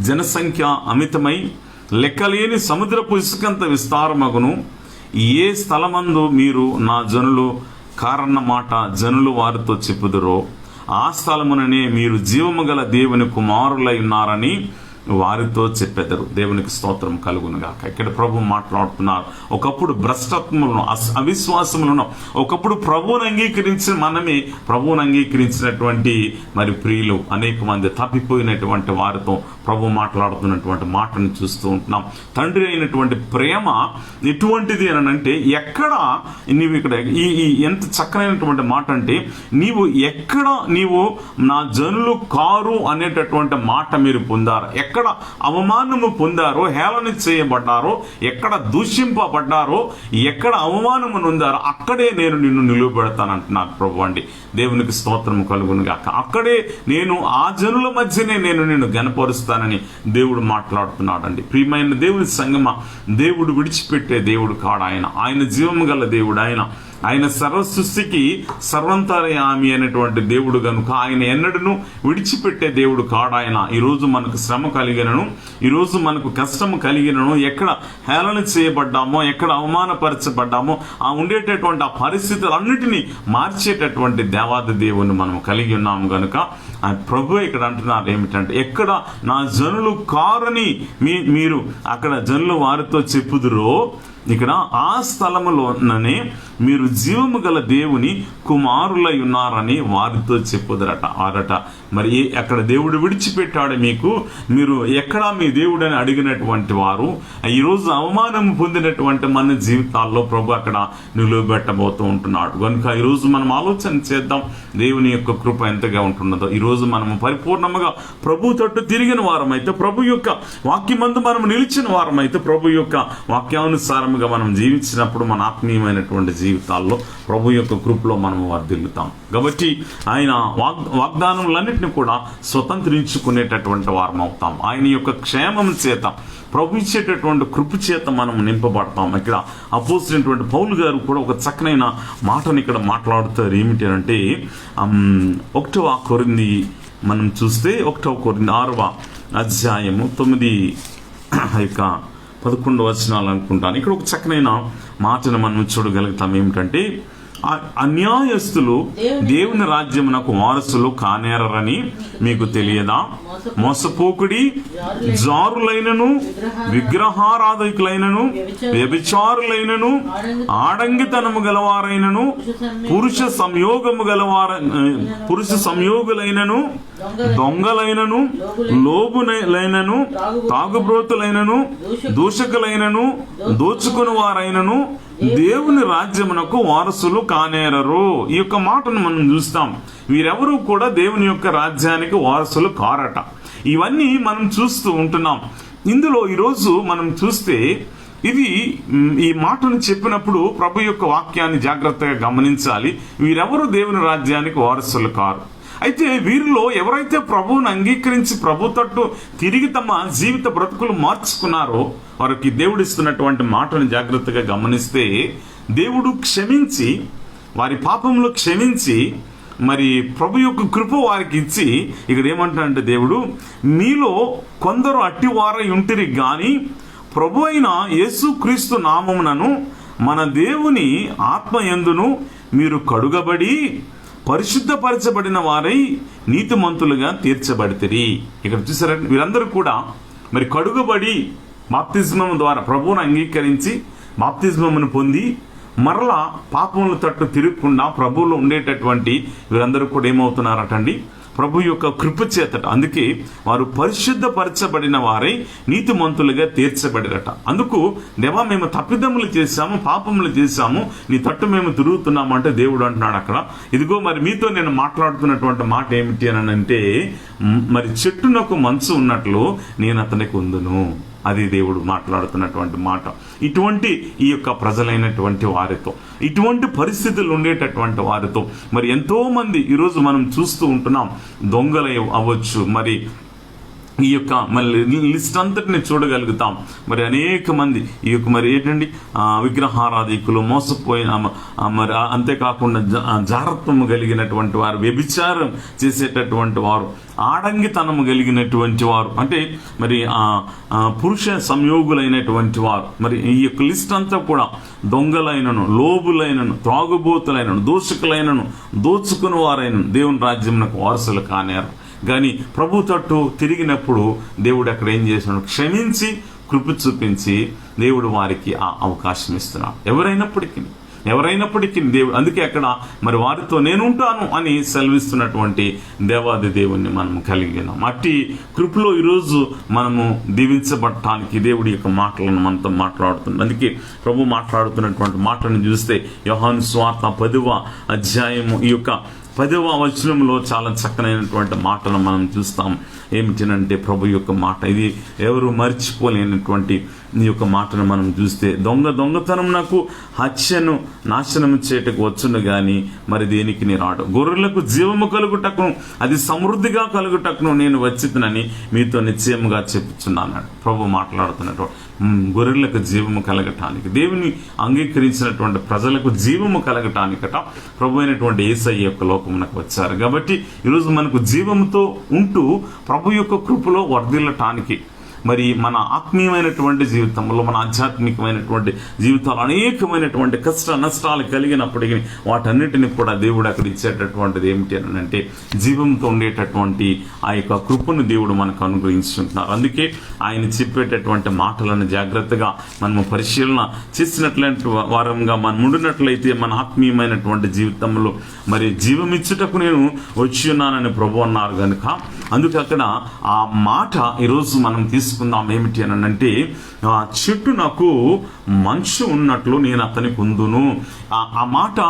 జనసంఖ్య అమితమై లెక్కలేని సముద్రపు ఇసుకంత విస్తారమగును. ఏ స్థలమందు మీరు నా జనులు కారణమాట జనులు వారితో చెప్పుదురో ఆ స్థలముననే మీరు జీవము గల దేవుని కుమారులై ఉన్నారని వారితో చెప్పెదరు. దేవునికి స్తోత్రం కలుగునుగాక. ఇక్కడ ప్రభు మాట్లాడుతున్నారు. ఒకప్పుడు భ్రష్టత్వములను అవిశ్వాసములను ఒకప్పుడు ప్రభువును అంగీకరించిన మనమే ప్రభువును అంగీకరించినటువంటి మరి ప్రియులు అనేక మంది తప్పిపోయినటువంటి వారితో ప్రభు మాట్లాడుతున్నటువంటి మాటను చూస్తూ ఉంటున్నాం. తండ్రి అయినటువంటి ప్రేమ ఎటువంటిది అని అంటే, ఎక్కడ నీవు ఇక్కడ ఈ ఎంత చక్కనైనటువంటి మాట అంటే, నీవు ఎక్కడ నీవు నా జనులు కారు అనేటటువంటి మాట మీరు పొందారు. ఎక్కడ అవమానము పొందారో, హేళన చేయబడ్డారో, ఎక్కడ దూషింపబడ్డారో, ఎక్కడ అవమానము నొందారో అక్కడే నేను నిన్ను నిలువబెడతానంటున్నారు ప్రభు అండి. దేవునికి స్తోత్రము కలుగును గాక. అక్కడే నేను ఆ జనుల మధ్యనే నేను నిన్ను గనపరుస్తానని దేవుడు మాట్లాడుతున్నాడండి. ప్రియమైన దేవుని సంగమా, దేవుడు విడిచిపెట్టే దేవుడు కాడు. ఆయన జీవము గల దేవుడు. ఆయన సర్వ సృష్టికి సర్వంతర్యామి అనేటువంటి దేవుడు గనుక ఆయన ఎన్నడూ విడిచిపెట్టే దేవుడు కాడు. ఈరోజు మనకు శ్రమ కలిగినను, ఈరోజు మనకు కష్టము కలిగినను, ఎక్కడ హేళన చేయబడ్డామో, ఎక్కడ అవమానపరచబడ్డామో ఆ ఉండేటటువంటి ఆ పరిస్థితులన్నిటినీ మార్చేటటువంటి దేవాది దేవుని మనం కలిగి ఉన్నాము గనుక ఆ ప్రభు ఇక్కడ అంటున్నారు ఏమిటంటే, ఎక్కడ నా జనులు కారని మీరు అక్కడ జనులు వారితో చెప్పుదురో, ఇక్కడ ఆ స్థలములోనే మీరు జీవము గల దేవుని కుమారులై ఉన్నారని వారితో చెప్పుదరట. మరి అక్కడ దేవుడు విడిచిపెట్టాడు మీకు, మీరు ఎక్కడా మీ దేవుడని అడిగినటువంటి వారు ఈరోజు అవమానం పొందినటువంటి మన జీవితాల్లో ప్రభు అక్కడ నిలువబెట్టబోతూ ఉంటున్నాడు కనుక ఈరోజు మనం ఆలోచన చేద్దాం దేవుని యొక్క కృప ఎంతగా ఉంటున్నదో. ఈరోజు మనము పరిపూర్ణముగా ప్రభు తట్టు తిరిగిన వారమైతే, ప్రభు యొక్క వాక్యమందు మనం నిలిచిన వారమైతే, ప్రభు యొక్క వాక్యానుసారముగా మనం జీవించినప్పుడు మన ఆత్మీయమైనటువంటి జీవితాల్లో ప్రభు యొక్క కృపలో మనం వర్ధిల్లుతాం. కాబట్టి ఆయన వాగ్దానములన్నింటినీ కూడా స్వతంత్రించుకునేటటువంటి వారం అవుతాం. ఆయన యొక్క క్షేమం చేత, ప్రభు ఇచ్చేటటువంటి కృప చేత మనం నింపబడతాం. ఇక్కడ అపోజినటువంటి పౌలు గారు కూడా ఒక చక్కనైన మాటను ఇక్కడ మాట్లాడుతారు. ఏమిటి అంటే 1వ కొరింథీ మనం చూస్తే 1వ కొరింథీ 6వ అధ్యాయము 11 వచనాలు అనుకుంటాను. ఇక్కడ ఒక చక్కనైన మాటను మనం చూడగలుగుతాం. ఏమిటంటే, అన్యాయస్తులు దేవుని రాజ్యమునకు వారసులు కానేరని మీకు తెలియదా? మోసపోకుడి, జారులైనను, విగ్రహారాధకులైనను, వ్యభిచారులైనను, ఆడంగితనము గలవారైనను, పురుష సంయోగులైనను, దొంగలైనను, లోబులైనను, తాగుబ్రోతులైనను, దూషకులైనను, దోచుకుని వారైనను దేవుని రాజ్యమునకు వారసులు కానేరరు. ఈ యొక్క మాటను మనం చూస్తాం. వీరెవరూ కూడా దేవుని యొక్క రాజ్యానికి వారసులు కారట. ఇవన్నీ మనం చూస్తూ ఉంటున్నాం. ఇందులో ఈరోజు మనం చూస్తే ఇది ఈ మాటను చెప్పినప్పుడు ప్రభు యొక్క వాక్యాన్ని జాగ్రత్తగా గమనించాలి. వీరెవరు దేవుని రాజ్యానికి వారసులు కారు. అయితే వీరిలో ఎవరైతే ప్రభువును అంగీకరించి ప్రభు తట్టు తిరిగి తమ జీవిత బ్రతుకులు మార్చుకున్నారో వారికి దేవుడు ఇస్తున్నటువంటి మాటను జాగ్రత్తగా గమనిస్తే, దేవుడు క్షమించి, వారి పాపంలో క్షమించి, మరి ప్రభు యొక్క కృప వారికి ఇచ్చి ఇక్కడ ఏమంటాడంటే దేవుడు, మీలో కొందరు అట్టివారై ఉంటిరి గాని ప్రభు అయిన యేసుక్రీస్తు నామమునను మన దేవుని ఆత్మయందును మీరు కడుగబడి పరిశుద్ధపరచబడిన వారై నీతిమంతులుగా తీర్చబడితిరి. ఇక్కడ చూసారా, వీరందరూ కూడా మరి కడుగబడి బాప్తిజమం ద్వారా ప్రభువును అంగీకరించి బాప్తిజమమును పొంది మరలా పాపముల తట్టు తిరగకుండా ప్రభువులో ఉండేటటువంటి వీరందరూ కూడా ఏమవుతున్నారటండి, ప్రభు యొక్క కృప చేతట. అందుకే వారు పరిశుద్ధపరచబడిన వారై నీతిమంతులుగా తీర్చబడిరట. అందుకు దేవా, మేము తప్పిదములు చేశాము, పాపములు చేశాము, నీ తట్టు మేము తిరుగుతున్నాము అంటే దేవుడు అంటున్నాడు అక్కడ, ఇదిగో మరి మీతో నేను మాట్లాడుతున్నటువంటి మాట ఏమిటి అని అంటే, మరి చెట్టునకు మంచు ఉన్నట్లు నేను అతనికి ఉందును. అది దేవుడు మాట్లాడుతున్నటువంటి మాట. ఇటువంటి ఈ యొక్క ప్రజలైనటువంటి వారితో, ఇటువంటి పరిస్థితులు ఉండేటటువంటి వారితో మరి ఎంతో మంది ఈరోజు మనం చూస్తూ ఉంటున్నాం. దొంగలు అవ్వచ్చు, మరి ఈ యొక్క మళ్ళీ లిస్ట్ అంతటిని చూడగలుగుతాం. మరి అనేక మంది ఈ యొక్క మరి ఏంటండి విగ్రహారాధికులు, మోసపోయిన, మరి అంతేకాకుండా జారత్వము కలిగినటువంటి వారు, వ్యభిచారం చేసేటటువంటి వారు, ఆడంగితనము కలిగినటువంటి వారు, అంటే మరి పురుష సంయోగులైనటువంటి వారు, మరి ఈ యొక్క లిస్ట్ అంతా కూడా దొంగలైనను, లోబులైనను, త్రాగుబోతులైనను, దోషకులైనను, దోచుకుని వారైనను దేవుని రాజ్యమునకు వారసులు కానేరు. కానీ ప్రభు తట్టు తిరిగినప్పుడు దేవుడు అక్కడ ఏం చేస్తున్నాడు, క్షమించి కృప చూపించి దేవుడు వారికి ఆ అవకాశం ఇస్తున్నాడు. ఎవరైనప్పటికీ దేవుడు, అందుకే అక్కడ మరి వారితో నేనుంటాను అని సెలవిస్తున్నటువంటి దేవాది దేవుణ్ణి మనం కలిగినాం. అట్టి కృపలో ఈరోజు మనము దీవించబడటానికి దేవుడి యొక్క మాటలను మనతో మాట్లాడుతుంది. అందుకే ప్రభు మాట్లాడుతున్నటువంటి మాటలను చూస్తే యోహాను సువార్త 10వ అధ్యాయము ఈ యొక్క 10వ వచనంలో చాలా చక్కనైనటువంటి మాటను మనం చూస్తాం. ఏమిటనంటే ప్రభు యొక్క మాట, ఇది ఎవరు మర్చిపోలేనటువంటి ఈ యొక్క మాటను మనం చూస్తే, దొంగతనం నాకు హత్యను నాశనం చేయటకు వచ్చును గాని మరి దేనికి నీ రాడు, గొర్రెలకు జీవము కలుగుటకును అది సమృద్ధిగా కలుగుటకును నేను వచ్చినని మీతో నిశ్చయముగా చెప్పుచున్నాను. ప్రభు మాట్లాడుతున్నట్టు గొర్రెలకు జీవము కలగటానికి, దేవుని అంగీకరించినటువంటి ప్రజలకు జీవము కలగటానికట ప్రభు అయినటువంటి యేసయ్య యొక్క లోకమునకు వచ్చారు. కాబట్టి ఈరోజు మనకు జీవముతో ఉంటూ ప్రభు యొక్క కృపలో వర్ధిల్లటానికి, మరి మన ఆత్మీయమైనటువంటి జీవితంలో, మన ఆధ్యాత్మికమైనటువంటి జీవితాలు అనేకమైనటువంటి కష్ట నష్టాలు కలిగినప్పటికీ వాటన్నిటిని కూడా దేవుడు అక్కడ ఇచ్చేటటువంటిది ఏమిటి అని అంటే జీవంతో ఉండేటటువంటి ఆ యొక్క కృపను దేవుడు మనకు అనుగ్రహించుకుంటున్నారు. అందుకే ఆయన చెప్పేటటువంటి మాటలను జాగ్రత్తగా మనము పరిశీలన చేసినట్లయితే వారంగా మనం ఉండినట్లయితే మన ఆత్మీయమైనటువంటి జీవితంలో మరి జీవమిచ్చుటకు నేను వచ్చి ఉన్నానని ప్రభు అన్నారు కనుక, అందుకే అక్కడ ఆ మాట ఈరోజు మనం తీసుకుందాం. ఏమిటి అని అంటే, చెట్టు నాకు మంచు ఉన్నట్లు నేను అతనికి ఉందును. ఆ మాట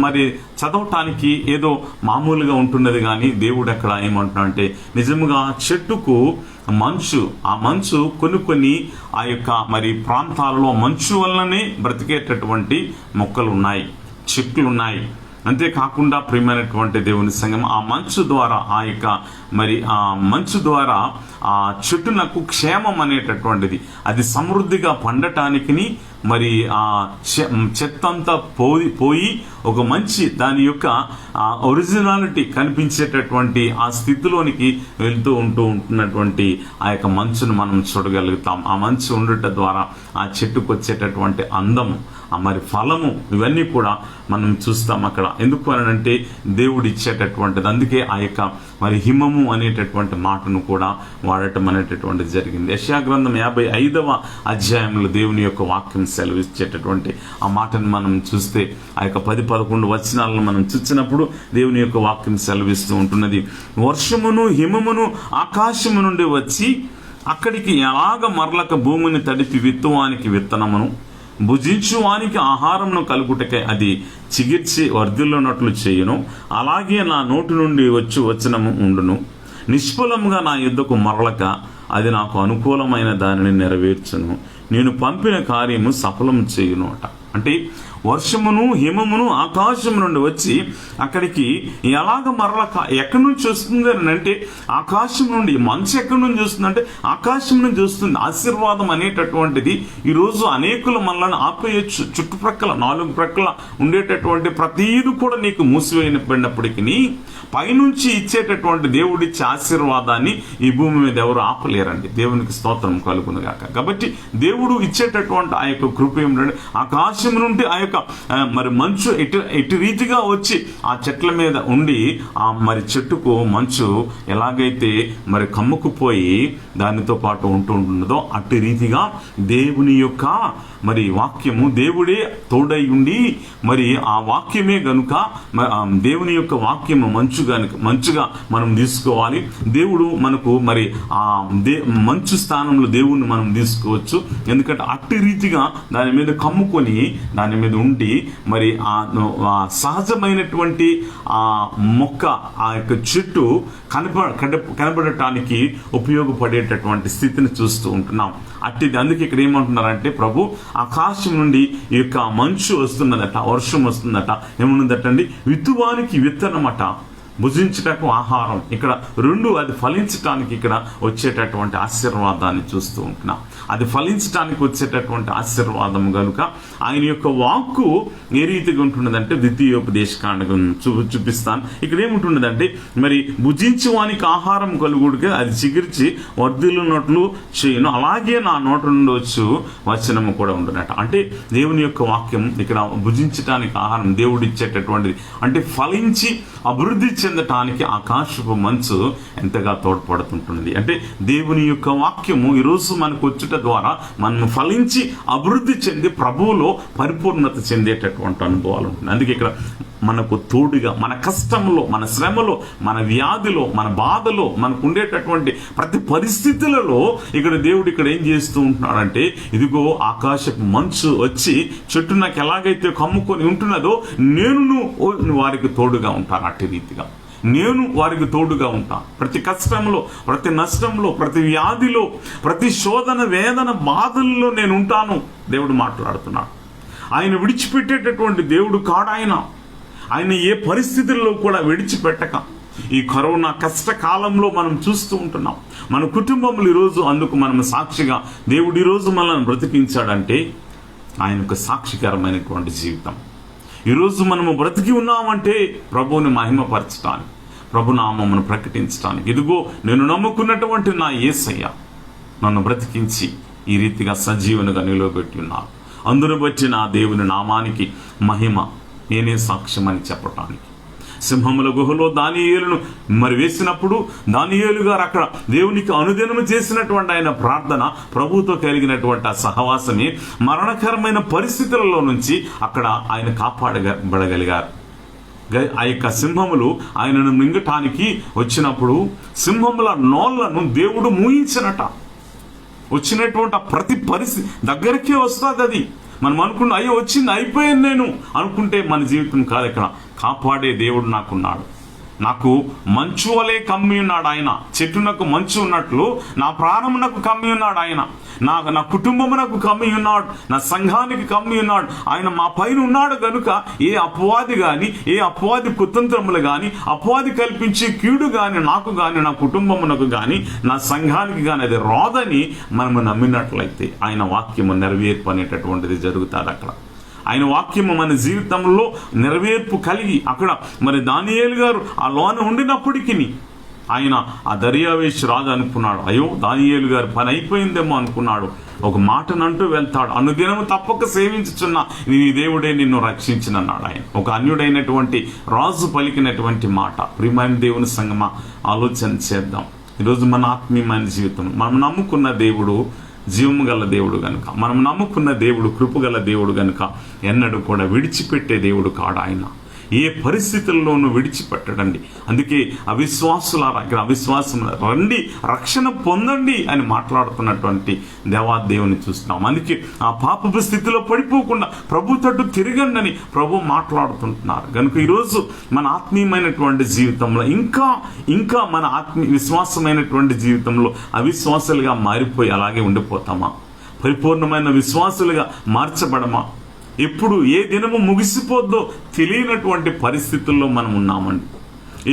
మరి చదవటానికి ఏదో మామూలుగా ఉంటున్నది, కానీ దేవుడు అక్కడ ఏమంటున్నా అంటే నిజముగా చెట్టుకు మంచు, ఆ మంచు కొన్ని ఆ యొక్క మరి ప్రాంతాలలో మంచు వల్లనే బ్రతికేటటువంటి మొక్కలు ఉన్నాయి, చెట్లు ఉన్నాయి. అంతేకాకుండా ప్రియమైనటువంటి దేవుని సంఘం, ఆ మంచు ద్వారా ఆ మంచు ద్వారా ఆ చెట్టునకు క్షేమం అనేటటువంటిది అది సమృద్ధిగా పండటానికి, మరి ఆ చెత్తంతా పోయి ఒక మంచి దాని యొక్క ఒరిజినాలిటీ కనిపించేటటువంటి ఆ స్థితిలోనికి ఉంటున్నటువంటి ఆ యొక్క మంచును మనం చూడగలుగుతాం. ఆ మంచు ఉండట ద్వారా ఆ చెట్టుకు వచ్చేటటువంటి అందము, మరి ఫలము, ఇవన్నీ కూడా మనం చూస్తాం అక్కడ. ఎందుకు అనంటే దేవుడు ఇచ్చేటటువంటిది. అందుకే ఆ యొక్క మరి హిమము అనేటటువంటి మాటను కూడా వాడటం అనేటటువంటిది జరిగింది. యెషయా గ్రంథం 55వ అధ్యాయంలో దేవుని యొక్క వాక్యం సెలవిచ్చేటటువంటి ఆ మాటను మనం చూస్తే, ఆ యొక్క 10-11 వచనాలను మనం చూసినప్పుడు దేవుని యొక్క వాక్యం సెలవిస్తూ ఉంటున్నది. వర్షమును హిమమును ఆకాశము నుండి వచ్చి అక్కడికి ఎలాగ మరలక భూమిని తడిపి విత్తువానికి విత్తనమును భుజించువానికి ఆహారమును కలుగుటకై అది చిగిర్చి వర్ధిల్లునట్లు చేయును, అలాగే నా నోటి నుండి వచ్చి వచనము ఉండును. నిష్ఫలముగా నా యుద్ధకు మరలక అది నాకు అనుకూలమైన దానిని నెరవేర్చును. నేను పంపిన కార్యము సఫలం చేయును అట. అంటే వర్షమును హిమమును ఆకాశం నుండి వచ్చి అక్కడికి ఎలాగ మరలక ఎక్కడి నుంచి వస్తుంది అని అంటే, ఆకాశం నుండి. మంచు ఎక్కడి నుంచి వస్తుందంటే ఆకాశం నుంచి వస్తుంది. ఆశీర్వాదం అనేటటువంటిది ఈరోజు అనేకులు మనల్ని ఆపేయచ్చు. చుట్టుప్రక్కల 4 ప్రక్కల ఉండేటటువంటి ప్రతీది కూడా నీకు మూసివేయబడినప్పటికీ పైనుంచి ఇచ్చేటటువంటి దేవుడిచ్చే ఆశీర్వాదాన్ని ఈ భూమి మీద ఎవరు ఆపలేరండి. దేవునికి స్తోత్రం కలుగును గాక. కాబట్టి దేవుడు ఇచ్చేటటువంటి ఆ యొక్క కృప ఏమిటంటే, ఆకాశం నుండి ఆ యొక్క మరి మంచు ఇటు రీతిగా వచ్చి ఆ చెట్ల మీద ఉండి ఆ మరి చెట్టుకు మంచు ఎలాగైతే మరి కమ్ముకుపోయి దానితో పాటు ఉంటున్నదో అటు రీతిగా దేవుని యొక్క మరి వాక్యము, దేవుడే తోడై ఉండి మరి ఆ వాక్యమే గనుక దేవుని యొక్క వాక్యము మంచుగా మనం తీసుకోవాలి. దేవుడు మనకు మరి ఆ మంచు స్థానంలో దేవుణ్ణి మనం తీసుకోవచ్చు. ఎందుకంటే అట్టి రీతిగా దాని మీద కమ్ముకొని దాని మీద ఉండి మరి ఆ సహజమైనటువంటి ఆ మొక్క, ఆ యొక్క చెట్టు కనబడటానికి ఉపయోగపడేటటువంటి స్థితిని చూస్తూ ఉంటున్నాం. అట్టిది. అందుకే ఇక్కడ ఏమంటున్నారంటే, ప్రభు ఆకాశం నుండి ఈ యొక్క మంచు వస్తున్నదట, వర్షం వస్తుందట, ఏమున్నదటండి, విత్తువానికి విత్తనమట, భుజించటకు ఆహారం. ఇక్కడ 2 అది ఫలించటానికి ఇక్కడ వచ్చేటటువంటి ఆశీర్వాదాన్ని చూస్తూ ఉంటున్నాం. అది ఫలించడానికి వచ్చేటటువంటి ఆశీర్వాదం కనుక ఆయన యొక్క వాక్కు ఏ రీతిగా ఉంటున్నదంటే, ద్వితీయోపదేశకాండం చూపిస్తాను. ఇక్కడ ఏముంటున్నదంటే, మరి భుజించువానికి ఆహారం కలుగుడికి అది చిగిర్చి వర్ధిల్లునట్లు చేయను, అలాగే నా నోట నుండి వచ్చు వచనము కూడా ఉండునట. అంటే దేవుని యొక్క వాక్యం ఇక్కడ భుజించటానికి ఆహారం దేవుడు ఇచ్చేటటువంటిది. అంటే ఫలించి అభివృద్ధి చెందటానికి ఆకాశపు మంచు ఎంతగా తోడ్పడుతుంటున్నది. అంటే దేవుని యొక్క వాక్యము ఈరోజు మనకు వచ్చుట ద్వారా మనం ఫలించి అభివృద్ధి చెంది ప్రభువులో పరిపూర్ణత చెందేటటువంటి అనుభవాలు ఉంటుంది. అందుకే ఇక్కడ మనకు తోడుగా, మన కష్టంలో, మన శ్రమలో, మన వ్యాధిలో, మన బాధలో, మనకు ఉండేటటువంటి ప్రతి పరిస్థితులలో దేవుడు ఇక్కడ ఏం చేస్తూ ఉంటున్నాడంటే, ఇదిగో ఆకాశపు మంచు వచ్చి చెట్టు నాకు ఎలాగైతే కమ్ముకొని ఉంటున్నదో నేను వారికి తోడుగా ఉంటాను. అట్టి రీతిగా నేను వారికి తోడుగా ఉంటాను. ప్రతి కష్టంలో, ప్రతి నష్టంలో, ప్రతి వ్యాధిలో, ప్రతి శోధన, వేదన, బాధల్లో నేను ఉంటాను. దేవుడు మాట్లాడుతున్నాడు. ఆయన విడిచిపెట్టేటటువంటి దేవుడు కాడు. ఆయన ఏ పరిస్థితుల్లో కూడా విడిచిపెట్టక ఈ కరోనా కష్టకాలంలో మనం చూస్తూ ఉంటున్నాం. మన కుటుంబంలో ఈరోజు అందుకు మనం సాక్షిగా దేవుడు ఈరోజు మనల్ని బ్రతికించాడంటే ఆయనకు సాక్షికరమైనటువంటి జీవితం. ఈరోజు మనము బ్రతికి ఉన్నామంటే ప్రభువుని మహిమపరచడానికి, ప్రభునామమును ప్రకటించడానికి. ఇదిగో నేను నమ్ముకున్నటువంటి నా యేసయ్య నన్ను బ్రతికించి ఈ రీతిగా సజీవునిగా నిలవబెట్టి ఉన్నారు. అందును బట్టి నా దేవుని నామానికి మహిమ, నేనే సాక్ష్యం అని చెప్పటానికి. సింహముల గుహలో దానియేలును వేసినప్పుడు దానియేలు గారు అక్కడ దేవునికి అనుదినము చేసినటువంటి ఆయన ప్రార్థన, ప్రభువుతో కలిగినటువంటి ఆ సహవాసమే మరణకరమైన పరిస్థితులలో నుంచి అక్కడ ఆయన కాపాడబడగలిగారు. ఆ యొక్క సింహములు ఆయనను మింగటానికి వచ్చినప్పుడు సింహముల నోళ్లను దేవుడు మూయించినట. వచ్చినటువంటి ప్రతి పరిస్థితి దగ్గరికే వస్తుంది. అది మనం అనుకున్న అయ్యో వచ్చింది, అయిపోయాను నేను అనుకుంటే మన జీవితం కాదు. ఇక్కడ కాపాడే దేవుడు నాకున్నాడు. నాకు మంచు వలె కమ్మి ఉన్నాడు ఆయన. చెట్టునకు మంచు ఉన్నట్లు నా ప్రాణమునకు కమ్మి ఉన్నాడు ఆయన. నా కుటుంబమునకు కమ్మి ఉన్నాడు, నా సంఘానికి కమ్మి ఉన్నాడు. ఆయన మా పైన ఉన్నాడు కనుక ఏ అపవాది కానీ, ఏ అపవాది కుతంత్రములు కానీ, అపవాది కల్పించే కీడు కానీ నాకు కానీ, నా కుటుంబమునకు కానీ, నా సంఘానికి కానీ అది రాదని మనము నమ్మినట్లయితే ఆయన వాక్యము నెరవేర్పు అనేటటువంటిది జరుగుతుంది. అక్కడ ఆయన వాక్యము మన జీవితంలో నెరవేర్పు కలిగి అక్కడ దానియేలు గారు ఆ లోన ఉండినప్పటికీ ఆయన ఆ దర్యావేషు రాజు అనుకున్నాడు, అయ్యో దానియేలు గారు పని అయిపోయిందేమో అనుకున్నాడు. ఒక మాటనంటూ వెళ్తాడు, అనుదినము తప్పక సేవించుచున్న నీ దేవుడే నిన్ను రక్షించినన్నాడు ఆయన. ఒక అన్యుడైనటువంటి రాజు పలికినటువంటి మాట. ప్రియమైన దేవుని సంగమా, ఆలోచన చేద్దాం. ఈరోజు మన ఆత్మీయమైన జీవితం, మనం నమ్ముకున్న దేవుడు జీవము గల దేవుడు గనుక, మనం నమ్ముకున్న దేవుడు కృపగల దేవుడు గనుక ఎన్నడూ కూడా విడిచిపెట్టే దేవుడు కాడు ఆయన. ఏ పరిస్థితుల్లోనూ విడిచిపెట్టడండి. అందుకే అవిశ్వాసులారా, ఇక్కడ అవిశ్వాసం రండి రక్షణ పొందండి అని మాట్లాడుతున్నటువంటి దేవాదేవుని చూస్తున్నాం. అందుకే ఆ పాపపు స్థితిలో పడిపోకుండా ప్రభు తట్టు తిరగండి అని ప్రభు మాట్లాడుతుంటున్నారు. కనుక ఈరోజు మన ఆత్మీయమైనటువంటి జీవితంలో ఇంకా మన విశ్వాసమైనటువంటి జీవితంలో అవిశ్వాసులుగా మారిపోయి అలాగే ఉండిపోతామా? పరిపూర్ణమైన విశ్వాసులుగా మార్చబడమా? ఎప్పుడు ఏ దినము ముగిసిపోద్దో తెలియనటువంటి పరిస్థితుల్లో మనం ఉన్నామండి.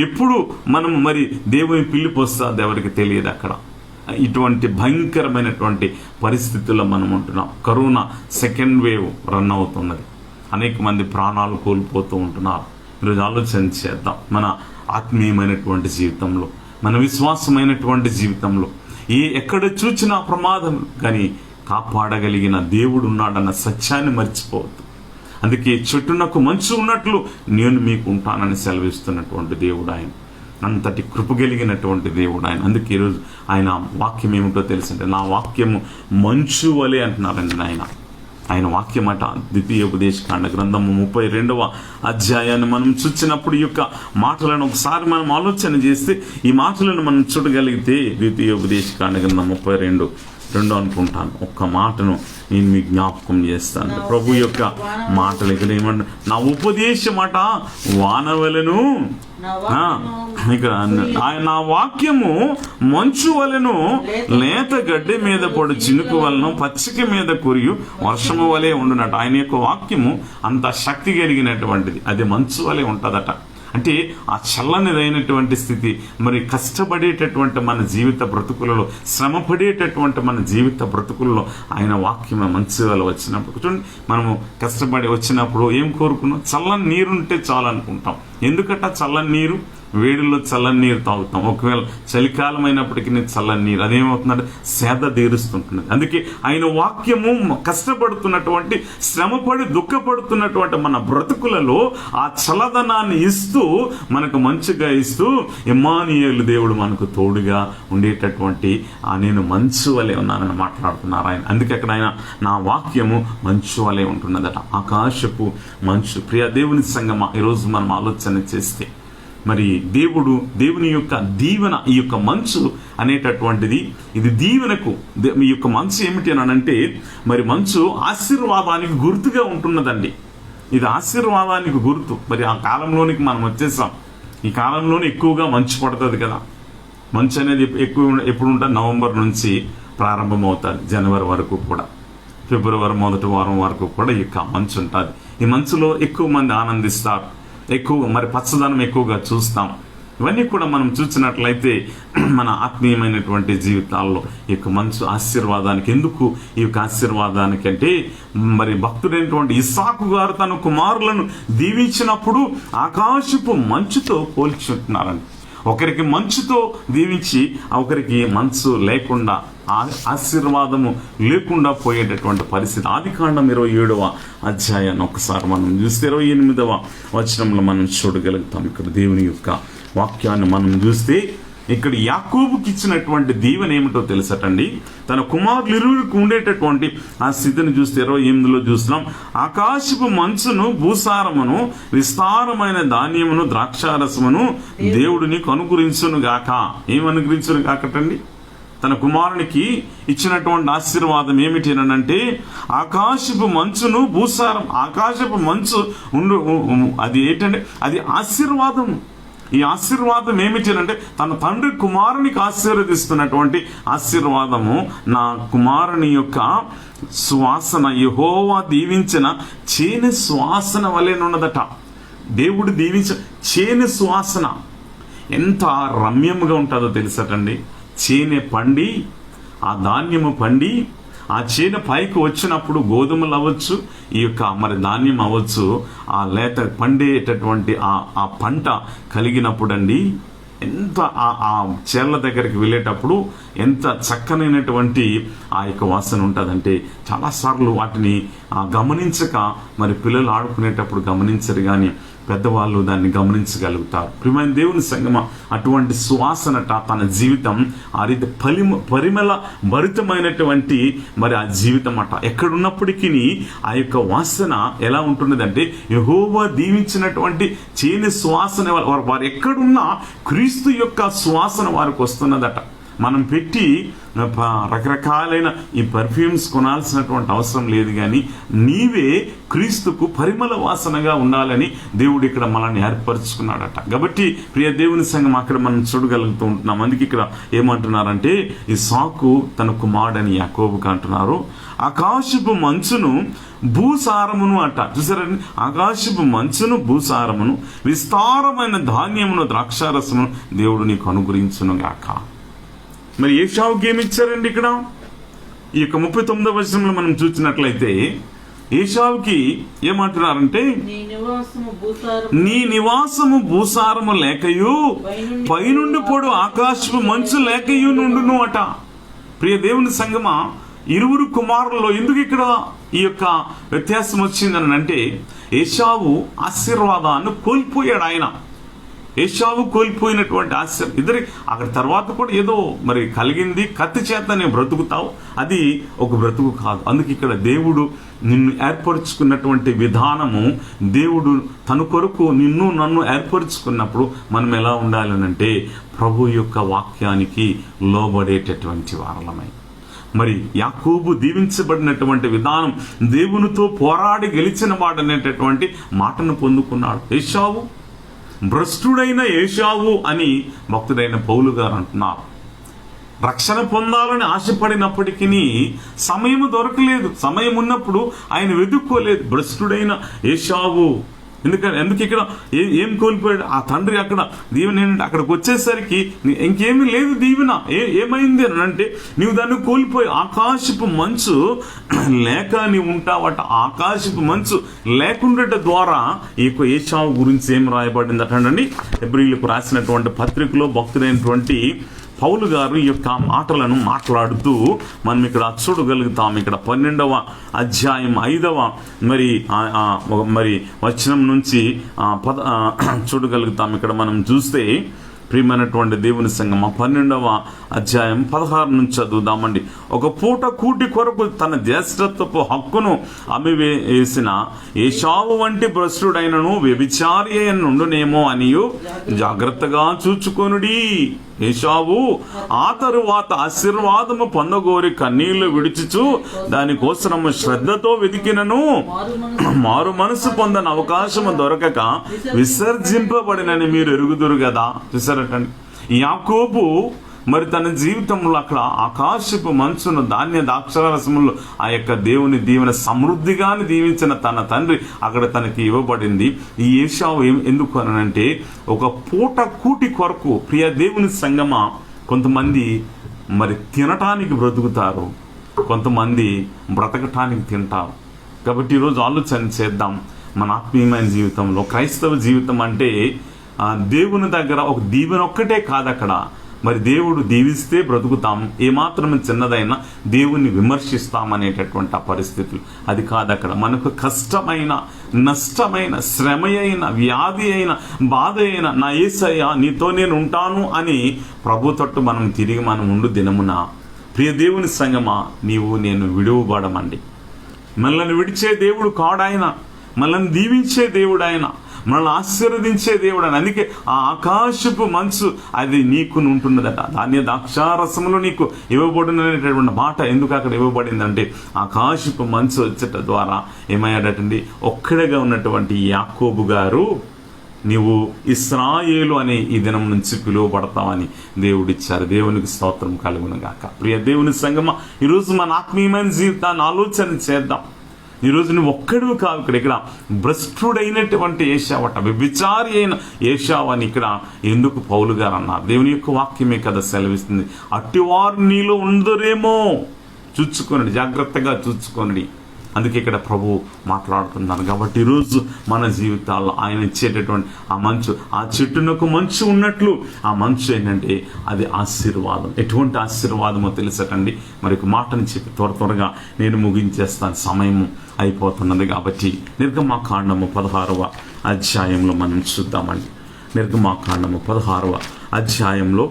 ఎప్పుడు మనము దేవుని పిలుపు వస్తుంది ఎవరికి తెలియదు. అక్కడ ఇటువంటి భయంకరమైనటువంటి పరిస్థితుల్లో మనం ఉంటున్నాం. కరోనా సెకండ్ వేవ్ రన్ అవుతున్నది. అనేక మంది ప్రాణాలు కోల్పోతూ ఉంటున్నారు. ఈరోజు ఆలోచన చేద్దాం. మన ఆత్మీయమైనటువంటి జీవితంలో, మన విశ్వాసమైనటువంటి జీవితంలో ఎక్కడ చూచినా ప్రమాదం, కానీ కాపాడగలిగిన దేవుడు ఉన్నాడన్న సత్యాన్ని మర్చిపోవద్దు. అందుకే చెట్టునకు మంచు ఉన్నట్లు నేను మీకు ఉంటానని సెలవిస్తున్నటువంటి దేవుడు ఆయన. అంతటి కృప కలిగినటువంటి దేవుడు ఆయన. అందుకే ఈరోజు ఆయన వాక్యం ఏమిటో తెలుసంటే, నా వాక్యము మంచు వలె అంటున్నారండి ఆయన వాక్యం అట. ద్వితీయోపదేశకాండ గ్రంథము 32వ అధ్యాయాన్ని మనం చూసినప్పుడు ఈ యొక్క మాటలను ఒకసారి మనం ఆలోచన చేస్తే, ఈ మాటలను మనం చూడగలిగితే ద్వితీయోపదేశకాండ గ్రంథం 32 అనుకుంటాను. ఒక్క మాటను నేను మీకు జ్ఞాపకం చేస్తాను. ప్రభు యొక్క మాటలు ఇక్కడ ఏమంట, నా ఉపదేశమట వానవలను, ఇక్కడ నా వాక్యము మంచు వలెను, లేత గడ్డి మీద పడు చినుకు వలన, పచ్చిక మీద కురియు వర్షము వలె ఉండునట. ఆయన యొక్క వాక్యము అంత శక్తి కలిగినటువంటిది. అది మంచు వలె ఉంటుందట. అంటే ఆ చల్లనిదైనటువంటి స్థితి. కష్టపడేటటువంటి మన జీవిత బ్రతుకులలో, శ్రమ పడేటటువంటి మన జీవిత బ్రతుకులలో ఆయన వాక్యం మంచి వల్ల వచ్చినప్పుడు చూడండి, మనము కష్టపడి వచ్చినప్పుడు ఏం కోరుకున్నాం? చల్లని నీరు ఉంటే చాలు అనుకుంటాం. ఎందుకట చల్లని నీరు? వేడిలో చల్లని నీరు తాగుతాం. ఒకవేళ చలికాలం అయినప్పటికీ చల్లని నీరు అదేమవుతుందంటే సేద తీరుస్తుంటున్నది. అందుకే ఆయన వాక్యము కష్టపడుతున్నటువంటి, శ్రమపడి దుఃఖపడుతున్నటువంటి మన బ్రతుకులలో ఆ చల్లదనాన్ని ఇస్తూ, మనకు మంచిగా ఇస్తూ, ఇమ్మానుయేలు దేవుడు మనకు తోడుగా ఉండేటటువంటి నేను మంచు వలె ఉన్నానని మాట్లాడుతున్నారు ఆయన. అందుకే అక్కడ ఆయన నా వాక్యము మంచు వలె ఉంటున్నదట. ఆకాశపు మంచు. ప్రియ దేవుని సంగమా, ఈరోజు మనం ఆలోచన చేస్తే మరి దేవుని యొక్క దీవెన, ఈ యొక్క మంచు అనేటటువంటిది ఇది దీవెనకు, ఈ యొక్క మంచు ఏమిటి అని అంటే మరి మంచు ఆశీర్వాదానికి గుర్తుగా ఉంటున్నదండి. ఇది ఆశీర్వాదానికి గుర్తు. మరి ఆ కాలంలోనికి మనం వచ్చేసాం. ఈ కాలంలోనే ఎక్కువగా మంచు పడుతుంది కదా. మంచు అనేది ఎప్పుడు ఉంటుంది? నవంబర్ నుంచి ప్రారంభమవుతుంది, జనవరి వరకు కూడా, ఫిబ్రవరి మొదటి వారం వరకు కూడా ఈ మంచు ఉంటుంది. ఈ మంచులో ఎక్కువ మంది ఆనందిస్తారు, ఎక్కువ మరి పచ్చదనం ఎక్కువగా చూస్తాం. ఇవన్నీ కూడా మనం చూసినట్లయితే మన ఆత్మీయమైనటువంటి జీవితాల్లో ఈ యొక్క మంచు ఆశీర్వాదానికి. ఎందుకు ఈ యొక్క ఆశీర్వాదానికి అంటే మరి భక్తుడైనటువంటి ఇస్సాకు గారు తన కుమారులను దీవించినప్పుడు ఆకాశపు మంచుతో పోల్చుంటున్నారండి. ఒకరికి మంచుతో దీవించి ఒకరికి మంచు లేకుండా, ఆశీర్వాదము లేకుండా పోయేటటువంటి పరిస్థితి. ఆదికాండం 27వ అధ్యాయాన్ని ఒకసారి మనం చూస్తే 28వ వచనంలో మనం చూడగలుగుతాం. ఇక్కడ దేవుని యొక్క వాక్యాన్ని మనం చూస్తే ఇక్కడ యాకోబుకి ఇచ్చినటువంటి దీవెన ఏమిటో తెలుసటండి. తన కుమారులు ఇరువురికి ఉండేటటువంటి ఆ స్థితిని చూస్తే 28లో చూస్తున్నాం. ఆకాశపు మంచును, భూసారమును, విస్తారమైన ధాన్యమును, ద్రాక్షారసమును దేవుడు నీకు అనుగ్రహించును గాక. ఏం అనుగ్రహించును గాకటండి? తన కుమారునికి ఇచ్చినటువంటి ఆశీర్వాదం ఏమిటి అంటే ఆకాశపు మంచును, భూసారం. ఆకాశపు మంచు అది ఏంటంటే అది ఆశీర్వాదం. ఈ ఆశీర్వాదం ఏమిటి అంటే తన తండ్రి కుమారునికి ఆశీర్వదిస్తున్నటువంటి ఆశీర్వాదము. నా కుమారుని యొక్క సువాసన యెహోవా దీవించిన చేని సువాసన వలెనున్నదట. దేవుడు దీవించిన చేని సువాసన ఎంత రమ్యంగా ఉంటుందో తెలుసటండి. చేనె పండి, ఆ ధాన్యము పండి, ఆ చేను పైకి వచ్చినప్పుడు గోధుమలు అవ్వచ్చు, ఈ యొక్క మరి ధాన్యం అవ్వచ్చు, ఆ లేత పండేటటువంటి ఆ పంట కలిగినప్పుడు అండి ఎంత ఆ చేళ్ల దగ్గరికి వెళ్ళేటప్పుడు ఎంత చక్కనైనటువంటి ఆ యొక్క వాసన ఉంటుందంటే చాలాసార్లు వాటిని గమనించక మరి పిల్లలు ఆడుకునేటప్పుడు గమనించరు, కానీ పెద్దవాళ్ళు దాన్ని గమనించగలుగుతారు. ప్రియమైన దేవుని సంగమా, అటువంటి సువాసనట తన జీవితం ఆ రీతి పరిమళ భరితమైనటువంటి మరి ఆ జీవితం అట. ఎక్కడున్నప్పటికీ ఆ యొక్క వాసన ఎలా ఉంటున్నదంటే యెహోవా దీవించినటువంటి చేని సువాసన. వారు ఎక్కడున్నా క్రీస్తు యొక్క సువాసన వారికి వస్తున్నదట. మనం పెట్టి రకరకాలైన ఈ పర్ఫ్యూమ్స్ కొనాల్సినటువంటి అవసరం లేదు, కానీ నీవే క్రీస్తుకు పరిమళ వాసనగా ఉండాలని దేవుడు ఇక్కడ మనల్ని ఏర్పరచుకున్నాడట. కాబట్టి ప్రియ దేవుని సంఘం అక్కడ మనం చూడగలుగుతూ ఉంటున్నాం. అందుకే ఇక్కడ ఏమంటున్నారంటే ఇస్సాకు తన కుమారుడని యాకోబుకు అంటున్నారు. ఆకాశపు మంచును, భూసారమును అంట. చూసారండి, ఆకాశపు మంచును, భూసారమును, విస్తారమైన ధాన్యమును, ద్రాక్షారసమును దేవుడు నీకు అనుగ్రహించును గాక. మరి ఏషావుకి ఏమి ఇచ్చారండి? ఇక్కడ ఈ యొక్క 39వ వచనంలో మనం చూసినట్లయితే ఏషావుకి ఏమంటున్నారంటే నీ నివాసము భూసారము లేకయు పైనుండి పొడు ఆకాశపు మంచు లేకయు నుండును అట. ప్రియ దేవుని సంగమా, ఇరువురు కుమారుల్లో ఎందుకు ఇక్కడ ఈ యొక్క వ్యత్యాసం వచ్చిందని అంటే ఏషావు ఆశీర్వాదాన్ని కోల్పోయాడు. ఆయన ఏషావు కోల్పోయినటువంటి ఆశీర్వాదం ఇద్దరి అక్కడ తర్వాత కూడా ఏదో మరి కలిగింది. కత్తి చేతనే బ్రతుకుతావు, అది ఒక బ్రతుకు కాదు. అందుకే ఇక్కడ దేవుడు నిన్ను ఏర్పరచుకున్నటువంటి విధానము, దేవుడు తన కొరకు నిన్ను నన్ను ఏర్పరచుకున్నప్పుడు మనం ఎలా ఉండాలనంటే ప్రభు యొక్క వాక్యానికి లోబడేటటువంటి వారలమై. మరి యాకోబు దీవించబడినటువంటి విధానం, దేవునితో పోరాడి గెలిచిన వాడనేటటువంటి మాటను పొందుకున్నాడు. ఏషావు భ్రష్టుడైన ఏషావు అని భక్తుడైన పౌలు గారు అంటున్నారు. రక్షణ పొందాలని ఆశపడినప్పటికీ సమయం దొరకలేదు. సమయం ఉన్నప్పుడు ఆయన వెతుక్కోలేదు. భ్రష్టుడైన ఏషావు ఎందుకు ఇక్కడ ఏం కోల్పోయాడు ఆ తండ్రి? అక్కడ దీవెన ఏంటంటే అక్కడికి వచ్చేసరికి ఇంకేమీ లేదు దీవెన. ఏమైంది అని అంటే నీవు దాన్ని కోల్పోయి ఆకాశపు మంచు లేక నీవు ఉంటావట. ఆకాశపు మంచు లేకుండట ద్వారా ఈ యొక్క ఏశావు గురించి ఏం రాయబడింది అటండి. హెబ్రీయులకు రాసినటువంటి పత్రికలో భక్తుడైనటువంటి పౌలు గారు ఈ యొక్క మాటలను మాట్లాడుతూ మనం ఇక్కడ చూడగలుగుతాం. ఇక్కడ 12వ అధ్యాయం 5వ మరి వచనం నుంచి చూడగలుగుతాం. ఇక్కడ మనం చూస్తే ప్రియమైనటువంటి దేవుని సంగమ 12వ అధ్యాయం 16 నుంచి చదువుదామండి. ఒక పూట కూటి కొరకు తన జ్యేష్ఠత్వపు హక్కును అమ్మివేసిన ఏశావు వంటి భ్రష్టుడైనను వ్యభిచారి నుండునేమో అనియు జాగ్రత్తగా చూచుకొనుడి. ఏశావు ఆ తరువాత ఆశీర్వాదము పొందగోరి కన్నీళ్లు విడిచుచు దానికోసము శ్రద్ధతో వెతికినను మారు మనసు పొందని అవకాశము దొరకక విసర్జింపబడినని మీరు ఎరుగుదురు కదా. చూసారటండి, యాకోబు మరి తన జీవితంలో అక్కడ ఆకాశపు మంచును ధాన్య ద్రాక్షారసములు ఆ యొక్క దేవుని దీవెన సమృద్ధిగాని దీవించిన తన తండ్రి అక్కడ తనకి ఇవ్వబడింది. ఈ ఏశావు ఎందుకు అనంటే ఒక పూట కూటి కొరకు ప్రియ దేవుని సంగమ కొంతమంది మరి తినటానికి బ్రతుకుతారు, కొంతమంది బ్రతకటానికి తింటారు. కాబట్టి ఈరోజు ఆలోచన చేద్దాం. మన ఆత్మీయమైన జీవితంలో క్రైస్తవ జీవితం అంటే దేవుని దగ్గర ఒక దీవెన ఒక్కటే కాదు. అక్కడ మరి దేవుడు దీవిస్తే బ్రతుకుతాం, ఏమాత్రం చిన్నదైనా దేవుణ్ణి విమర్శిస్తామనేటటువంటి ఆ పరిస్థితులు అది కాదు. అక్కడ మనకు కష్టమైన, నష్టమైన, శ్రమ అయిన, వ్యాధి అయిన, బాధ అయిన, నా యేసయ్య నీతో నేను ఉంటాను అని ప్రభు తట్టు మనం తిరిగి మనం ఉండు దినమున ప్రియ దేవుని సంగమా నీవు నేను విడువబడమండి. మనల్ని విడిచే దేవుడు కాడాయన, మనల్ని దీవించే దేవుడు ఆయన, మనల్ని ఆశీర్వదించే దేవుడు అని. అందుకే ఆ ఆకాశపు మంచు అది నీకు ఉంటున్నదట. ధాన్య ద్రాక్షారసములు నీకు ఇవ్వబడినటువంటి మాట ఎందుకు అక్కడ ఇవ్వబడిందంటే ఆకాశపు మంచు వచ్చేట ద్వారా ఏమయ్యాడటండి, ఒక్కడిగా ఉన్నటువంటి యాకోబు గారు నీవు ఇశ్రాయేలు అనే ఈ దినం నుంచి పిలువబడతామని దేవుడిచ్చారు. దేవునికి స్తోత్రం కలుగును గాక. ప్రియ దేవుని సంగమా ఈరోజు మన ఆత్మీయమైన జీవితాన్ని ఆలోచన చేద్దాం. ఈరోజు నువ్వు ఒక్కడు కావు. ఇక్కడ భ్రష్టుడైనటువంటి ఏశావట, వ్యభిచారి అయిన ఏశావు అని ఇక్కడ ఎందుకు పౌలు గారు అన్నారు? దేవుని యొక్క వాక్యమే కదా సెలవిస్తుంది. అట్టివారు నీలో ఉందరేమో చూచుకోనండి, జాగ్రత్తగా చూచుకోనండి. అందుకే ఇక్కడ ప్రభు మాట్లాడుతున్నారు. కాబట్టి ఈరోజు మన జీవితాల్లో ఆయన ఇచ్చేటటువంటి ఆ మంచు, ఆ చెట్టునకు మంచు ఉన్నట్లు ఆ మంచు ఏంటంటే అది ఆశీర్వాదం. ఎటువంటి ఆశీర్వాదమో తెలుసటండి. మరి ఒక మాటని చెప్పి త్వరగా నేను ముగించేస్తాను, సమయం అయిపోతున్నది. కాబట్టి నిర్గమాకాండము 16వ అధ్యాయంలో మనం చూద్దామండి. నిర్గమాకాండము 16వ అధ్యాయంలో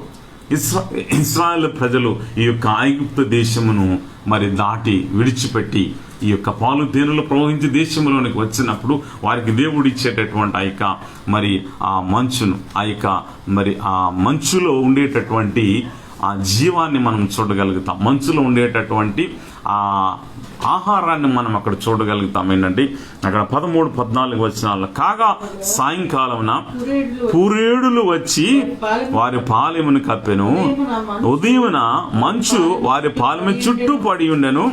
ఇశ్రాయేలు ప్రజలు ఈ యొక్క ఐగుప్తు దేశమును మరి దాటి విడిచిపెట్టి ఈ యొక్క పాలు తేనెలు ప్రవహించి దేశంలోనికి వచ్చినప్పుడు వారికి దేవుడు ఇచ్చేటటువంటి ఆ యొక్క మరి ఆ మంచును, ఆ యొక్క మరి ఆ మంచులో ఉండేటటువంటి ఆ జీవాన్ని మనం చూడగలుగుతాం. మంచులో ఉండేటటువంటి ఆ ఆహారాన్ని మనం అక్కడ చూడగలుగుతాం. ఏంటంటే అక్కడ 13-14 వచనాల్లో కాగా సాయంకాలమున పూరేడులు వచ్చి వారి పాలెమును కప్పెను, ఉదయమున మంచు వారి పాలెము చుట్టూ పడి ఉండెను.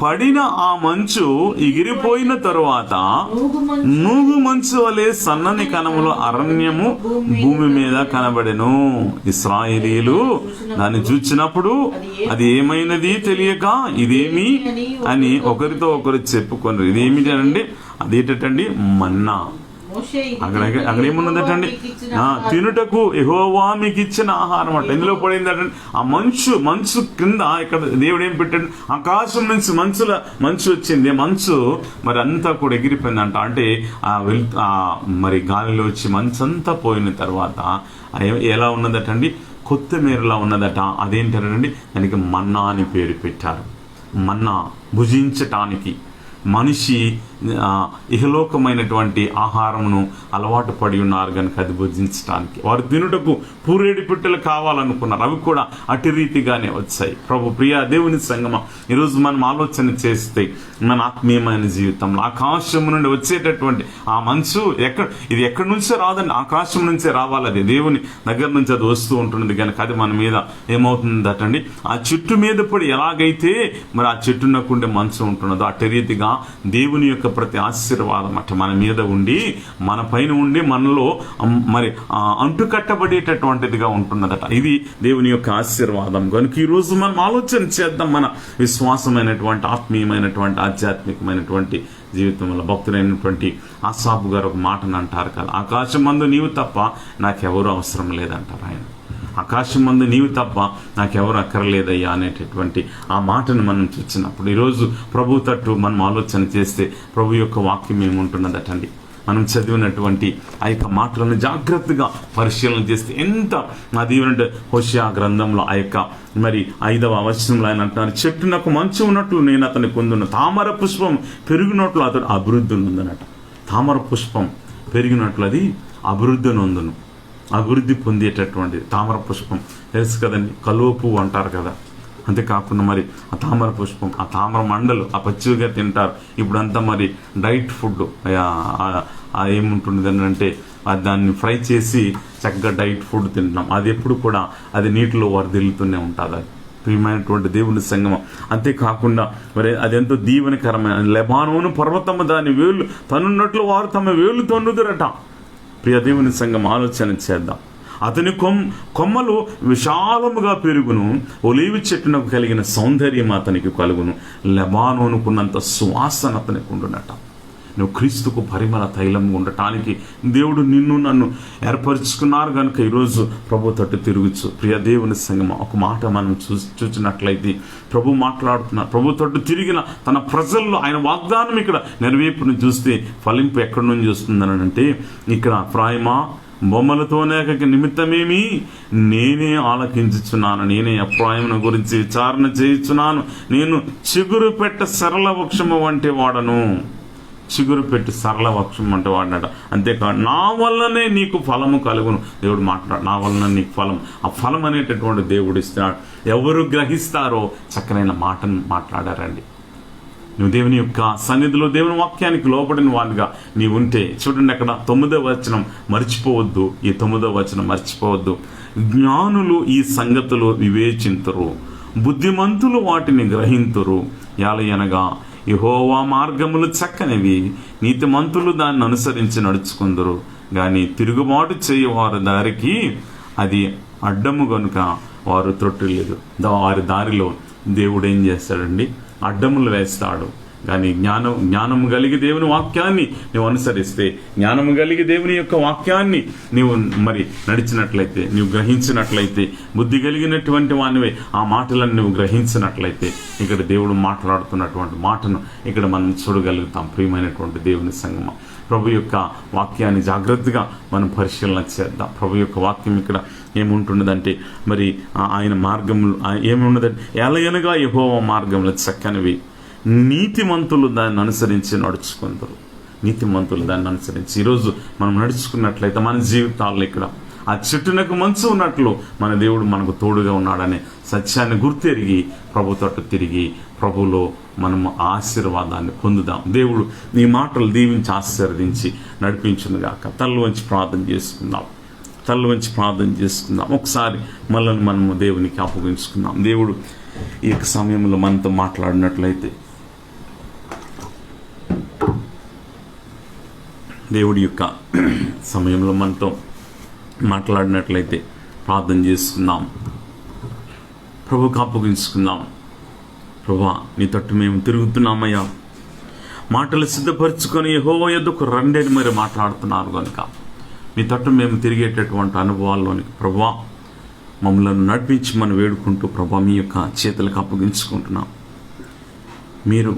పడిన ఆ మంచు ఎగిరిపోయిన తరువాత నూగు మంచు వలె సన్నని కణములు అరణ్యము భూమి మీద కనబడెను. ఇశ్రాయేలీయులు దాన్ని చూచినప్పుడు అది ఏమైనది తెలియక ఇదేమి అని ఒకరితో ఒకరు చెప్పుకొన్నారు. ఇదేమిటి అనండి, అదేటండి మన్నా. అక్కడ ఏమున్నదటండి, తినుటకు యెహోవా మీకు ఇచ్చిన ఆహారం అంట. ఎందులో పడిందటండి ఆ మంచు కింద. ఇక్కడ దేవుడు ఏం పెట్టాడు, ఆకాశం నుంచి మంచు వచ్చింది. మంచు మరి అంతా కూడా ఎగిరిపోయిందంట. అంటే మరి గాలిలో వచ్చి మంచు అంతా పోయిన తర్వాత ఎలా ఉన్నదటండి, కొత్తిమీరలా ఉన్నదట. అదేంటారండి, దానికి మన్నా అని పేరు పెట్టారు. మన్నా భుజించటానికి మనిషి ఇహలోకమైనటువంటి ఆహారమును అలవాటు పడి ఉన్నారు కనుక అది భుజించడానికి. వారు తినుటకు పూరేడి పిట్టలు కావాలనుకున్నారు, అవి కూడా అటు రీతిగానే వచ్చాయి. ప్రభు ప్రియ దేవుని సంగమ ఈరోజు మనం ఆలోచన చేస్తే మన ఆత్మీయమైన జీవితంలో ఆకాశం నుండి వచ్చేటటువంటి ఆ మంచు ఇది ఎక్కడి నుంచో రాదండి, ఆకాశం నుంచే రావాలి. అది దేవుని దగ్గర నుంచి అది వస్తూ ఉంటుంది కనుక అది మన మీద ఏమవుతుందటండి, ఆ చెట్టు మీద పడి ఎలాగైతే మరి ఆ చెట్టునకుండే మంచు ఉంటున్నదో అటు రీతిగా దేవుని యొక్క యొక్క ప్రతి ఆశీర్వాదం అట్ట మన మీద ఉండి మన పైన ఉండి మనలో మరి అంటుకట్టబడేటటువంటిదిగా ఉంటున్నదట. ఇది దేవుని యొక్క ఆశీర్వాదం. కనుక ఈరోజు మనం ఆలోచన చేద్దాం. మన విశ్వాసమైనటువంటి ఆత్మీయమైనటువంటి ఆధ్యాత్మికమైనటువంటి జీవితంలో భక్తులైనటువంటి ఆసాపు గారు ఒక మాటను అంటారు కదా, ఆకాశమందు నీవు తప్ప నాకెవరు అవసరం లేదంటారు ఆయన. ఆకాశమందు నీవు తప్ప నాకెవరు అక్కర్లేదయ్యా అనేటటువంటి ఆ మాటను మనం చూసినప్పుడు ఈరోజు ప్రభు తట్టు మనం ఆలోచన చేస్తే ప్రభు యొక్క వాక్యం ఏముంటున్నదటండి. మనం చదివినటువంటి ఆ యొక్క మాటలను జాగ్రత్తగా పరిశీలన చేస్తే ఎంత దీవెనంటే హోషేయ గ్రంథంలో ఆ యొక్క మరి 5వ వచనంలో ఆయన అంటున్నారు, చెట్టు నాకు మంచు ఉన్నట్లు నేను అతని కొందును, తామర పుష్పం పెరిగినట్లు అతడు అభివృద్ధి నొందునట. తామర పుష్పం పెరిగినట్లు అది అభివృద్ధి నొందును. అభివృద్ధి పొందేటటువంటిది తామర పుష్పం తెలుసు కదండి, కలువ పువ్వు అంటారు కదా. అంతేకాకుండా మరి ఆ తామర పుష్పం, ఆ తామర మండలు ఆ పచ్చిగా తింటారు. ఇప్పుడంతా మరి డైట్ ఫుడ్ ఏముంటుంది అంటే దాన్ని ఫ్రై చేసి చక్కగా డైట్ ఫుడ్ తింటున్నాం. అది ఎప్పుడు కూడా అది నీటిలో వరదిల్లుతూనే ఉంటుంది. అది ప్రియమైనటువంటి దేవుని సంగమం. అంతేకాకుండా మరి అదెంతో దీవెనకరమైన లెబానోను పర్వతము దాని వేలు తనున్నట్లు వారు తమ వేలు తన్నుదురట. ప్రియ దేవుని సంఘం ఆలోచన చేద్దాం. అతని కొమ్మలు విశాలముగా పెరుగును, ఒలీవి చెట్టునకు కలిగిన సౌందర్యం అతనికి కలుగును, లెబానోనుకున్నంత సువాసన అతనికి ఉండునట. నువ్వు క్రీస్తుకు పరిమళ తైలం ఉండటానికి దేవుడు నిన్ను నన్ను ఏర్పరచుకున్నారు కనుక ఈరోజు ప్రభు తట్టు తిరుగుచు. ప్రియ దేవుని సంగమం ఒక మాట మనం చూసినట్లయితే ప్రభు మాట్లాడుతున్నారు. ప్రభు తట్టు తిరిగిన తన ప్రజల్లో ఆయన వాగ్దానం ఇక్కడ నెరవేర్పును చూస్తే ఫలింపు ఎక్కడి నుంచి వస్తుందని అంటే ఇక్కడ ప్రాయమా బొమ్మలతోనే నిమిత్తమేమి నేనే ఆలకించుచున్నాను, నేనే అప్రాయమును గురించి విచారణ చేయుచున్నాను, నేను చిగురు పెట్ట సరళ వృక్షము వంటి వాడను. చిగురు పెట్టి సరళ వృక్షం అంటే వాడినట. అంతేకాదు నా వల్లనే నీకు ఫలము కలుగును. దేవుడు మాట్లాడు, నా వలన నీకు ఫలం. ఆ ఫలం అనేటటువంటి దేవుడు ఇస్తున్నాడు. ఎవరు గ్రహిస్తారో చక్కనైన మాటను మాట్లాడారండి. నువ్వు దేవుని యొక్క సన్నిధిలో దేవుని వాక్యానికి లోబడిన వాడిగా నీవు ఉంటే చూడండి, అక్కడ 9వ వచనం మర్చిపోవద్దు. ఈ 9వ వచనం మర్చిపోవద్దు. జ్ఞానులు ఈ సంగతులు వివేచింతురు, బుద్ధిమంతులు వాటిని గ్రహింతురు. యాలయనగా యెహోవా మార్గములు చక్కనివి, నీతిమంతులు దాన్ని అనుసరించి నడుచుకుందరు. కానీ తిరుగుబాటు చేయవారి దారికి అది అడ్డము గనుక వారు త్రొట్టులేదు. వారి దారిలో దేవుడు ఏం చేస్తాడండి? అడ్డములు వేస్తాడు. కానీ జ్ఞానము కలిగి దేవుని వాక్యాన్ని నువ్వు అనుసరిస్తే, జ్ఞానము కలిగి దేవుని యొక్క వాక్యాన్ని నీవు మరి నడిచినట్లయితే, నీవు గ్రహించినట్లయితే, బుద్ధి కలిగినటువంటి వానివే ఆ మాటలను నువ్వు గ్రహించినట్లయితే ఇక్కడ దేవుడు మాట్లాడుతున్నటువంటి మాటను ఇక్కడ మనం చూడగలుగుతాం. ప్రియమైనటువంటి దేవుని సంగమం, ప్రభు యొక్క వాక్యాన్ని జాగ్రత్తగా మనం పరిశీలన చేద్దాం. ప్రభు యొక్క వాక్యం ఇక్కడ ఏముంటున్నదంటే మరి ఆయన మార్గములు ఏమున్నదంటే ఎలయనగా యెహోవా మార్గములు చక్కనివి, నీతిమంతులు దాన్ని అనుసరించి నడుచుకుంటారు. నీతిమంతులు దాన్ని అనుసరించి ఈరోజు మనం నడుచుకున్నట్లయితే మన జీవితాల్లో ఇక్కడ ఆ చెట్టునకు మంచు ఉన్నట్లు మన దేవుడు మనకు తోడుగా ఉన్నాడనే సత్యాన్ని గుర్తెరిగి ప్రభు తట్టు తిరిగి ప్రభులో మనము ఆశీర్వాదాన్ని పొందుదాం. దేవుడు నీ మాటలు దీవించి ఆశీర్వదించి నడిపించునుగాక. తల్లు వంచి ప్రార్థన చేసుకుందాం. తల్లు వంచి ప్రార్థన చేసుకుందాం. ఒకసారి మనల్ని మనము దేవునికి అప్పగించుకుందాం. దేవుడు ఈ యొక్క సమయంలో మనతో మాట్లాడినట్లయితే, దేవుడి యొక్క సమయంలో మనతో మాట్లాడినట్లయితే ప్రార్థన చేసుకుందాం. ప్రభుకు అప్పగించుకుందాం. ప్రభువా, నీ తట్టు మేము తిరుగుతున్నామయ్యా. మాటలు సిద్ధపరచుకొని యెహోవా యొద్దకు రండి అని మరి మాట్లాడుతున్నారు కనుక మీ తట్టు మేము తిరిగేటటువంటి అనుభవాల్లోని ప్రభువా మమ్మల్ని నడిపించి మనం వేడుకుంటూ ప్రభువా మీ యొక్క చేతులకు అప్పగించుకుంటున్నాం. మీరు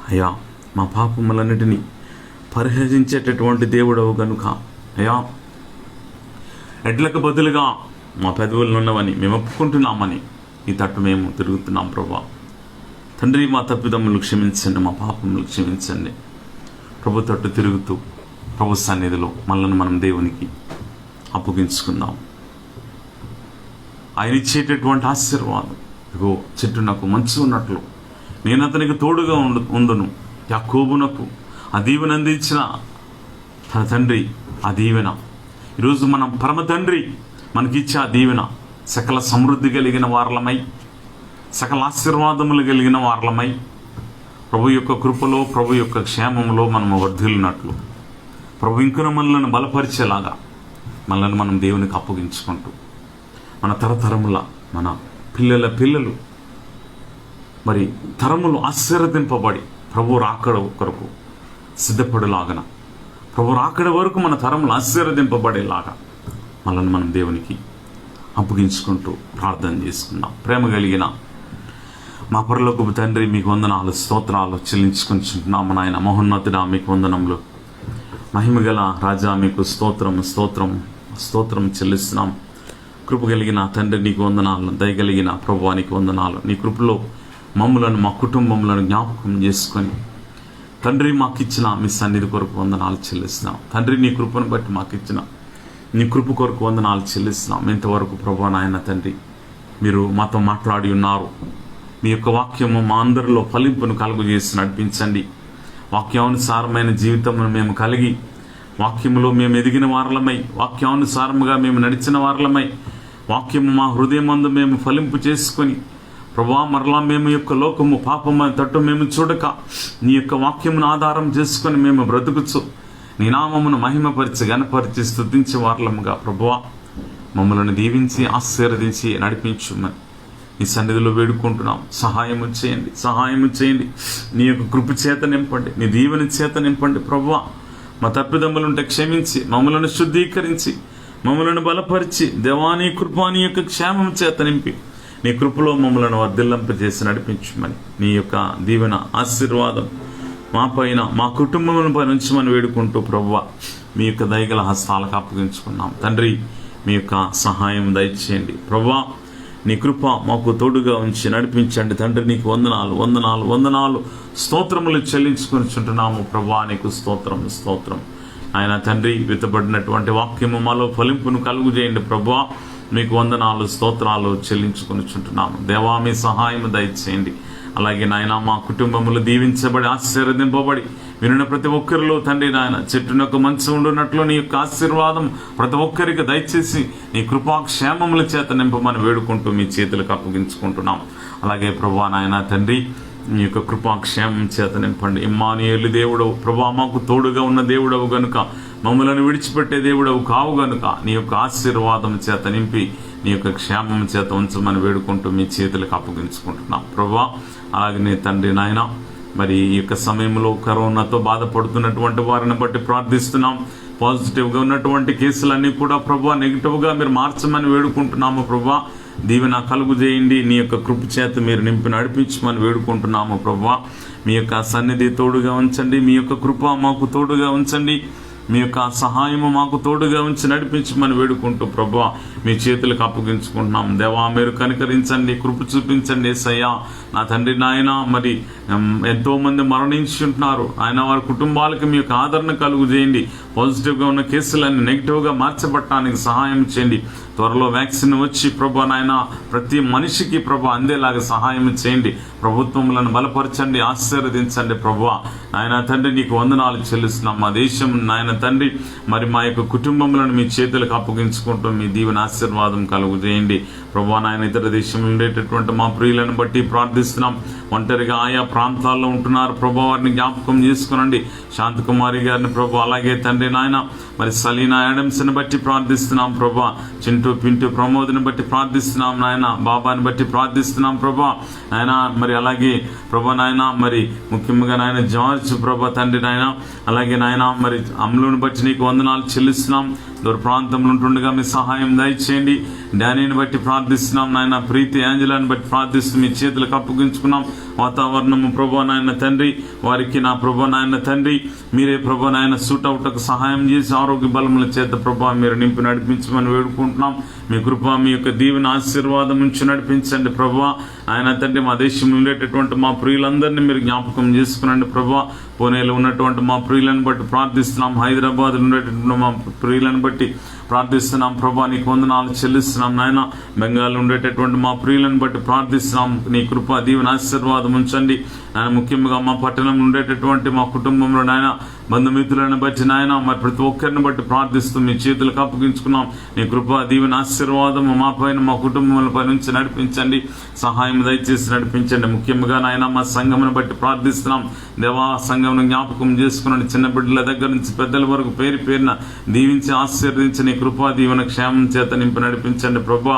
అయ్యా మా పాపములన్నిటినీ పరిహరించేటటువంటి దేవుడవు కనుక అయ్యా ఎడ్లకు బదులుగా మా పెదవులను ఉన్నవని మేము ఒప్పుకుంటున్నామని ఈ తట్టు మేము తిరుగుతున్నాం. ప్రభువా తండ్రి, మా తప్పిదమ్ములు క్షమించండి, మా పాపములు క్షమించండి. ప్రభు తట్టు తిరుగుతూ ప్రభు సన్నిధిలో మనల్ని మనం దేవునికి అప్పగించుకుందాం. ఆయన ఇచ్చేటటువంటి ఆశీర్వాదం, ఇగో చెట్టు నాకు మంచి ఉన్నట్లు నేను అతనికి తోడుగా ఉండును. యాకోబునకు ఆ దీవెన అందించిన తన తండ్రి ఆ దీవెన ఈరోజు మనం పరమ తండ్రి మనకిచ్చే ఆ దీవెన సకల సమృద్ధి కలిగిన వారలమై, సకల ఆశీర్వాదములు కలిగిన వారలమై ప్రభు యొక్క కృపలో, ప్రభు యొక్క క్షేమంలో మనం వర్ధిల్లినట్లు, ప్రభు ఇంకను మనల్ని బలపరిచేలాగా మనల్ని మనం దేవునికి అప్పగించుకుంటూ, మన తరతరముల మన పిల్లలు మరి తరములు ఆశీర్వదింపబడి ప్రభు రాకడ కొరకు సిద్ధపడేలాగన, ప్రభు రాకడ వరకు మన తరములు ఆశీర్వదింపబడేలాగా మనల్ని మనం దేవునికి అప్పగించుకుంటూ ప్రార్థన చేసుకుందాం. ప్రేమ కలిగిన మా పరలోకపు తండ్రి, మీకు వందనాలు, స్తోత్రాలు చెల్లించుకుంటున్నాము నాయన. మహోన్నతుడా, మీకు వందనములు. మహిమగల రాజా, మీకు స్తోత్రం చెల్లిస్తున్నాం. కృప కలిగిన తండ్రి, నీకు వందనాలు. దయగలిగిన ప్రభువా, నీకు వందనాలు. నీ కృపలో మమ్ములను, మా కుటుంబములను జ్ఞాపకం చేసుకొని తండ్రి, మాకిచ్చిన మీ సన్నిధి కొరకు వందనాలు చెల్లిస్తున్నాం. తండ్రి, నీ కృపను బట్టి మాకిచ్చిన నీ కృప కొరకు వందనాలు చెల్లిస్తున్నాం. ఇంతవరకు ప్రభువా నాయన తండ్రి, మీరు మాతో మాట్లాడి ఉన్నారు. మీ యొక్క వాక్యము మా అందరిలో ఫలింపును కలుగు చేసి నడిపించండి. వాక్యానుసారమైన జీవితమును మేము కలిగి, వాక్యములో మేము ఎదిగిన వారలమై, వాక్యానుసారముగా మేము నడిచిన వారలమై, వాక్యము మా హృదయమందు మేము ఫలింపు చేసుకొని ప్రభువా, మరలా మేము యొక్క లోకము పాపము తట్టు మేము చూడక నీ యొక్క వాక్యమును ఆధారం చేసుకొని మేము బ్రతుకుచు నీ నామమును మహిమపరిచి గణపరిచి స్తుతించే వారలముగా ప్రభువా మమ్మల్ని దీవించి ఆశీర్వదించి నడిపించుమని నీ సన్నిధిలో వేడుకుంటున్నాం. సహాయము చేయండి. నీ యొక్క కృప చేత నింపండి, నీ దీవెన చేత నింపండి ప్రభువా. మా తప్పిదమ్ములుంటే క్షమించి, మమ్మలను శుద్ధీకరించి, మమ్మలను బలపరిచి, దేవాని కృపాని యొక్క క్షేమం చేత నింపి నీ కృపలో మమ్మలను వర్ధిల్లింపజేసి నడిపించమని నీ యొక్క దీవెన ఆశీర్వాదం మా పైన, మా కుటుంబం పైన ఉంచమని వేడుకుంటూ ప్రభువా మీ యొక్క దయగల హస్తాలకు అప్పగించుకున్నాం. తండ్రి, మీ యొక్క సహాయం దయచేయండి ప్రభువా. నీ కృప మాకు తోడుగా ఉంచి నడిపించండి. తండ్రి, నీకు వందనాలు స్తోత్రములు చెల్లించుకొనిచుంటున్నాము ప్రభువా. నీకు స్తోత్రం ఆయన తండ్రి, విత్తబడినటువంటి వాక్యము మాలో ఫలింపును కలుగు చేయండి ప్రభువా. మీకు వందనాలు, స్తోత్రాలు చెల్లించుకొనిచుంటున్నాము. దేవా, మీ సహాయం దయచేయండి. అలాగే నాయన, మా కుటుంబములు దీవించబడి ఆశీర్వదింపబడి వినిన ప్రతి ఒక్కరిలో తండ్రి నాయన చెట్టునొక్క మంచి ఉండునట్లు నీ యొక్క ఆశీర్వాదం ప్రతి ఒక్కరికి దయచేసి నీ కృపాక్షేమముల చేత నింపమని వేడుకుంటూ మీ చేతులకు అప్పగించుకుంటున్నాం. అలాగే ప్రభువా నాయన తండ్రి, మీ యొక్క కృపాక్షేమం చేత నింపండి. ఇమ్మానుయేలు దేవుడవు ప్రభువా, మాకు తోడుగా ఉన్న దేవుడవు గనుక, మమ్మలను విడిచిపెట్టే దేవుడవు కావు గనుక నీ యొక్క ఆశీర్వాదం చేత నింపి నీ యొక్క క్షేమం చేత ఉంచమని వేడుకుంటూ మీ చేతులకు అప్పగించుకుంటున్నాం ప్రభువా. అలాగే నీ తండ్రి నాయన, మరి ఈ యొక్క సమయంలో కరోనాతో బాధపడుతున్నటువంటి వారిని బట్టి ప్రార్థిస్తున్నాం. పాజిటివ్గా ఉన్నటువంటి కేసులన్నీ కూడా ప్రభువా నెగిటివ్గా మీరు మార్చమని వేడుకుంటున్నాము ప్రభువా. దీవెన కలుగు చేయండి. నీ యొక్క కృప చేత మీరు నింపి నడిపించమని వేడుకుంటున్నాము ప్రభువా. మీ యొక్క సన్నిధి తోడుగా ఉంచండి, మీ యొక్క కృప మాకు తోడుగా ఉంచండి, మీ యొక్క సహాయము మాకు తోడుగా ఉంచి నడిపించమని వేడుకుంటూ ప్రభువా మీ చేతులకు అప్పగించుకుంటున్నాం. దేవా, మీరు కనికరించండి, కృప చూపించండి యేసయ్యా. నా తండ్రి నాయన, మరి ఎంతో మంది మరణించి ఉంటున్నారు ఆయన, వారి కుటుంబాలకు మీ యొక్క ఆదరణ కలుగు చేయండి. పాజిటివ్గా ఉన్న కేసులన్నీ నెగిటివ్గా మార్చబట్టడానికి సహాయం చేయండి. త్వరలో వ్యాక్సిన్ వచ్చి ప్రభు నాయన ప్రతి మనిషికి ప్రభు అందేలాగా సహాయం చేయండి. ప్రభుత్వములను బలపరచండి, ఆశీర్వదించండి ప్రభువా. నాయన తండ్రి, నీకు వందనాలు చెల్లిస్తున్నాం. మా దేశం నాయన తండ్రి, మరి మా యొక్క కుటుంబములను మీ చేతులకు అప్పగించుకుంటూ మీ దీవెన ఆశీర్వాదం కలుగు చేయండి ప్రభువా. నాయన ఇతర దేశంలో ఉండేటటువంటి మా ప్రియులను బట్టి ప్రార్థిస్తున్నాం. ఒంటరిగా ఆయా ప్రాంతాల్లో ఉంటున్నారు ప్రభు, వారిని జ్ఞాపకం చేసుకునండి. శాంతకుమారి గారిని ప్రభు, అలాగే తండ్రి నాయన మరి సలీనా యాడమ్స్ని బట్టి ప్రార్థిస్తున్నాం ప్రభా. చింటూ పింటూ ప్రమోద్ని బట్టి ప్రార్థిస్తున్నాం నాయన. బాబాని బట్టి ప్రార్థిస్తున్నాం ప్రభా నాయన. మరి అలాగే ప్రభా నాయన, మరి ముఖ్యంగా నాయన జార్జ్ ప్రభా తండ్రి నాయన, అలాగే నాయన మరి అమ్ములను బట్టి నీకు వందనాలు చెల్లిస్తున్నాం. దూర ప్రాంతంలో ఉంటుండగా మీ సహాయం దయచేయండి. డానీని బట్టి ప్రార్థిస్తున్నాం నాయన. ప్రీతి యాంజలాని బట్టి ప్రార్థిస్తూ మీ చేతులకు అప్పగించుకున్నాం. వాతావరణము ప్రభా నాయన తండ్రి, వారికి నా ప్రభా నాయన తండ్రి మీరే ప్రభా నాయన సూట్ అవుట్కు సహాయం చేసి ఆరోగ్య బలముల చేత ప్రభా మీరు నింపి నడిపించమని వేడుకుంటున్నాం. మీ కృప, మీ యొక్క దీవెన ఆశీర్వాదం నుంచి నడిపించండి ప్రభా ఆయన తండ్రి. మా దేశంలో ఉండేటటువంటి మా ప్రియులందరినీ మీరు జ్ఞాపకం చేసుకునండి ప్రభా. పూణేలో ఉన్నటువంటి మా ప్రియులను బట్టి ప్రార్థిస్తున్నాం. హైదరాబాద్లో ఉండేటటువంటి మా ప్రియులను బట్టి ప్రార్థిస్తున్నాం ప్రభా. నీకు వందనాలు చెల్లిస్తున్నాం నాయన. బెంగాల్లో ఉండేటటువంటి మా ప్రియులను బట్టి ప్రార్థిస్తున్నాం. నీ కృప దీవెన ఆశీర్వాదం ఉంచండి నాయన. ముఖ్యంగా మా పట్టణంలో ఉండేటటువంటి మా కుటుంబంలో నాయన బంధుమిత్రులను బట్టి నాయన మరి ప్రతి ఒక్కరిని బట్టి ప్రార్థిస్తూ మీ చేతులకు అప్పగించుకున్నాం. నీ కృప దీవెన ఆశీర్వాదం మా పైన మా కుటుంబములపై నుంచి నడిపించండి. సహాయం దయచేసి నడిపించండి. ముఖ్యంగా నాయన మా సంఘమును బట్టి ప్రార్థిస్తున్నాం దేవా. సంఘమును జ్ఞాపకం చేసుకున్నాను. చిన్న బిడ్డల దగ్గర నుంచి పెద్దల వరకు పేరు పేరున దీవించి ఆశీర్వదించి నీ కృపా దీవెన క్షేమం చేత నింపి నడిపించండి ప్రభా.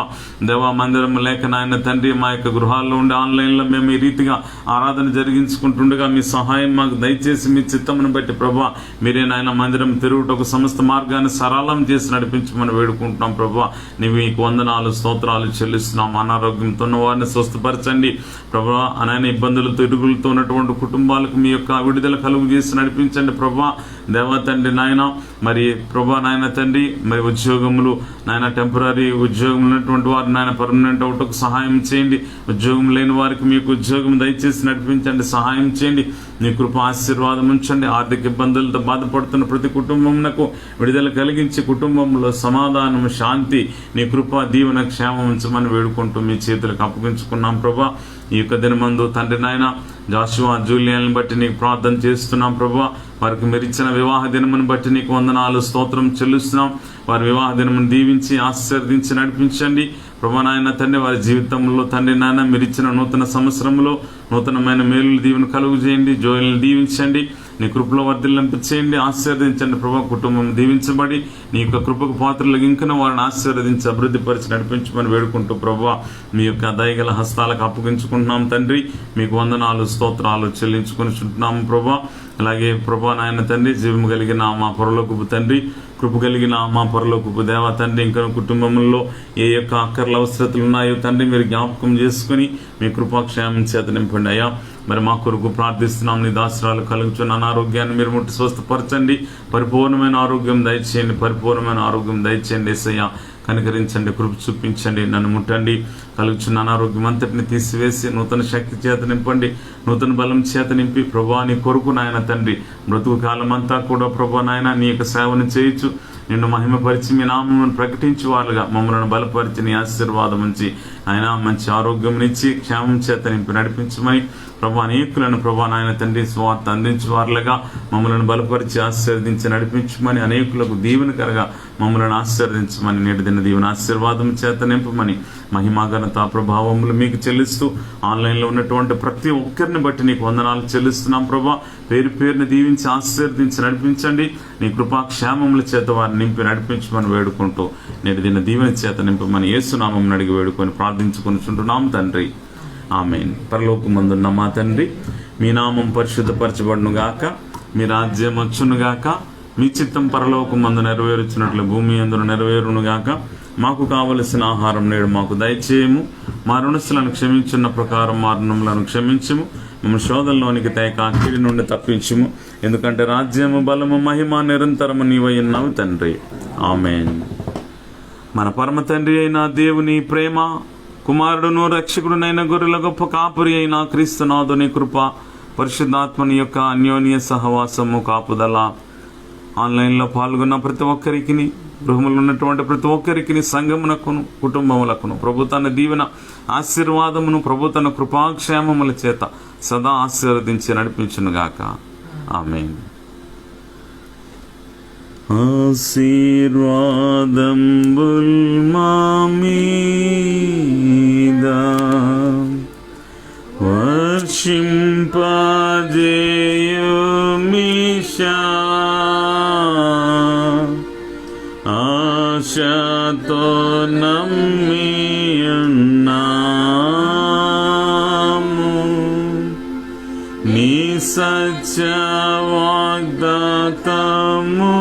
దేవా మందిరం లేక నాయన తండ్రి మా యొక్క గృహాల్లో ఉండి ఆన్లైన్లో మేము ఈ రీతిగా ఆరాధన జరిగించుకుంటుండగా మీ సహాయం మాకు దయచేసి మీ చిత్తమును బట్టి ప్రభా మీరే నాయన మందిరం తిరుగుటకు సమస్త మార్గాన్ని సరళం చేసి నడిపించమని వేడుకుంటున్నాం ప్రభా. నీకు వందనాలు స్తోత్రాలు చెల్లిస్తున్నాం. అనారోగ్యంతో ఉన్న వారిని స్వస్థపరచండి ప్రభా. నాయన ఇబ్బందులతో ఇరుగులతో ఉన్నటువంటి కుటుంబాలకు మీ యొక్క విడుదల కలుగు చేసి నడిపించండి ప్రభా. దేవా తండ్రి నాయన మరి ప్రభా నాయన తండ్రి మరి ఉద్యోగములు నాయన టెంపరీ ఉద్యోగం ఉన్నటువంటి వారు నాయన పర్మనెంట్ అవుటకు సహాయం చేయండి. ఉద్యోగం లేని వారికి మీకు ఉద్యోగం దయచేసి నడిపించండి, సహాయం చేయండి. నీ కృప ఆశీర్వాదం ఉంచండి. ఆర్థిక ఇబ్బందులతో బాధపడుతున్న ప్రతి కుటుంబమునకు విడుదల కలిగించి కుటుంబంలో సమాధానం శాంతి నీ కృప దీవెన క్షేమం ఉంచమని వేడుకుంటూ మీ చేతులకు అప్పగించుకున్నాం ప్రభా. ఈ యొక్క దినమందు తండ్రి నాయన జాషువా జూలియన్లను బట్టి నీకు ప్రార్థన చేస్తున్నాం ప్రభా. వారికి మీరు ఇచ్చిన వివాహ దినమును బట్టి నీకు వందనాలు స్తోత్రం చెల్లిస్తున్నాం. వారి వివాహ దినమును దీవించి ఆశీర్వదించి నడిపించండి ప్రభా. నాయన తండ్రి వారి జీవితంలో తండ్రి నాయన మీరు ఇచ్చిన నూతన సంవత్సరంలో నూతనమైన మేలులు దీవెన కలుగు చేయండి. జోయిలను దీవించండి. నీ కృపలో వర్ధిల్లింపచేయండి, ఆశీర్వదించండి ప్రభా. కుటుంబం దీవించబడి నీ యొక్క కృపకు పాత్రలకు ఇంకన వారిని ఆశీర్వదించి అభివృద్ధిపరిచి నడిపించమని వేడుకుంటూ ప్రభా మీ యొక్క దయగల హస్తాలకు అప్పగించుకుంటున్నాం తండ్రి. మీకు వందనాలు స్తోత్రాలు చెల్లించుకొని చుంటున్నాము ప్రభా. అలాగే ప్రభా నాయన తండ్రి జీవం కలిగిన మా పరలోకపు తండ్రి, కృప కలిగిన మా పరలోకపు దేవ తండ్రి, ఇంకా కుటుంబంలో ఏ యొక్క అక్కర్ల అవసరతలు ఉన్నాయో తండ్రి మీరు జ్ఞాపకం చేసుకుని మీ కృపాక్షేమం చేత నింపండి అయ్యా. మరి మా కొరకు ప్రార్థిస్తున్నాం. నీ దాసరాలు కలుగుతున్న అనారోగ్యాన్ని మీరు ముట్టి స్వస్థపరచండి. పరిపూర్ణమైన ఆరోగ్యం దయచేయండి, పరిపూర్ణమైన ఆరోగ్యం దయచేయండి యేసయ్యా. కనికరించండి, కృప చూపించండి, నన్ను ముట్టండి. కలుగుచున్న అనారోగ్యం అంతటిని తీసివేసి నూతన శక్తి చేత నింపండి, నూతన బలం చేత నింపి ప్రభా నీ కొరకు నాయన తండ్రి బ్రతుకు కాలం అంతా కూడా ప్రభా నాయన నీ యొక్క సేవను చేయొచ్చు. నిన్ను మహిమపరిచి మీ నామమును ప్రకటించు వారుగా మమ్మల్ని బలపరిచి నీ ఆశీర్వాదం ఉంచి ఆయన మంచి ఆరోగ్యం ఇచ్చి క్షేమం చేత నింపి నడిపించమని ప్రభా అనేకులను ప్రభా నాయన తండ్రి స్వార్థ అందించే వారులుగా మమ్మల్ని బలపరిచి ఆశీర్వదించి నడిపించమని అనేకులకు దీవెనకరగా మమ్మల్ని ఆశీర్వదించమని నేటి దిన దీవెన ఆశీర్వాదం చేత నింపమని మహిమా ఘనత ప్రభావములు మీకు చెల్లిస్తూ ఆన్లైన్లో ఉన్నటువంటి ప్రతి ఒక్కరిని బట్టి నీకు వందనాలు చెల్లిస్తున్నాం ప్రభా. పేరు పేరుని దీవించి ఆశీర్వదించి నడిపించండి. నీ కృపాక్షేమముల చేత వారిని నింపి నడిపించమని వేడుకుంటూ నేటి దిన దీవెన చేత నింపమని యేసునామమును అడిగి వేడుకొని ప్రార్థించుకొనిచుంటున్నాం తండ్రి, ఆమేన్. పరలోకమందున్న మా తండ్రి, మీ నామం పరిశుద్ధపరచబడును గాక, మీ రాజ్యం వచ్చును గాక, మీ చిత్తం పరలోకమందు నెరవేరుచున్నట్లు భూమి యందు నెరవేరును గాక. మాకు కావలసిన ఆహారం నేడు మాకు దయచేయము, మా రుణస్తులను క్షమించున్న ప్రకారం మా రుణములను క్షమించము, మమ్మల్ని శోధనలోనికి తేక కీడి నుండి తప్పించుము. ఎందుకంటే రాజ్యము బలము మహిమ నిరంతరము నీవై ఉన్నావు తండ్రి, ఆమేన్. మన పరమ తండ్రి అయిన దేవుని ప్రేమ, కుమారుడును రక్షకుడునైన గొర్రెల గొప్ప కాపురి అయిన క్రీస్తునాథుని కృప, పరిశుద్ధాత్మని యొక్క అన్యోన్య సహవాసము కాపుదల ఆన్లైన్లో పాల్గొన్న ప్రతి ఒక్కరికి, గృహములు ఉన్నటువంటి ప్రతి ఒక్కరికి, సంఘమునకును కుటుంబములకును ప్రభు తన దీవెన ఆశీర్వాదమును ప్రభు తన కృపాక్షేమముల చేత సదా ఆశీర్వదించి నడిపించునుగాక, ఆమేన్. ఆశీర్వాదంబుల్ మా మీద వర్షింపజేయుమిషా, ఆశతో నమ్మియున్నాము నీ సత్య వాగ్దాతము.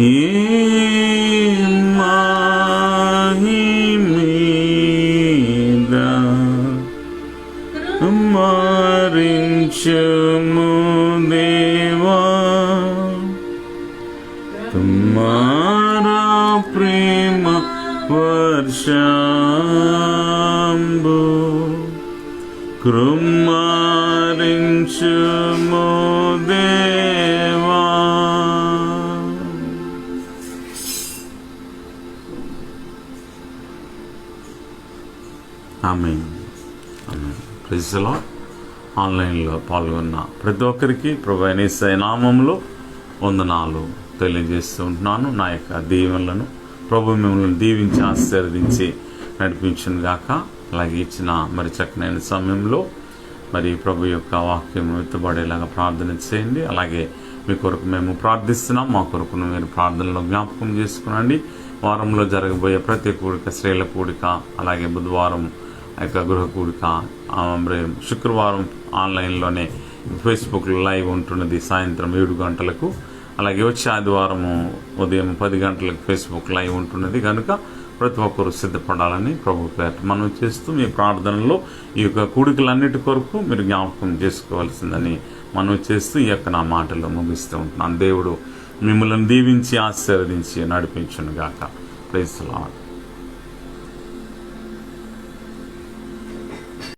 ఈ మీద మరించుము దేవా, తుమారా ప్రేమ వర్షంబు కృమ్మరించుము దేవా. Amen. Amen. Praise the lord. ఆన్లైన్లో పాల్గొన్న ప్రతి ఒక్కరికి ప్రభువైన యేసయ్య నామములో వందనాలు తెలియజేస్తూ ఉంటున్నాను. నా యొక్క దీవెనలను ప్రభు మిమ్మల్ని దీవించి ఆశీర్వదించి నడిపించును గాక. అలాగే ఇచ్చిన మరి చక్కనైన సమయంలో మరి ప్రభు యొక్క వాక్యం ఎత్తుబడేలాగా ప్రార్థన చేయండి. అలాగే మీ కొరకు మేము ప్రార్థిస్తున్నాం. మా కొరకు మీరు ప్రార్థనలో జ్ఞాపకం చేసుకునండి. వారంలో జరగబోయే ప్రతి కూడిక, స్త్రీల కూడిక, అలాగే బుధవారం యొక్క గృహ కూడిక, మరి శుక్రవారం ఆన్లైన్లోనే ఫేస్బుక్లో లైవ్ ఉంటున్నది సాయంత్రం 7 గంటలకు. అలాగే వచ్చే ఆదివారము ఉదయం 10 గంటలకు ఫేస్బుక్ లైవ్ ఉంటున్నది. కనుక ప్రతి ఒక్కరు సిద్ధపడాలని ప్రభు పేట మనం చేస్తూ మీ ప్రార్థనలో ఈ యొక్క కూడికలన్నిటి కొరకు మీరు జ్ఞాపకం చేసుకోవాల్సిందని మనం చేస్తూ ఈ యొక్క నా మాటలు ముగిస్తూ ఉంటున్నాను. దేవుడు మిమ్మల్ని దీవించి ఆశీర్వదించి నడిపించును గాక. Praise the lord.